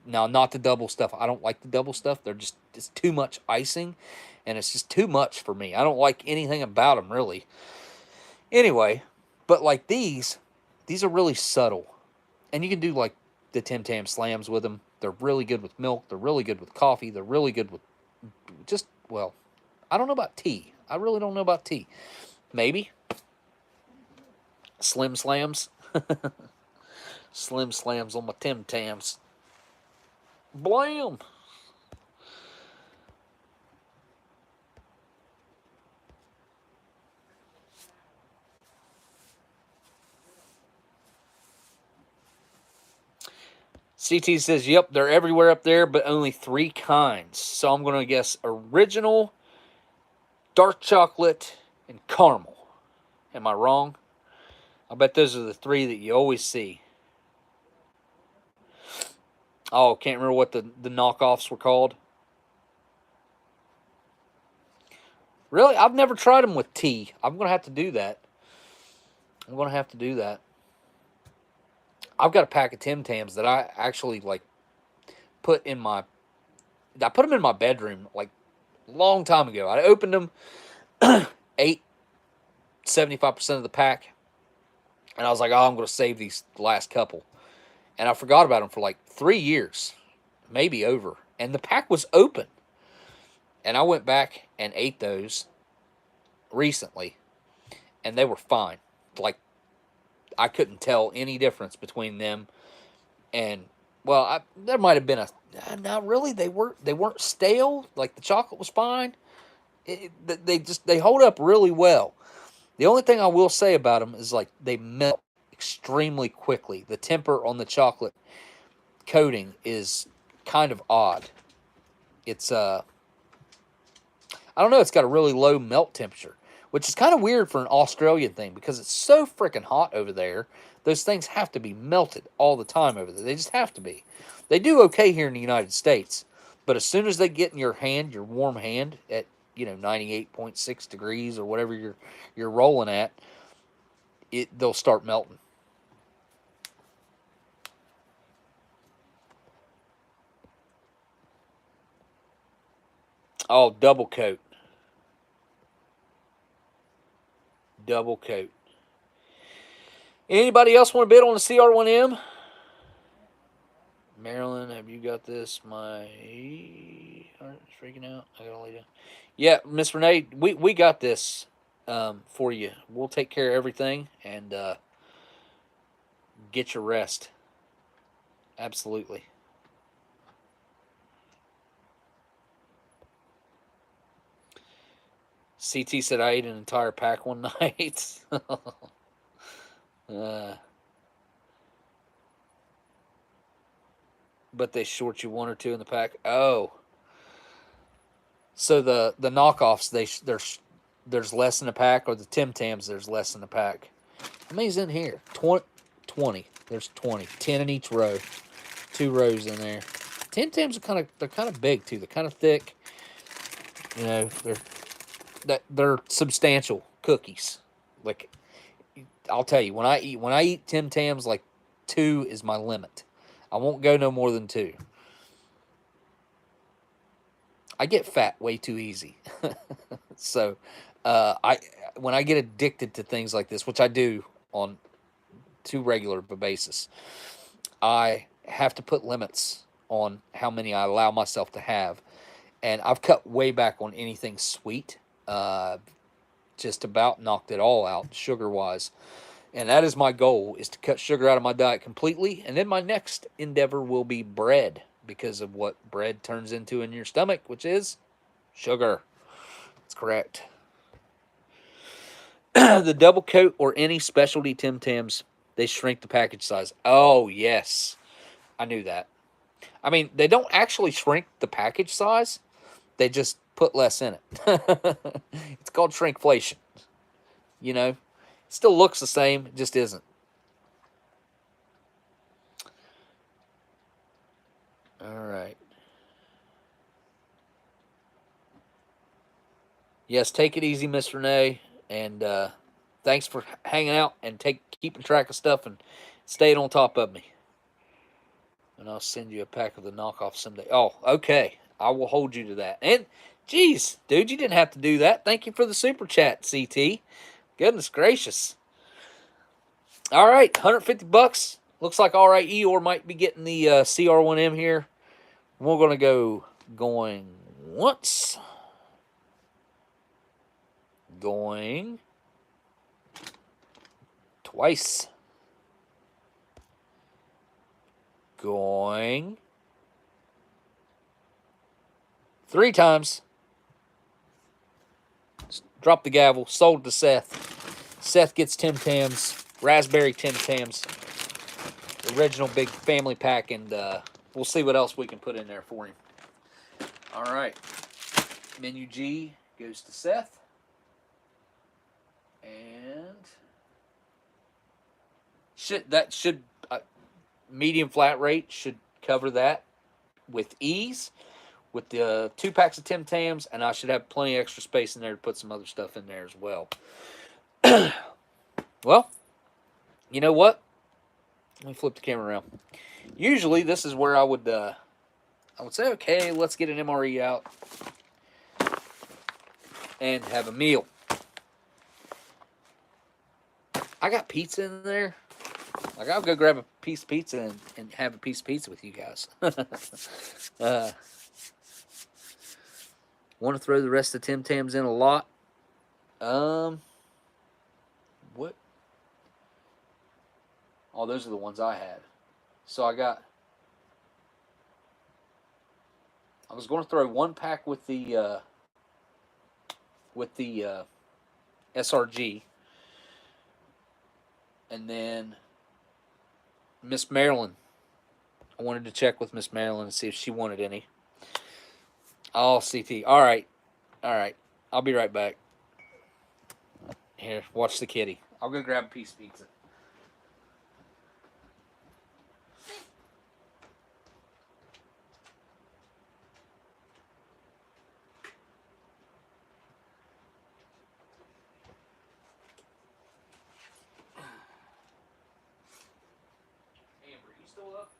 now not the double stuff. I don't like the double stuff. It's too much icing, and it's just too much for me. I don't like anything about them really. Anyway, but like these are really subtle, and you can do like the Tam Slams with them. They're really good with milk. They're really good with coffee. They're really good with just, well, I don't know about tea. I really don't know about tea. Maybe Slim Slams. Slim Slams on my Tams. Blam! CT says, yep, they're everywhere up there, but only 3 kinds. So I'm going to guess original, dark chocolate, and caramel. Am I wrong? I bet those are the 3 that you always see. Oh, can't remember what the knockoffs were called. Really? I've never tried them with tea. I'm going to have to do that. I've got a pack of Tams that I actually like put in my, I put them in my bedroom like a long time ago. I opened them, ate 75% of the pack, and I was like, oh, I'm going to save these last couple. And I forgot about them for like 3 years, maybe over. And the pack was open. And I went back and ate those recently, and they were fine. Like, I couldn't tell any difference between them and, well, there might have been not really. They weren't stale. Like, the chocolate was fine. They hold up really well. The only thing I will say about them is like they melt extremely quickly. The temper on the chocolate coating is kind of odd. It's I don't know, it's got a really low melt temperature, which is kind of weird for an Australian thing because it's so freaking hot over there. Those things have to be melted all the time over there. They just have to be. They do okay here in the United States, but as soon as they get in your hand, your warm hand at 98.6 degrees or whatever you're rolling at, they'll start melting. Oh, double coat. Double coat. Anybody else want to bid on the CR1M? Marilyn, have you got this? My heart is freaking out. I gotta lay down. Yeah, Miss Renee, we got this for you. We'll take care of everything and get your rest. Absolutely. CT said I ate an entire pack one night. But they short you one or two in the pack. Oh, so the knockoffs there's less in the pack, or the Tim Tams there's less in the pack. How many's in here? 20. There's 20. 10 in each row. 2 rows in there. Tim Tams are kind of big too. They're kind of thick. They're substantial cookies. Like, I'll tell you, when I eat Tim Tams, like 2 is my limit. I won't go no more than 2. I get fat way too easy. So when I get addicted to things like this, which I do on too regular of a basis, I have to put limits on how many I allow myself to have. And I've cut way back on anything sweet. Just about knocked it all out sugar-wise. And that is my goal, is to cut sugar out of my diet completely. And then my next endeavor will be bread, because of what bread turns into in your stomach, which is sugar. That's correct. The double coat or any specialty Tim Tams, they shrink the package size. Oh, yes. I knew that. I mean, they don't actually shrink the package size. They just put less in it. It's called shrinkflation. It still looks the same, it just isn't. All right. Yes, take it easy, Miss Renee, and thanks for hanging out and keeping track of stuff and staying on top of me. And I'll send you a pack of the knockoff someday. Oh, okay. I will hold you to that. And, geez, dude, you didn't have to do that. Thank you for the super chat, CT. Goodness gracious. All right, $150. Looks like all right, Eeyore might be getting the CR1M here. We're going to go going once. Going twice. Going 3 times. Drop the gavel. Sold to Seth. Seth gets Tim Tams. Raspberry Tim Tams. The original big family pack, and we'll see what else we can put in there for him. All right. Menu G goes to Seth. And medium flat rate should cover that with ease, with the 2 packs of Tim Tams, and I should have plenty of extra space in there to put some other stuff in there as well. Well, you know what? Let me flip the camera around. Usually, this is where I would say, okay, let's get an MRE out and have a meal. I got pizza in there. Like, I'll go grab a piece of pizza and have a piece of pizza with you guys. Want to throw the rest of the Tim Tams in a lot? What? Oh, those are the ones I had. So I was going to throw 1 pack with the with the SRG. And then Miss Marilyn. I wanted to check with Miss Marilyn and see if she wanted any. Oh, CT. All right. All right. I'll be right back. Here, watch the kitty. I'll go grab a piece of pizza. Amber, you still up?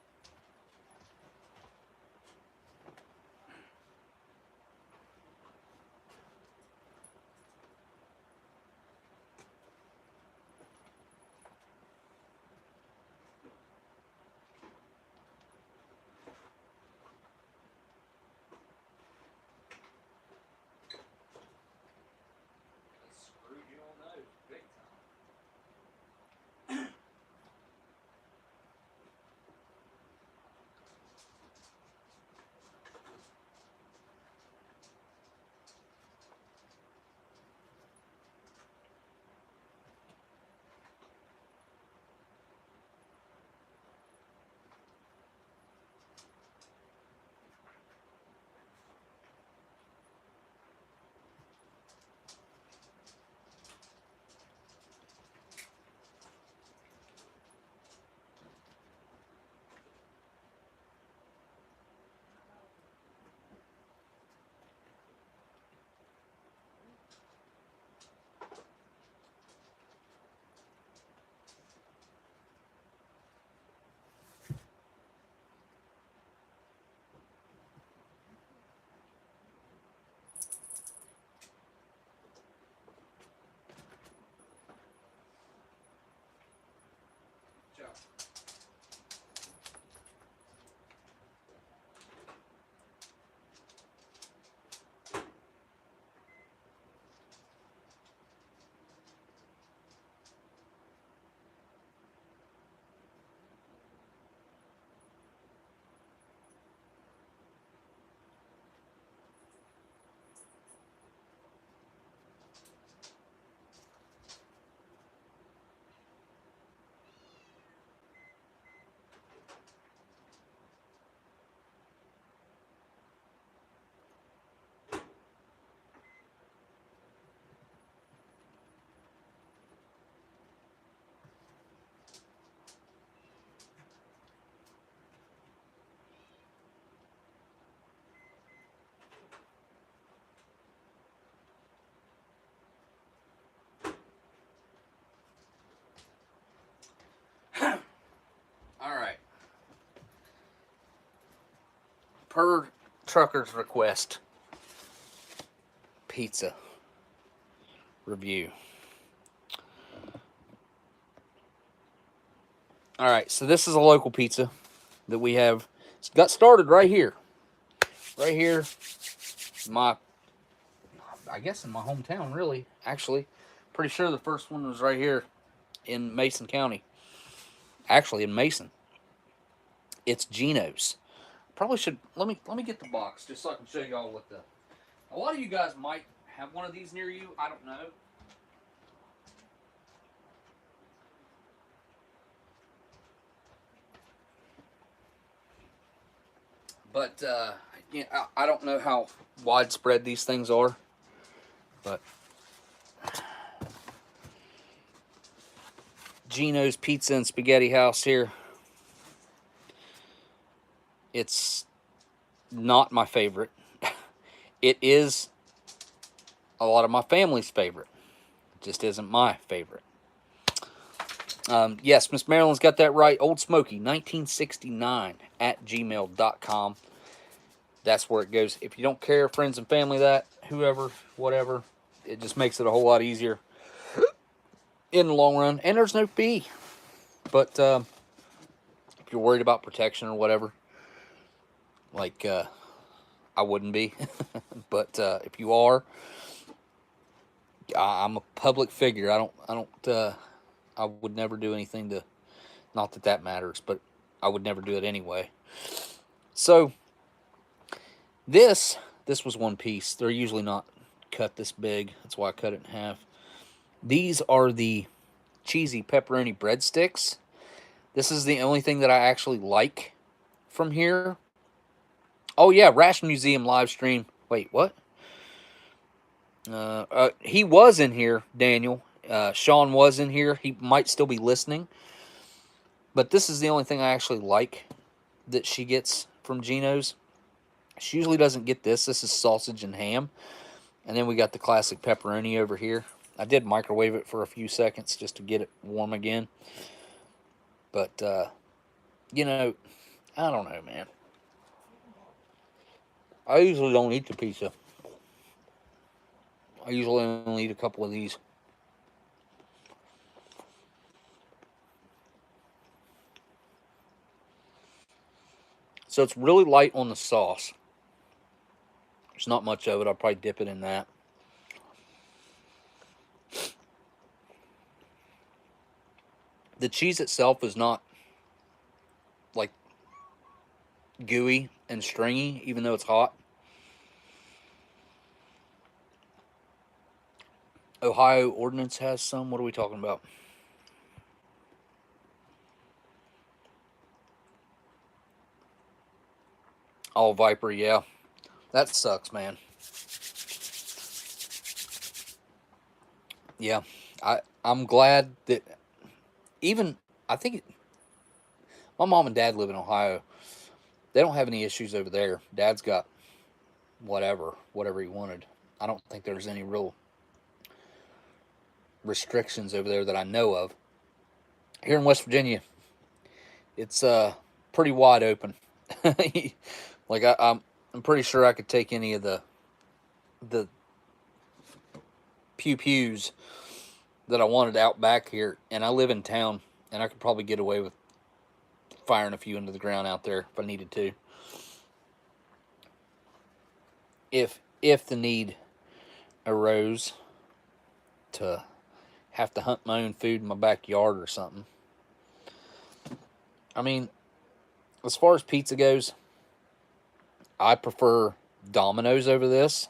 Screwed you on those big time. All right. Per trucker's request, pizza review. All right, so this is a local pizza that we have. It's got started right here. Right here, I guess in my hometown, really. Actually, pretty sure the first one was right here in Mason County. Actually, in Mason. It's Geno's. Probably should let me get the box just so I can show y'all what the. A lot of you guys might have one of these near you. I don't know. But yeah, I don't know how widespread these things are. But Geno's Pizza and Spaghetti House here. It's not my favorite. It is a lot of my family's favorite. It just isn't my favorite. Yes, Miss Marilyn's got that right. Oldsmokey, 1969 at gmail.com. That's where it goes. If you don't care, friends and family, that, whoever, whatever, it just makes it a whole lot easier in the long run. And there's no fee. But if you're worried about protection or whatever, like I wouldn't be. But if you are, I'm a public figure. I would never do anything to, not that that matters, but I would never do it anyway. So this was one piece. They're usually not cut this big. That's why I cut it in half. These are the cheesy pepperoni breadsticks. This is the only thing that I actually like from here. Oh yeah, Ration Museum live stream. Wait, what? He was in here, Daniel. Sean was in here. He might still be listening. But this is the only thing I actually like that she gets from Gino's. She usually doesn't get this. This is sausage and ham. And then we got the classic pepperoni over here. I did microwave it for a few seconds just to get it warm again. But, you know, I don't know, man. I usually don't eat the pizza. I usually only eat a couple of these. So it's really light on the sauce. There's not much of it. I'll probably dip it in that. The cheese itself is not like gooey and stringy, even though it's hot. Ohio Ordinance has some. What are we talking about? Oh, Viper, yeah. That sucks, man. Yeah, I'm glad that even, I think, my mom and dad live in Ohio. They don't have any issues over there. Dad's got whatever he wanted. I don't think there's any real restrictions over there that I know of. Here in West Virginia, it's pretty wide open. Like I'm pretty sure I could take any of the pews that I wanted out back here, and I live in town, and I could probably get away with firing a few into the ground out there if I needed to. If the need arose to have to hunt my own food in my backyard or something. I mean, as far as pizza goes, I prefer Domino's over this.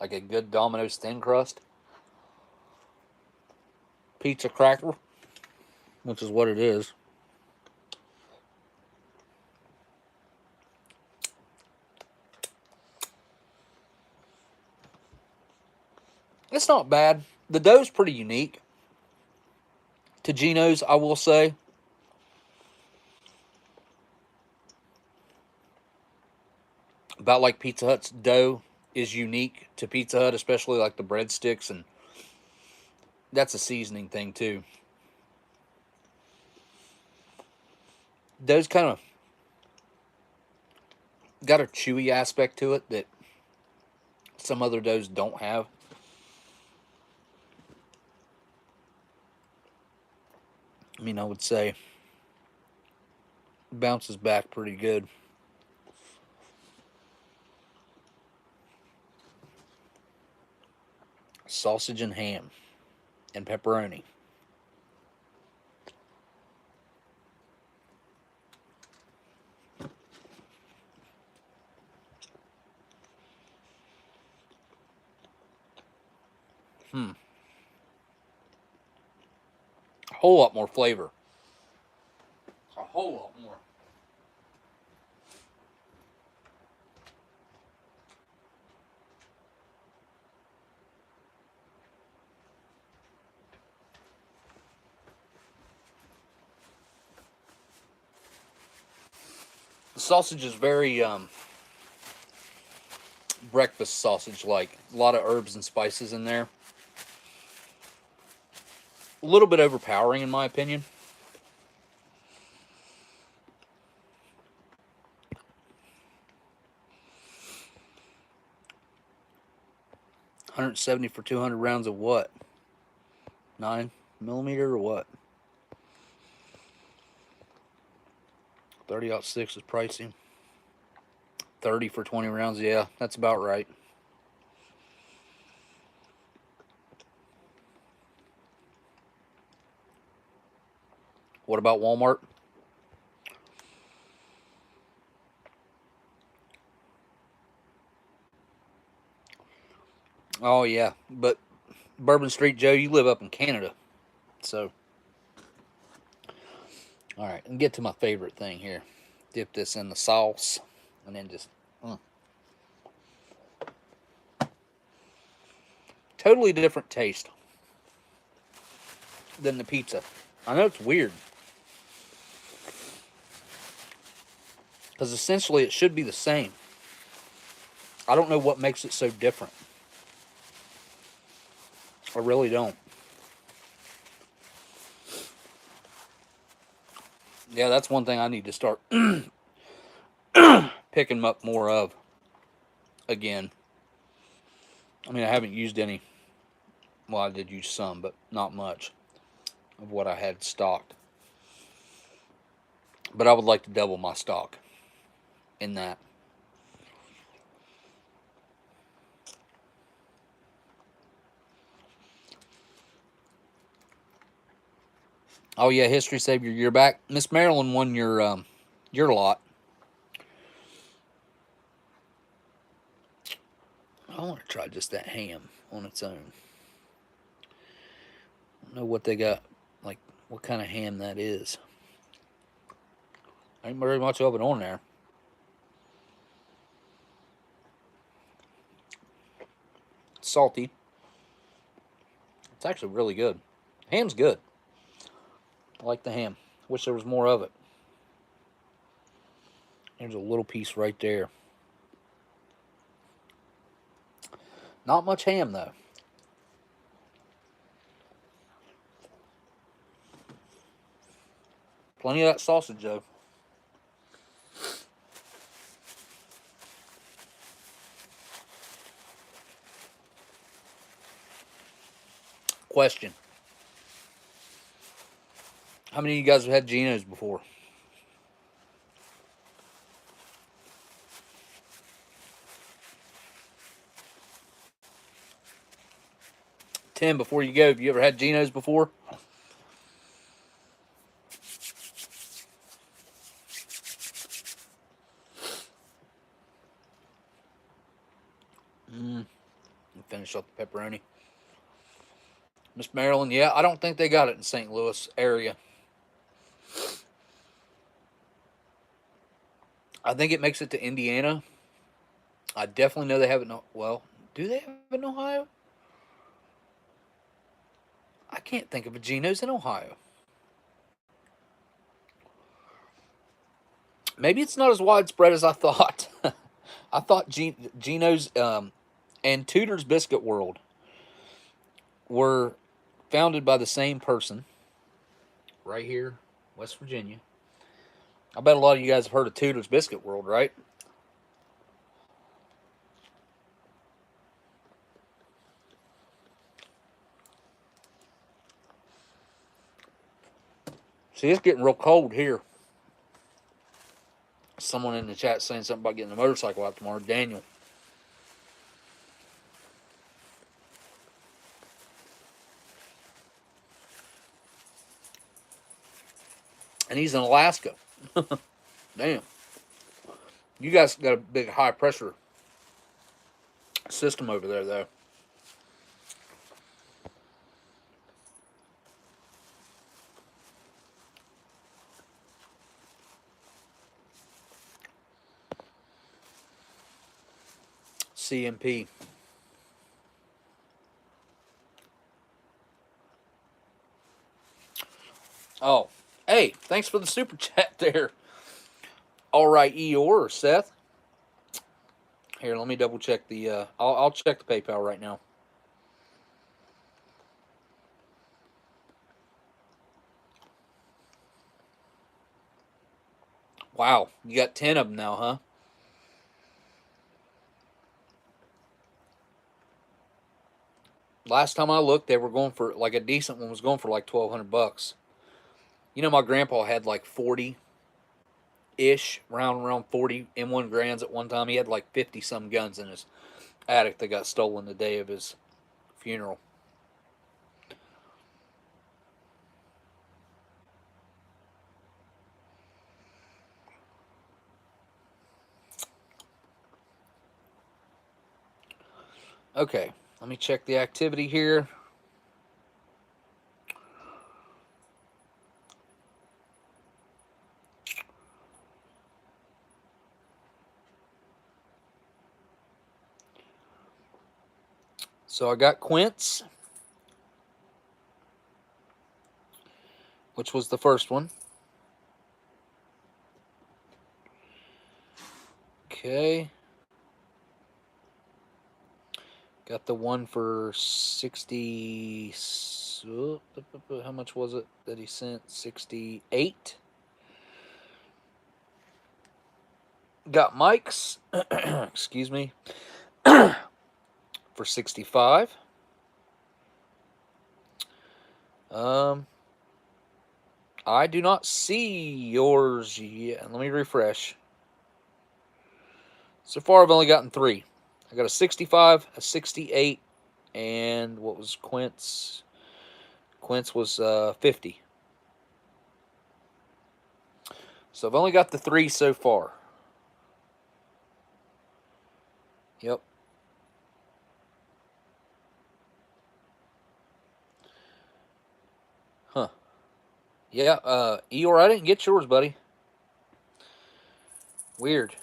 Like a good Domino's thin crust pizza cracker, which is what it is. It's not bad. The dough's pretty unique to Gino's, I will say. About like Pizza Hut's dough is unique to Pizza Hut, especially like the breadsticks, and that's a seasoning thing too. Dough's kind of got a chewy aspect to it that some other doughs don't have. I mean, I would say bounces back pretty good. Sausage and ham and pepperoni. A whole lot more flavor. A whole lot more. The sausage is very breakfast sausage like. A lot of herbs and spices in there. A little bit overpowering in my opinion. $170 for 200 rounds of what? 9mm or what? 30-06 is pricey. 30 for 20 rounds, yeah, that's about right. What about Walmart? Oh yeah, but Bourbon Street Joe, you live up in Canada, so all right. And get to my favorite thing here. Dip this in the sauce, and then just totally different taste than the pizza. I know it's weird because essentially it should be the same. I don't know what makes it so different. I really don't. Yeah, that's one thing I need to start picking up more of again. I mean, I haven't used any. Well, I did use some, but not much of what I had stocked. But I would like to double my stock in that. Oh yeah, History Savior, you're back. Miss Marilyn won your lot. I want to try just that ham on its own. I don't know what they got, like what kind of ham that is. Ain't very much of it on there. It's salty. It's actually really good. Ham's good. I like the ham. Wish there was more of it. There's a little piece right there. Not much ham though. Plenty of that sausage though. Question. How many of you guys have had Geno's before? Tim, before you go, have you ever had Geno's before? Finish up the pepperoni. Miss Marilyn, yeah, I don't think they got it in St. Louis area. I think it makes it to Indiana. I definitely know they have it. Well, do they have it in Ohio? I can't think of a Geno's in Ohio. Maybe it's not as widespread as I thought. I thought Geno's and Tudor's Biscuit World were founded by the same person right here, West Virginia. I bet a lot of you guys have heard of Tudor's Biscuit World, right? See, it's getting real cold here. Someone in the chat saying something about getting a motorcycle out tomorrow. Daniel. And he's in Alaska. Damn. You guys got a big high pressure system over there, though. CMP. Oh, hey, thanks for the super chat there. All right, Eeyore or Seth. Here, let me double check the. I'll check the PayPal right now. Wow, you got 10 of them now, huh? Last time I looked, they were going for like a decent one was going for like $1,200. You know, my grandpa had like 40 ish, around 40 M1 Grands at one time. He had like 50 some guns in his attic that got stolen the day of his funeral. Okay, Let me check the activity here. So I got Quince, which was the first one. Okay. Got the one for 60. How much was it that he sent? 68. Got Mike's, excuse me, for 65. I do not see yours yet. Let me refresh. So far, I've only gotten 3. I got a 65, a 68, and what was Quince? Quince was 50. So I've only got the 3 so far. Yep. Huh. Yeah, Eeyore, I didn't get yours, buddy. Weird.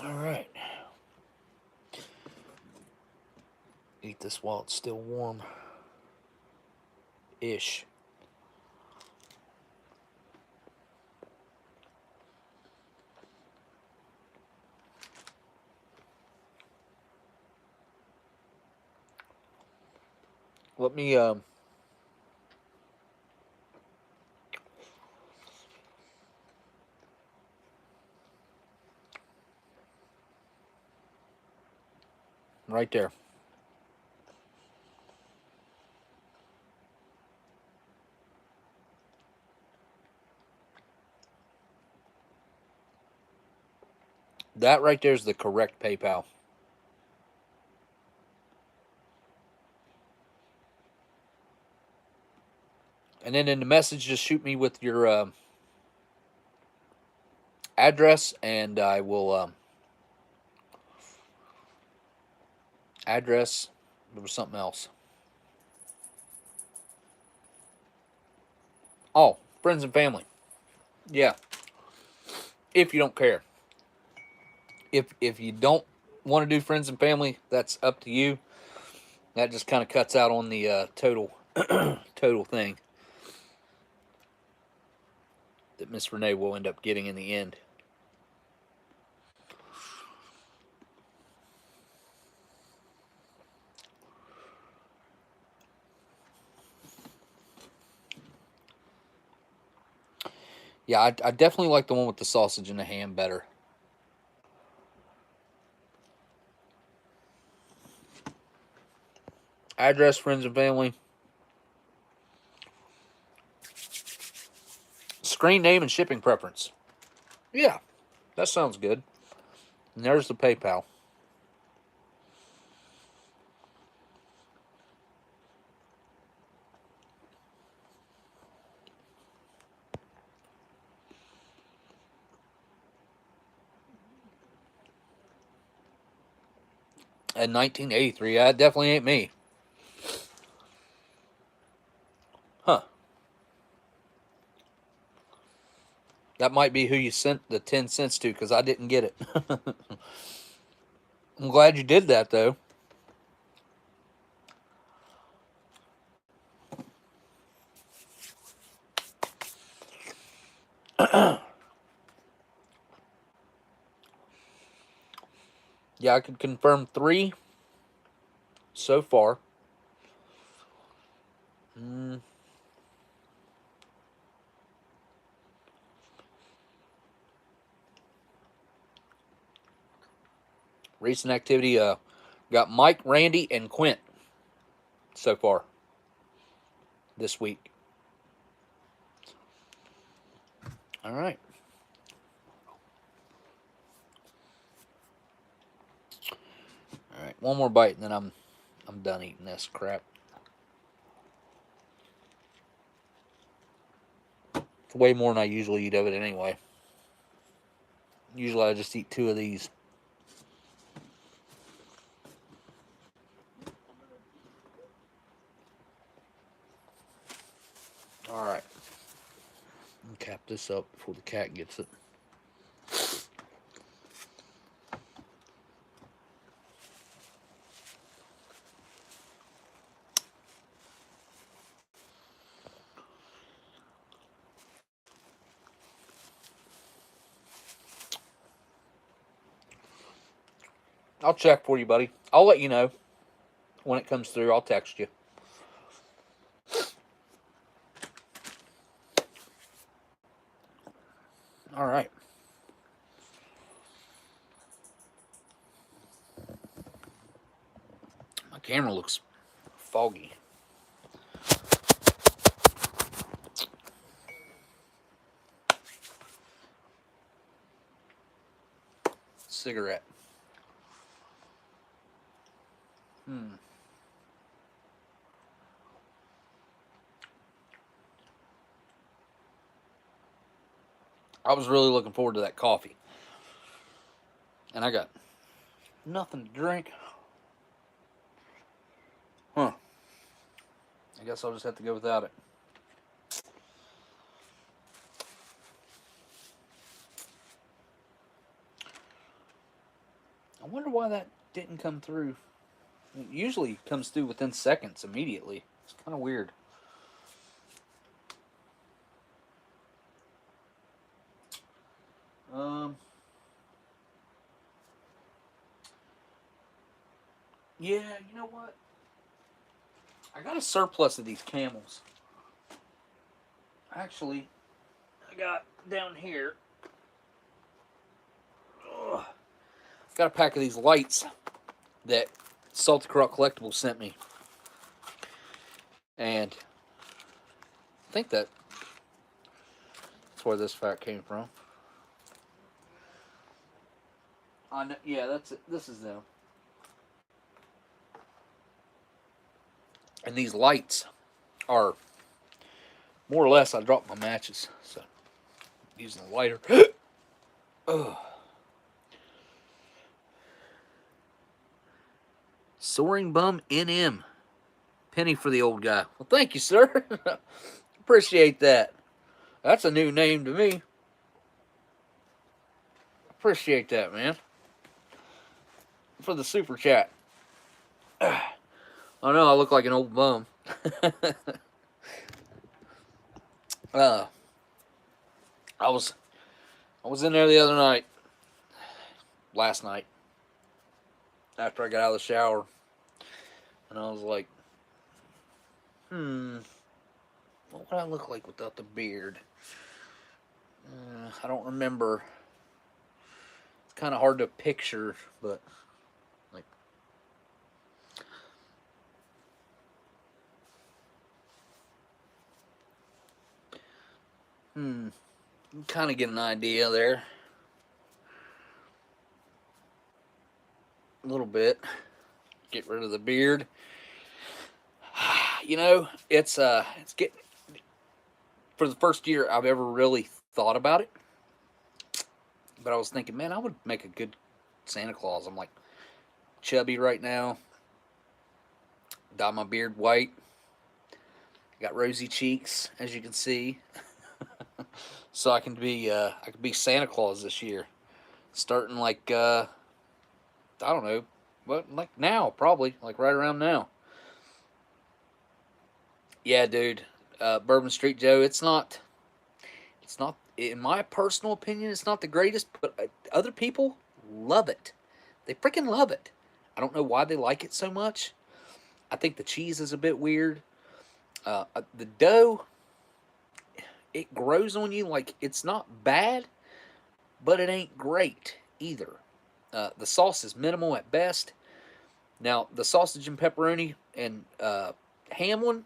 All right. Eat this while it's still warm-ish. Let me right there. That right there is the correct PayPal. And then in the message, just shoot me with your address, and I will address. There was something else. Oh, friends and family. Yeah. If you don't care. If you don't want to do friends and family, that's up to you. That just kind of cuts out on the total total thing that Miss Renee will end up getting in the end. Yeah, I definitely like the one with the sausage and the ham better. Address, friends and family. Screen name and shipping preference. Yeah, that sounds good. And there's the PayPal. In 1983, that definitely ain't me. Huh. That might be who you sent the 10 cents to, because I didn't get it. I'm glad you did that, though. Yeah, I can confirm 3 so far. Recent activity, got Mike, Randy, and Quint so far this week. All right. All right, one more bite, and then I'm done eating this crap. way more than I usually eat of it anyway. Usually I just eat 2 of these. Alright. Cap this up before the cat gets it. I'll check for you, buddy. I'll let you know when it comes through. I'll text you. All right. My camera looks foggy. Cigarette. I was really looking forward to that coffee. And I got nothing to drink. Huh. I guess I'll just have to go without it. I wonder why that didn't come through. It usually comes through within seconds immediately. It's kind of weird. Yeah, you know what? I got a surplus of these camels. Actually, I got down here. Got a pack of these lights that Saltycroccollectibles sent me. And I think that's where this fact came from. Yeah, that's it. This is them. And these lights are more or less, I dropped my matches, so I'm using a lighter. Soaring Bum NM. Penny for the old guy. Well, thank you, sir. Appreciate that. That's a new name to me. Appreciate that, man. For the super chat. I know I look like an old bum. I was in there the other night, last night, after I got out of the shower, and I was like, what would I look like without the beard? I don't remember. It's kind of hard to picture, but like, you kind of get an idea there. A little bit. Get rid of the beard. You know, it's getting, for the first year I've ever really thought about it. But I was thinking, man, I would make a good Santa Claus. I'm like chubby right now. Dye my beard white. Got rosy cheeks, as you can see. So I can be Santa Claus this year. Starting like I don't know, but like now, probably like right around now. Yeah, dude. Bourbon Street Joe, it's not, in my personal opinion, it's not the greatest, but other people love it. They freaking love it. I don't know why they like it so much. I think the cheese is a bit weird. The dough, it grows on you. Like, it's not bad, but it ain't great either. The sauce is minimal at best. Now, the sausage and pepperoni and ham one,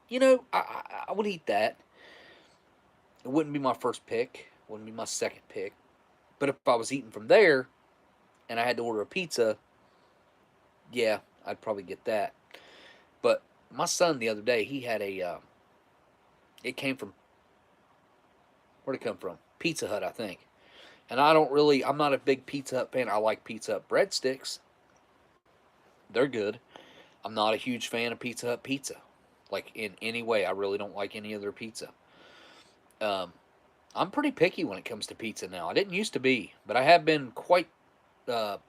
you know, I would eat that. It wouldn't be my first pick. Wouldn't be my second pick. But if I was eating from there and I had to order a pizza, yeah, I'd probably get that. But my son the other day, he had a It came from, where'd it come from? Pizza Hut, I think. And I'm not a big Pizza Hut fan. I like Pizza Hut breadsticks. They're good. I'm not a huge fan of Pizza Hut pizza. Like, in any way, I really don't like any of their pizza. I'm pretty picky when it comes to pizza now. I didn't used to be, but I have been quite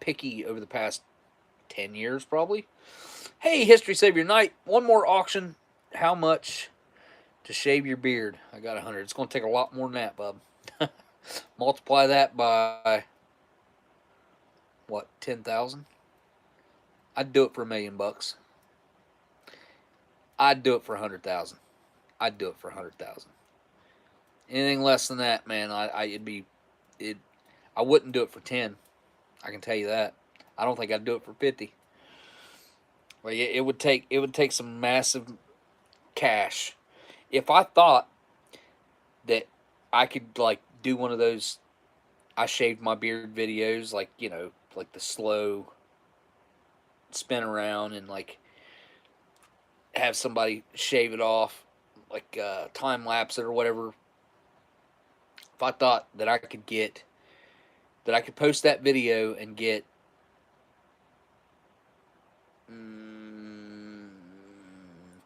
picky over the past 10 years, probably. Hey, History Savior Knight, one more auction. How much to shave your beard? I got 100. It's going to take a lot more than that, bub. Multiply that by, what, 10,000? I'd do it for $1 million. I'd do it for 100,000. I'd do it for 100,000. Anything less than that, man, I wouldn't do it for 10. I can tell you that. I don't think I'd do it for 50. Well, yeah, it would take some massive cash. If I thought that I could, like, do one of those I shaved my beard videos, like, you know, like the slow spin around and, like, have somebody shave it off, like, time lapse it or whatever. If I thought that I could post that video and get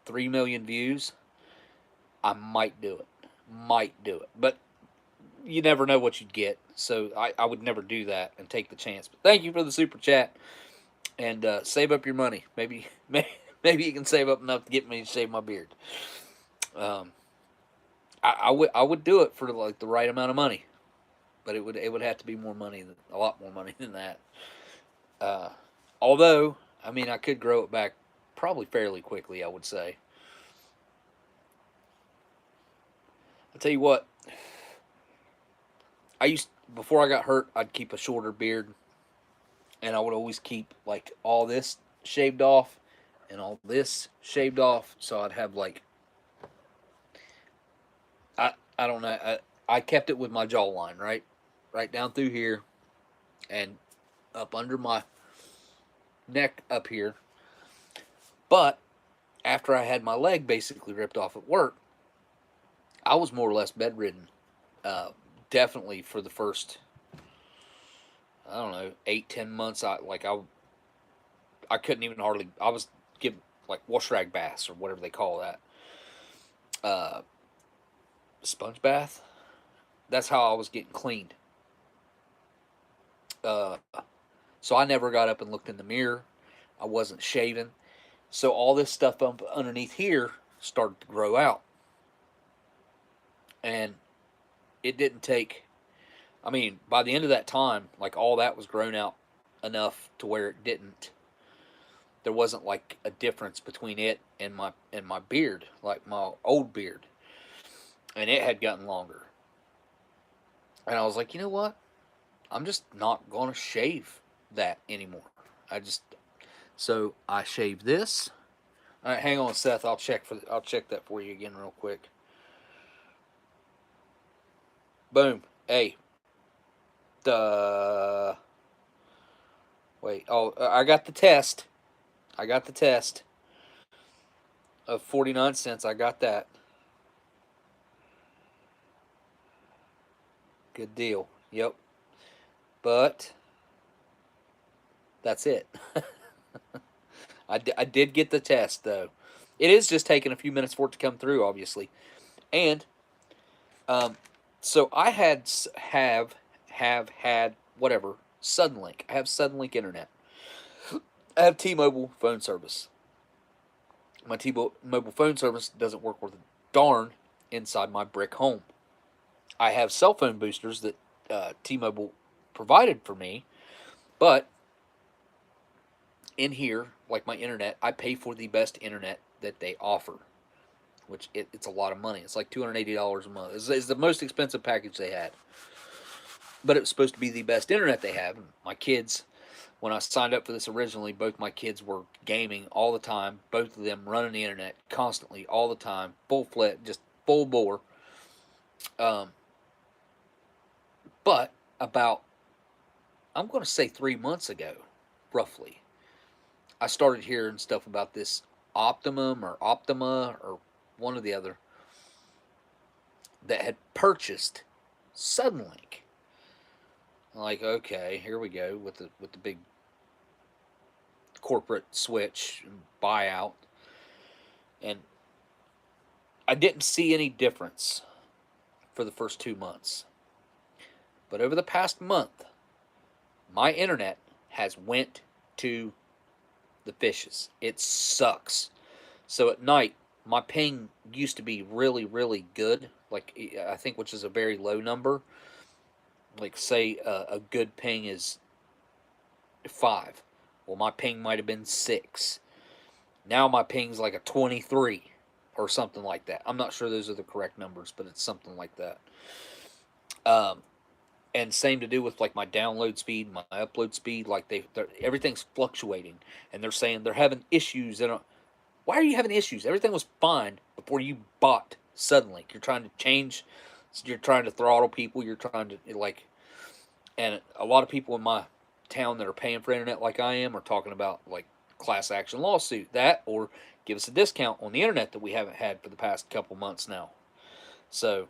3 million views, I might do it. But you never know what you'd get. So I would never do that and take the chance. But thank you for the super chat. And save up your money. Maybe you can save up enough to get me to shave my beard. I would do it for, like, the right amount of money. But it would have to be a lot more money than that. Although, I mean, I could grow it back probably fairly quickly, I would say. I'll tell you what, before I got hurt, I'd keep a shorter beard, and I would always keep, like, all this shaved off and all this shaved off, so I'd have, like, I don't know, I kept it with my jawline, right down through here, and up under my neck up here. But after I had my leg basically ripped off at work, I was more or less bedridden. Definitely for the first, I don't know, 8-10 months. I couldn't even hardly. I was giving, like, wash rag baths or whatever they call that. Sponge bath. That's how I was getting cleaned. So I never got up and looked in the mirror. I wasn't shaving. So all this stuff up underneath here started to grow out. And it didn't take, I mean, by the end of that time, like, all that was grown out enough to where there wasn't, like, a difference between it and my beard, like my old beard. And it had gotten longer. And I was like, you know what? I'm just not going to shave that anymore. So I shaved this. All right, hang on, Seth. I'll check that for you again real quick. Boom. Hey. Wait. Oh, I got the test. Of 49 cents. I got that. Good deal. Yep. But that's it. I did get the test, though. It is just taking a few minutes for it to come through, obviously. And so I have had whatever Suddenlink. I have Suddenlink internet. I have T-Mobile phone service. My T-Mobile phone service doesn't work worth a darn inside my brick home. I have cell phone boosters that T-Mobile provided for me, but in here, like my internet, I pay for the best internet that they offer, which it's a lot of money. It's like $280 a month. It's the most expensive package they had, but it was supposed to be the best internet they have. My kids, when I signed up for this originally, both my kids were gaming all the time, both of them running the internet constantly, all the time, just full bore. But about, I'm going to say 3 months ago, roughly, I started hearing stuff about this Optima or one or the other. that had purchased Suddenlink. Like, okay, here we go with the big corporate switch and buyout. And I didn't see any difference for the first 2 months. But over the past month, my internet has went to the fishes. It sucks. So at night, my ping used to be really, really good. Like, I think, which is a very low number. Like, say a good ping is 5. Well, my ping might have been 6. Now my ping's like a 23 or something like that. I'm not sure those are the correct numbers, but it's something like that. And same to do with like my download speed, my upload speed. Like everything's fluctuating, and they're saying they're having issues. And why are you having issues? Everything was fine before you bought Suddenlink. You're trying to change. You're trying to throttle people. You're trying to like, and a lot of people in my town that are paying for internet like I am are talking about like class action lawsuit, that, or give us a discount on the internet that we haven't had for the past couple months now. So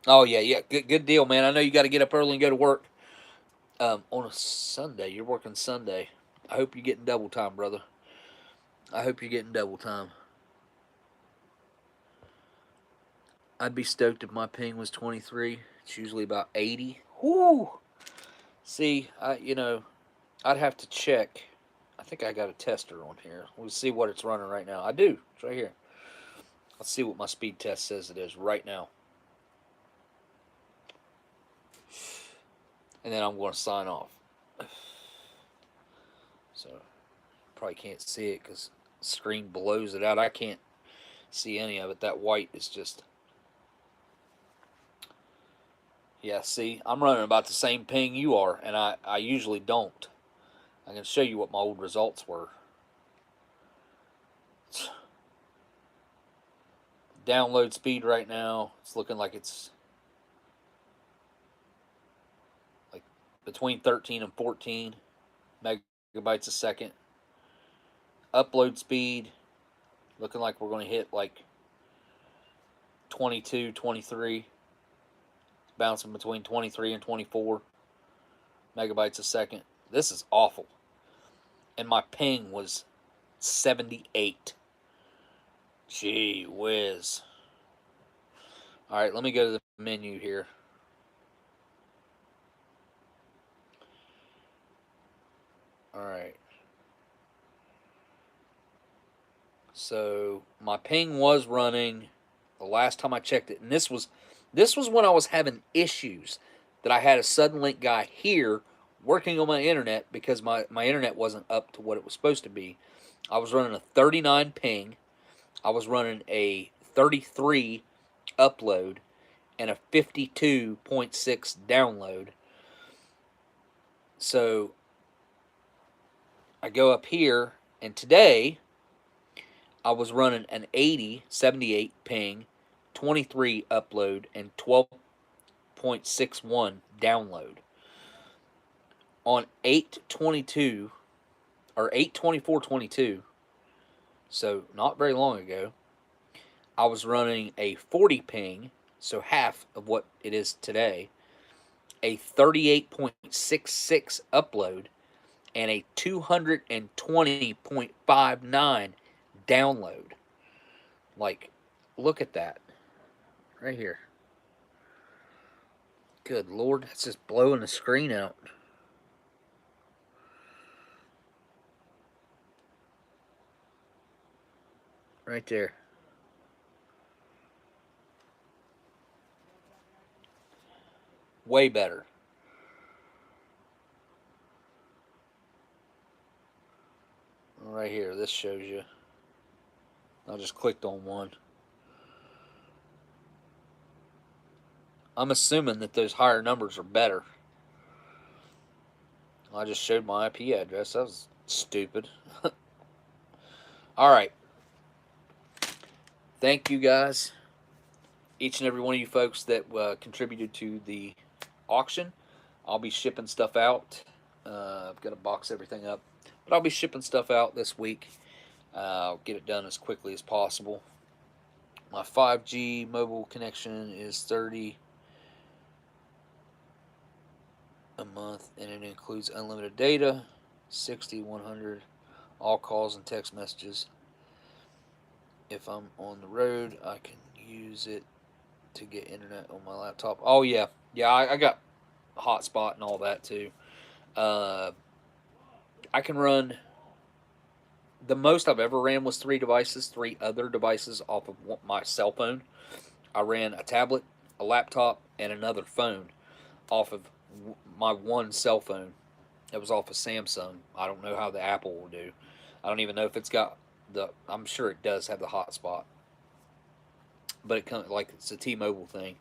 oh yeah, good deal, man. I know you got to get up early and go to work. On a Sunday, you're working Sunday. I hope you're getting double time, brother. I hope you're getting double time. I'd be stoked if my ping was 23. It's usually about 80. Whoo! See, I'd have to check. I think I got a tester on here. We'll see what it's running right now. I do. It's right here. Let's see what my speed test says it is right now. And then I'm going to sign off. So, probably can't see it because the screen blows it out. I can't see any of it. That white is just... Yeah, see, I'm running about the same ping you are, and I usually don't. I can show you what my old results were. Download speed right now, it's looking like it's like between 13 and 14 megabytes a second. Upload speed, looking like we're going to hit like 22, 23. Bouncing between 23 and 24 megabytes a second. This is awful. And my ping was 78. Gee whiz. Alright, let me go to the menu here. Alright. So, my ping was running the last time I checked it. And this was when I was having issues. That I had a Suddenlink guy here working on my internet because my internet wasn't up to what it was supposed to be. I was running a 39 ping. I was running a 33 upload and a 52.6 download. So I go up here, and today I was running an 78 ping, 23 upload, and 12.61 download. On 8/22 or 8/24/22, so not very long ago, I was running a 40 ping, so half of what it is today, a 38.66 upload, and a 220.59 download. Like, look at that right here. Good Lord, that's just blowing the screen out. Right there. Way better. Right here, this shows you. I just clicked on one. I'm assuming that those higher numbers are better. I just showed my IP address. That was stupid. Alright. Thank you guys. Each and every one of you folks that contributed to the auction. I'll be shipping stuff out. I've got to box everything up, but I'll be shipping stuff out this week. I'll get it done as quickly as possible. My 5G mobile connection is $30 a month, and it includes unlimited data, 60, 100, all calls and text messages. If I'm on the road, I can use it to get internet on my laptop. Oh yeah, I got hotspot and all that too. I can run. The most I've ever ran was 3 other devices off of my cell phone. I ran a tablet, a laptop, and another phone off of my one cell phone. It was off of Samsung. I don't know how the Apple will do. I don't even know if it's got the. I'm sure it does have the hotspot, but it comes like it's a T-Mobile thing.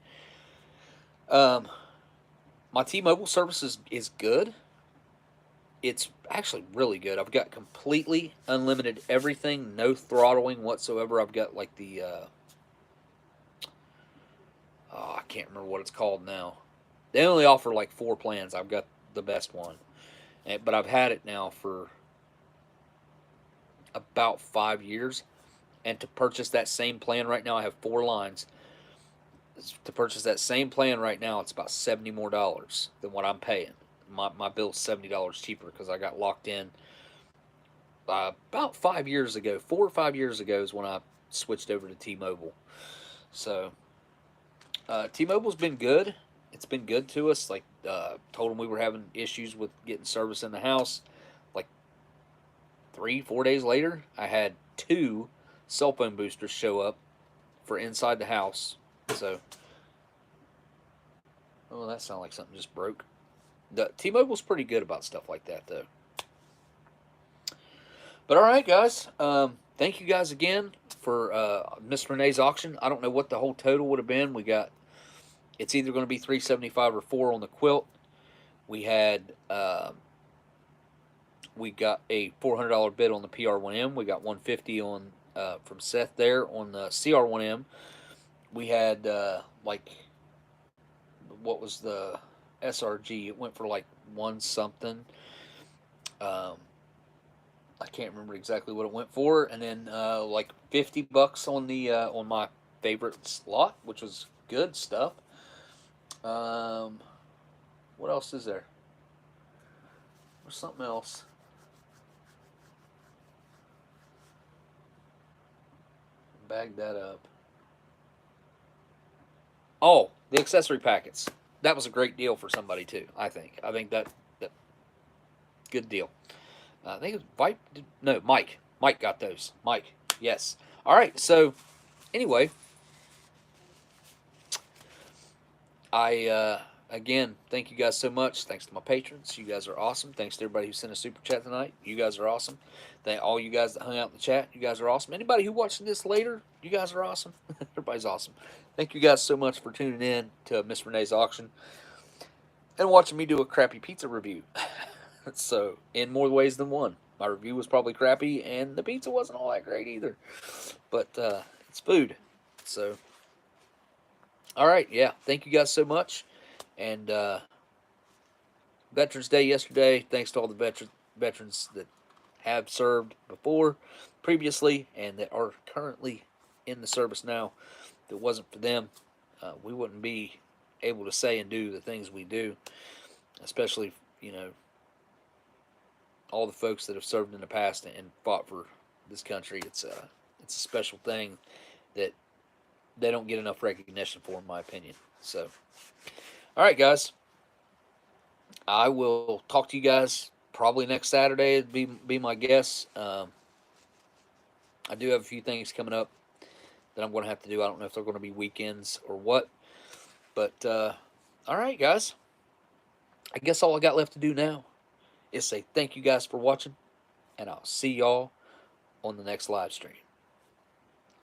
My T-Mobile service is good. It's actually really good. I've got completely unlimited everything, no throttling whatsoever. I've got like the I can't remember what it's called now. They only offer like 4 plans. I've got the best one, but I've had it now for about 5 years. And to purchase that same plan right now, I have 4 lines. To purchase that same plan right now, it's about $70 more than what I'm paying. My bill's $70 cheaper because I got locked in about 5 years ago. 4 or 5 years ago is when I switched over to T-Mobile. So T-Mobile's been good. It's been good to us. Like told them we were having issues with getting service in the house. Like 3-4 days later, I had 2 cell phone boosters show up for inside the house. So, oh, that sounded like something just broke. The T-Mobile's pretty good about stuff like that, though. But all right, guys. Thank you guys again for Miss Renee's auction. I don't know what the whole total would have been. It's either going to be $375 or $4 on the quilt. We got a $400 bid on the PR1M. We got $150 on from Seth there on the CR1M. We had what was the SRG? It went for like 1 something. I can't remember exactly what it went for, and then like $50 on the on my favorite slot, which was good stuff. What else is there? There's something else. Bag that up. Oh, the accessory packets. That was a great deal for somebody too. I think that good deal. I think it was Mike. Mike got those. Mike, yes. All right. So anyway, I again thank you guys so much. Thanks to my patrons. You guys are awesome. Thanks to everybody who sent a super chat tonight. You guys are awesome. Thank all you guys that hung out in the chat. You guys are awesome. Anybody who watched this later, you guys are awesome. Everybody's awesome. Thank you guys so much for tuning in to Miss Renee's auction and watching me do a crappy pizza review. So, in more ways than one. My review was probably crappy, and the pizza wasn't all that great either. But it's food. So, all right, yeah. Thank you guys so much. And Veterans Day yesterday. Thanks to all the veterans that have served previously, and that are currently in the service now. If it wasn't for them, we wouldn't be able to say and do the things we do. Especially, all the folks that have served in the past and fought for this country. It's a special thing that they don't get enough recognition for, in my opinion. So, all right, guys. I will talk to you guys probably next Saturday. It'd be my guess. I do have a few things coming up that I'm going to have to do. I don't know if they're going to be weekends or what. But, all right, guys. I guess all I got left to do now is say thank you guys for watching, and I'll see y'all on the next live stream.